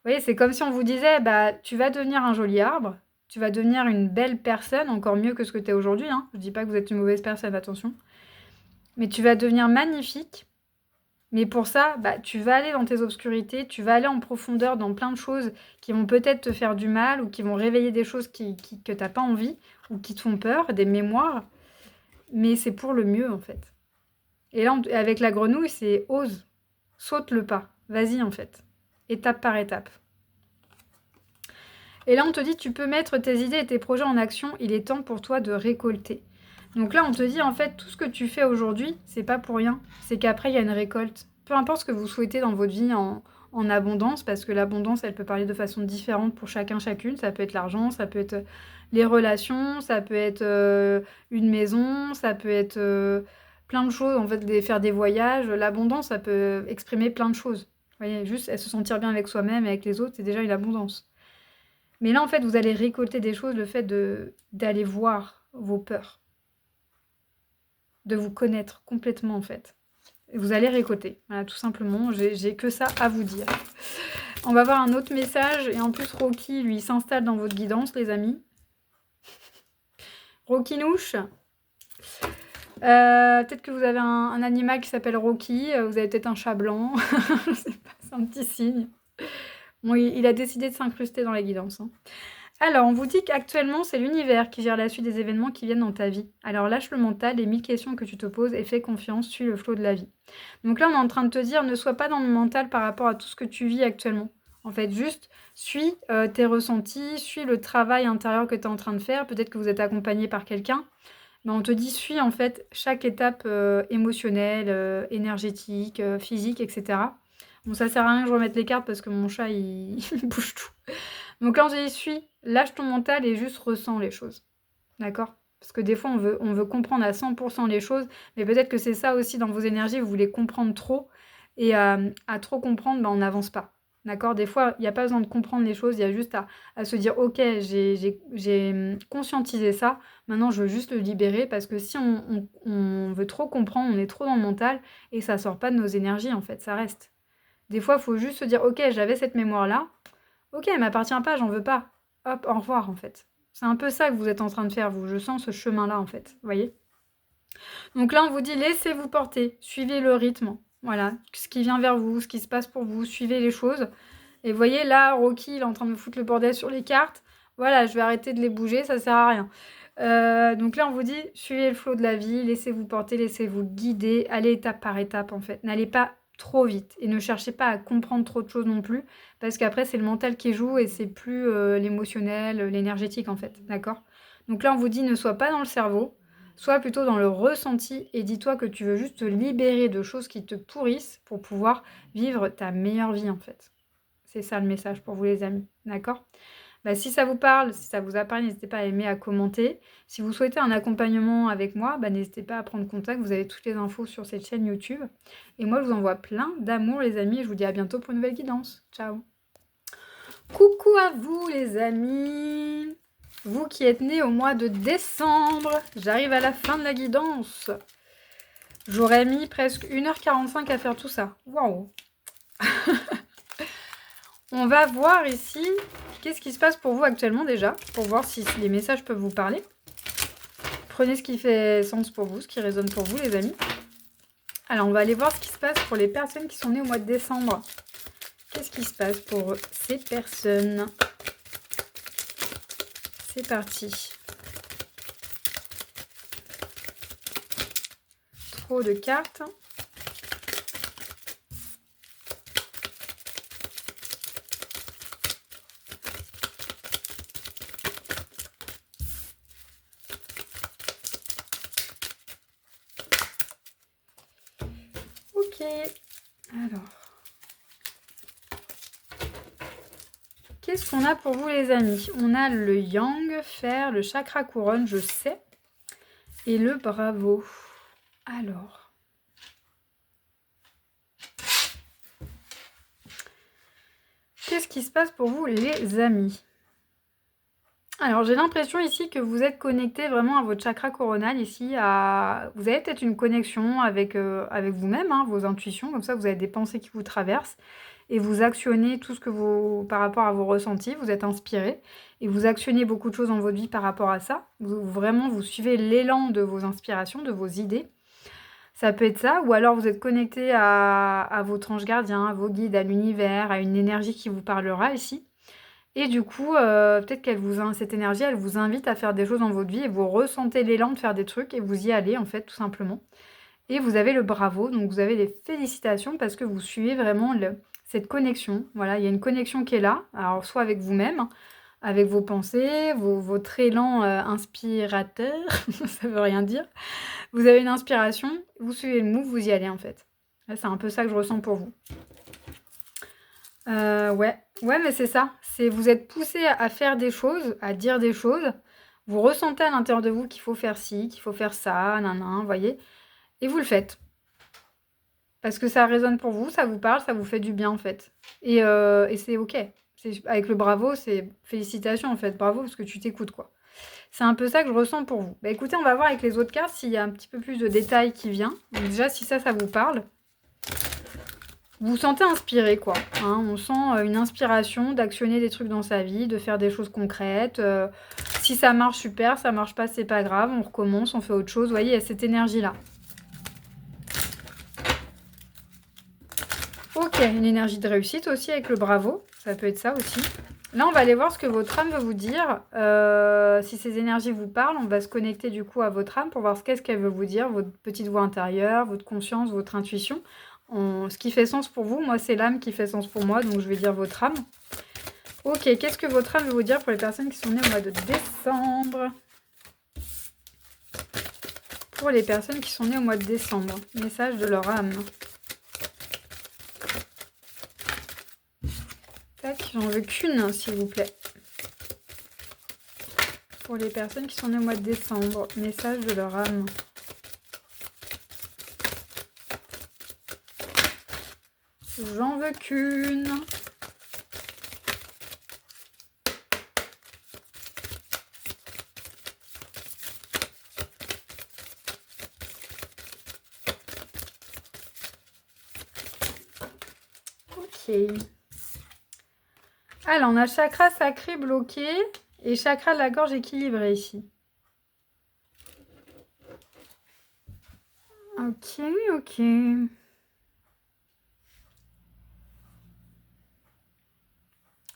Vous voyez, c'est comme si on vous disait, bah, tu vas devenir un joli arbre, tu vas devenir une belle personne, encore mieux que ce que tu es aujourd'hui. Hein. Je ne dis pas que vous êtes une mauvaise personne, attention. Mais tu vas devenir magnifique. Mais pour ça, bah, tu vas aller dans tes obscurités, tu vas aller en profondeur dans plein de choses qui vont peut-être te faire du mal ou qui vont réveiller des choses que tu n'as pas envie ou qui te font peur, des mémoires. Mais c'est pour le mieux, en fait. Et là, avec la grenouille, c'est ose, saute le pas, vas-y, en fait. Étape par étape. Et là, on te dit, tu peux mettre tes idées et tes projets en action. Il est temps pour toi de récolter. Donc là, on te dit, en fait, tout ce que tu fais aujourd'hui, c'est pas pour rien. C'est qu'après, il y a une récolte. Peu importe ce que vous souhaitez dans votre vie en abondance, parce que l'abondance, elle peut parler de façon différente pour chacun, chacune. Ça peut être l'argent, ça peut être les relations, ça peut être une maison, ça peut être plein de choses. En fait, faire des voyages. L'abondance, ça peut exprimer plein de choses. Vous voyez, juste se sentir bien avec soi-même et avec les autres, c'est déjà une abondance. Mais là, en fait, vous allez récolter des choses, le fait d'aller voir vos peurs, de vous connaître complètement, en fait. Et vous allez récolter, voilà, tout simplement. J'ai que ça à vous dire. On va voir un autre message. Et en plus, Rocky, lui, s'installe dans votre guidance, les amis. Rocky-nouche. Peut-être que vous avez un animal qui s'appelle Rocky. Vous avez peut-être un chat blanc. Je sais pas, c'est un petit signe. Bon, il a décidé de s'incruster dans la guidance. Hein. Alors, on vous dit qu'actuellement, c'est l'univers qui gère la suite des événements qui viennent dans ta vie. Alors, lâche le mental, les 1000 questions que tu te poses et fais confiance, suis le flot de la vie. Donc là, on est en train de te dire, ne sois pas dans le mental par rapport à tout ce que tu vis actuellement. En fait, juste suis tes ressentis, suis le travail intérieur que tu es en train de faire. Peut-être que vous êtes accompagné par quelqu'un. Mais on te dit, suis en fait chaque étape émotionnelle, énergétique, physique, etc. Bon, ça sert à rien que je remette les cartes parce que mon chat, il bouge tout. Donc là, on se dit, suis, lâche ton mental et juste ressens les choses. D'accord? Parce que des fois, on veut comprendre à 100% les choses, mais peut-être que c'est ça aussi dans vos énergies, vous voulez comprendre trop, et à trop comprendre, on n'avance pas. D'accord? Des fois, il n'y a pas besoin de comprendre les choses, il y a juste à se dire, ok, j'ai conscientisé ça, maintenant je veux juste le libérer, parce que si on veut trop comprendre, on est trop dans le mental, et ça sort pas de nos énergies, en fait, ça reste. Des fois, il faut juste se dire, ok, j'avais cette mémoire-là, ok, elle m'appartient pas, j'en veux pas. Hop, au revoir, en fait. C'est un peu ça que vous êtes en train de faire, vous. Je sens ce chemin-là, en fait. Vous voyez? Donc là, on vous dit, laissez-vous porter. Suivez le rythme. Voilà. Ce qui vient vers vous, ce qui se passe pour vous. Suivez les choses. Et vous voyez, là, Rocky, il est en train de me foutre le bordel sur les cartes. Voilà, je vais arrêter de les bouger, ça sert à rien. Donc là, on vous dit, suivez le flot de la vie, laissez-vous porter, laissez-vous guider, allez étape par étape, en fait. N'allez pas trop vite et ne cherchez pas à comprendre trop de choses non plus, parce qu'après, c'est le mental qui joue et c'est plus l'émotionnel, l'énergétique, en fait. D'accord? Donc là, on vous dit, ne sois pas dans le cerveau, Sois plutôt dans le ressenti et dis-toi que tu veux juste te libérer de choses qui te pourrissent pour pouvoir vivre ta meilleure vie en fait. C'est ça le message pour vous les amis, d'accord? Bah, si ça vous parle, si ça vous a parlé, n'hésitez pas à aimer, à commenter. Si vous souhaitez un accompagnement avec moi, bah, n'hésitez pas à prendre contact. Vous avez toutes les infos sur cette chaîne YouTube. Et moi, je vous envoie plein d'amour, les amis. Et je vous dis à bientôt pour une nouvelle guidance. Ciao. Coucou à vous, les amis. Vous qui êtes nés au mois de décembre. J'arrive à la fin de la guidance. J'aurais mis presque 1h45 à faire tout ça. Waouh. On va voir ici qu'est-ce qui se passe pour vous actuellement déjà, pour voir si les messages peuvent vous parler. Prenez ce qui fait sens pour vous, ce qui résonne pour vous les amis. Alors on va aller voir ce qui se passe pour les personnes qui sont nées au mois de décembre. Qu'est-ce qui se passe pour ces personnes? C'est parti. Trop de cartes. Ok, alors, qu'est-ce qu'on a pour vous les amis? On a le yang, fer, le chakra couronne, je sais, et le bravo. Alors, qu'est-ce qui se passe pour vous les amis? Alors, j'ai l'impression ici que vous êtes connecté vraiment à votre chakra coronal ici. Vous avez peut-être une connexion avec vous-même, hein, vos intuitions. Comme ça, vous avez des pensées qui vous traversent. Et vous actionnez tout ce que vous... par rapport à vos ressentis. Vous êtes inspiré. Et vous actionnez beaucoup de choses dans votre vie par rapport à ça. Vraiment, vous suivez l'élan de vos inspirations, de vos idées. Ça peut être ça. Ou alors, vous êtes connecté à votre ange gardien, à vos guides, à l'univers, à une énergie qui vous parlera ici. Et du coup, peut-être cette énergie, elle vous invite à faire des choses dans votre vie et vous ressentez l'élan de faire des trucs et vous y allez en fait, tout simplement. Et vous avez le bravo, donc vous avez les félicitations parce que vous suivez vraiment cette connexion. Voilà, il y a une connexion qui est là, alors soit avec vous-même, avec vos pensées, votre élan inspirateur, ça veut rien dire. Vous avez une inspiration, vous suivez le move, vous y allez en fait. Là, c'est un peu ça que je ressens pour vous. Ouais, mais c'est ça. Vous êtes poussé à faire des choses, à dire des choses. Vous ressentez à l'intérieur de vous qu'il faut faire ci, qu'il faut faire ça, vous voyez. Et vous le faites. Parce que ça résonne pour vous, ça vous parle, ça vous fait du bien en fait. Et c'est ok. Avec le bravo, c'est félicitations en fait. Bravo parce que tu t'écoutes quoi. C'est un peu ça que je ressens pour vous. Bah écoutez, on va voir avec les autres cartes s'il y a un petit peu plus de détails qui vient. Donc déjà, si ça vous parle. Vous vous sentez inspiré, quoi. Hein, on sent une inspiration d'actionner des trucs dans sa vie, de faire des choses concrètes. Si ça marche, super. Ça marche pas, c'est pas grave. On recommence, on fait autre chose. Vous voyez, il y a cette énergie-là. Ok, une énergie de réussite aussi avec le bravo. Ça peut être ça aussi. Là, on va aller voir ce que votre âme veut vous dire. Si ces énergies vous parlent, on va se connecter du coup à votre âme pour voir qu'est-ce qu'elle veut vous dire, votre petite voix intérieure, votre conscience, votre intuition. Ce qui fait sens pour vous, moi c'est l'âme qui fait sens pour moi, donc je vais dire votre âme. Ok, qu'est-ce que votre âme veut vous dire pour les personnes qui sont nées au mois de décembre? Pour les personnes qui sont nées au mois de décembre, message de leur âme. Tac, j'en veux qu'une, s'il vous plaît. Pour les personnes qui sont nées au mois de décembre, message de leur âme. J'en veux qu'une. Ok. Alors, on a chakra sacré bloqué et chakra de la gorge équilibré ici. Ok.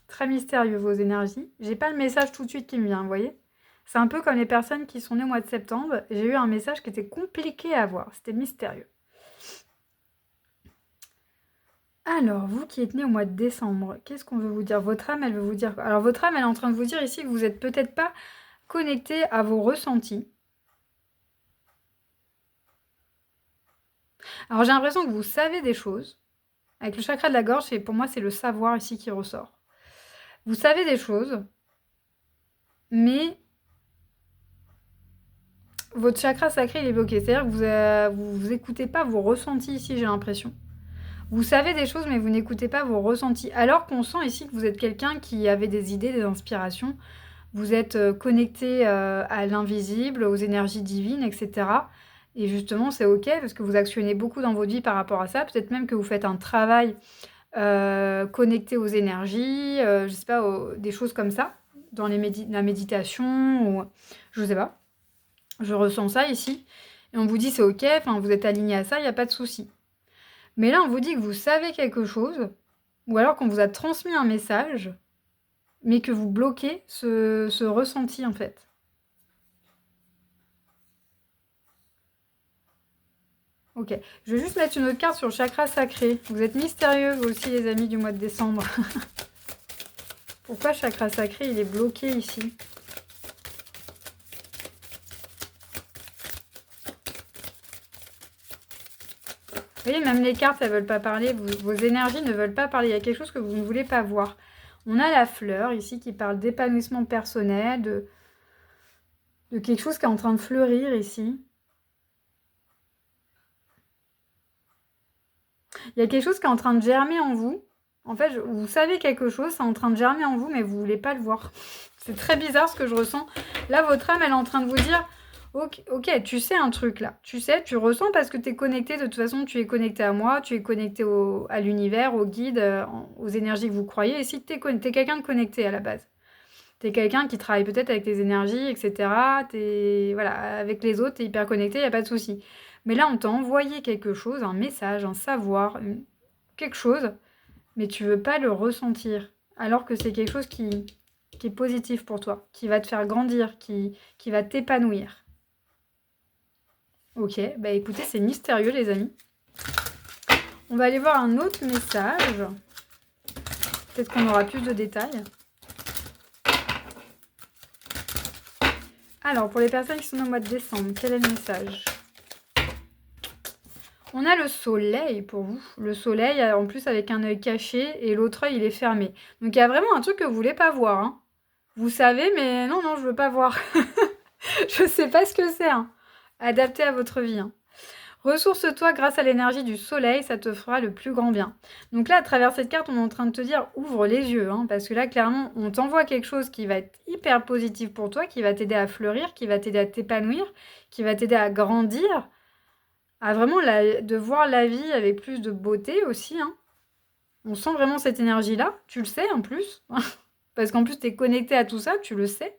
Très mystérieux vos énergies. J'ai pas le message tout de suite qui me vient, vous voyez. C'est un peu comme les personnes qui sont nées au mois de septembre. J'ai eu un message qui était compliqué à voir. C'était mystérieux. Alors, vous qui êtes nés au mois de décembre, qu'est-ce qu'on veut vous dire? Votre âme, elle veut vous dire quoi? Alors, votre âme, elle est en train de vous dire ici que vous n'êtes peut-être pas connecté à vos ressentis. Alors j'ai l'impression que vous savez des choses. Avec le chakra de la gorge, pour moi, c'est le savoir ici qui ressort. Vous savez des choses, mais votre chakra sacré, il est bloqué. C'est-à-dire que vous écoutez pas vos ressentis ici, j'ai l'impression. Vous savez des choses, mais vous n'écoutez pas vos ressentis. Alors qu'on sent ici que vous êtes quelqu'un qui avait des idées, des inspirations. Vous êtes connecté à l'invisible, aux énergies divines, etc. Et justement, c'est OK parce que vous actionnez beaucoup dans votre vie par rapport à ça. Peut-être même que vous faites un travail connecté aux énergies, je sais pas, des choses comme ça, dans la méditation, ou je sais pas. Je ressens ça ici. Et on vous dit c'est OK, enfin, vous êtes aligné à ça, il n'y a pas de souci. Mais là, on vous dit que vous savez quelque chose, ou alors qu'on vous a transmis un message, mais que vous bloquez ce ressenti, en fait. Ok, je vais juste mettre une autre carte sur le chakra sacré. Vous êtes mystérieux, vous aussi, les amis du mois de décembre. Pourquoi chakra sacré, il est bloqué ici? Vous voyez, même les cartes, elles ne veulent pas parler. Vos énergies ne veulent pas parler. Il y a quelque chose que vous ne voulez pas voir. On a la fleur ici qui parle d'épanouissement personnel, de quelque chose qui est en train de fleurir ici. Il y a quelque chose qui est en train de germer en vous. En fait, vous savez quelque chose, c'est en train de germer en vous, mais vous ne voulez pas le voir. C'est très bizarre ce que je ressens. Là, votre âme, elle est en train de vous dire, ok, tu sais un truc là. Tu sais, tu ressens parce que tu es connecté. De toute façon, tu es connecté à moi, tu es connecté à l'univers, au guide, aux énergies que vous croyez. Et si tu es quelqu'un de connecté à la base. Tu es quelqu'un qui travaille peut-être avec les énergies, etc. Voilà, avec les autres, tu es hyper connecté, il n'y a pas de souci. Mais là, on t'a envoyé quelque chose, un message, un savoir, quelque chose, mais tu veux pas le ressentir. Alors que c'est quelque chose qui est positif pour toi, qui va te faire grandir, qui va t'épanouir. Ok, bah écoutez, c'est mystérieux les amis. On va aller voir un autre message. Peut-être qu'on aura plus de détails. Alors, pour les personnes qui sont au mois de décembre, quel est le message? On a le soleil pour vous. Le soleil, en plus, avec un œil caché et l'autre œil, il est fermé. Donc, il y a vraiment un truc que vous voulez pas voir. Hein. Vous savez, mais non, je veux pas voir. Je sais pas ce que c'est. Hein. Adapté à votre vie. Hein. Ressource-toi grâce à l'énergie du soleil, ça te fera le plus grand bien. Donc là, à travers cette carte, on est en train de te dire, ouvre les yeux, hein, parce que là, clairement, on t'envoie quelque chose qui va être hyper positif pour toi, qui va t'aider à fleurir, qui va t'aider à t'épanouir, qui va t'aider à grandir, à vraiment de voir la vie avec plus de beauté aussi. Hein. On sent vraiment cette énergie-là, tu le sais en plus, parce qu'en plus, tu es connecté à tout ça, tu le sais.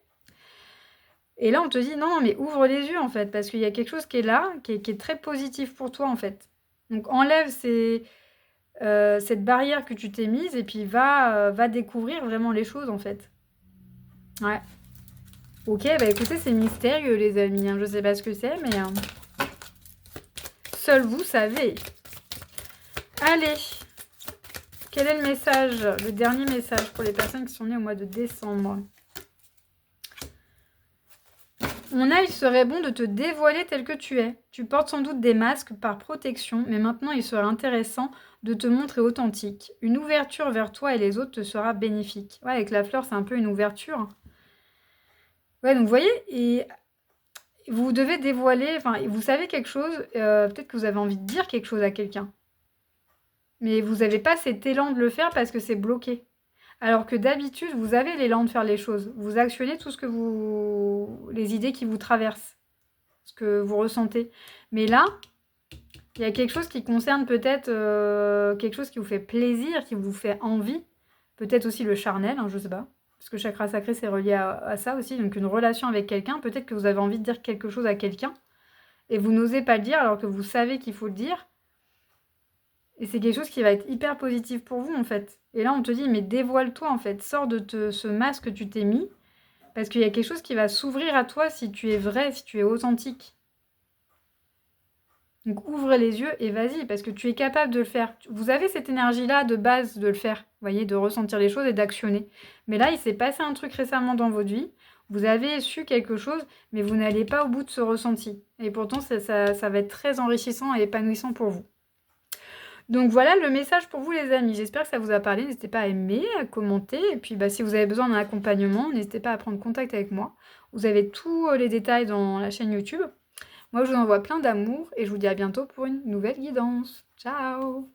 Et là, on te dit, non, mais ouvre les yeux, en fait, parce qu'il y a quelque chose qui est là, qui est très positif pour toi, en fait. Donc, enlève cette barrière que tu t'es mise, et puis va découvrir vraiment les choses, en fait. Ouais. Ok, bah écoutez, c'est mystérieux, les amis. Hein. Je sais pas ce que c'est, mais... seul vous savez. Allez. Quel est le message, le dernier message pour les personnes qui sont nées au mois de décembre? On a, il serait bon de te dévoiler tel que tu es. Tu portes sans doute des masques par protection, mais maintenant il serait intéressant de te montrer authentique. Une ouverture vers toi et les autres te sera bénéfique. Ouais, avec la fleur, c'est un peu une ouverture. Ouais, donc vous voyez, et vous devez dévoiler, enfin, vous savez quelque chose, peut-être que vous avez envie de dire quelque chose à quelqu'un. Mais vous n'avez pas cet élan de le faire parce que c'est bloqué. Alors que d'habitude, vous avez l'élan de faire les choses. Vous actionnez tout ce que les idées qui vous traversent, ce que vous ressentez. Mais là, il y a quelque chose qui concerne peut-être quelque chose qui vous fait plaisir, qui vous fait envie. Peut-être aussi le charnel, hein, je ne sais pas. Parce que chakra sacré, c'est relié à ça aussi. Donc une relation avec quelqu'un, peut-être que vous avez envie de dire quelque chose à quelqu'un. Et vous n'osez pas le dire alors que vous savez qu'il faut le dire. Et c'est quelque chose qui va être hyper positif pour vous, en fait. Et là, on te dit, mais dévoile-toi, en fait. Sors de ce masque que tu t'es mis. Parce qu'il y a quelque chose qui va s'ouvrir à toi si tu es vrai, si tu es authentique. Donc, ouvre les yeux et vas-y, parce que tu es capable de le faire. Vous avez cette énergie-là de base de le faire. Vous voyez, de ressentir les choses et d'actionner. Mais là, il s'est passé un truc récemment dans votre vie Vous avez su quelque chose, mais vous n'allez pas au bout de ce ressenti. Et pourtant, ça va être très enrichissant et épanouissant pour vous. Donc voilà le message pour vous les amis. J'espère que ça vous a parlé. N'hésitez pas à aimer, à commenter. Et puis si vous avez besoin d'un accompagnement, n'hésitez pas à prendre contact avec moi. Vous avez tous les détails dans la chaîne YouTube. Moi, je vous envoie plein d'amour et je vous dis à bientôt pour une nouvelle guidance. Ciao!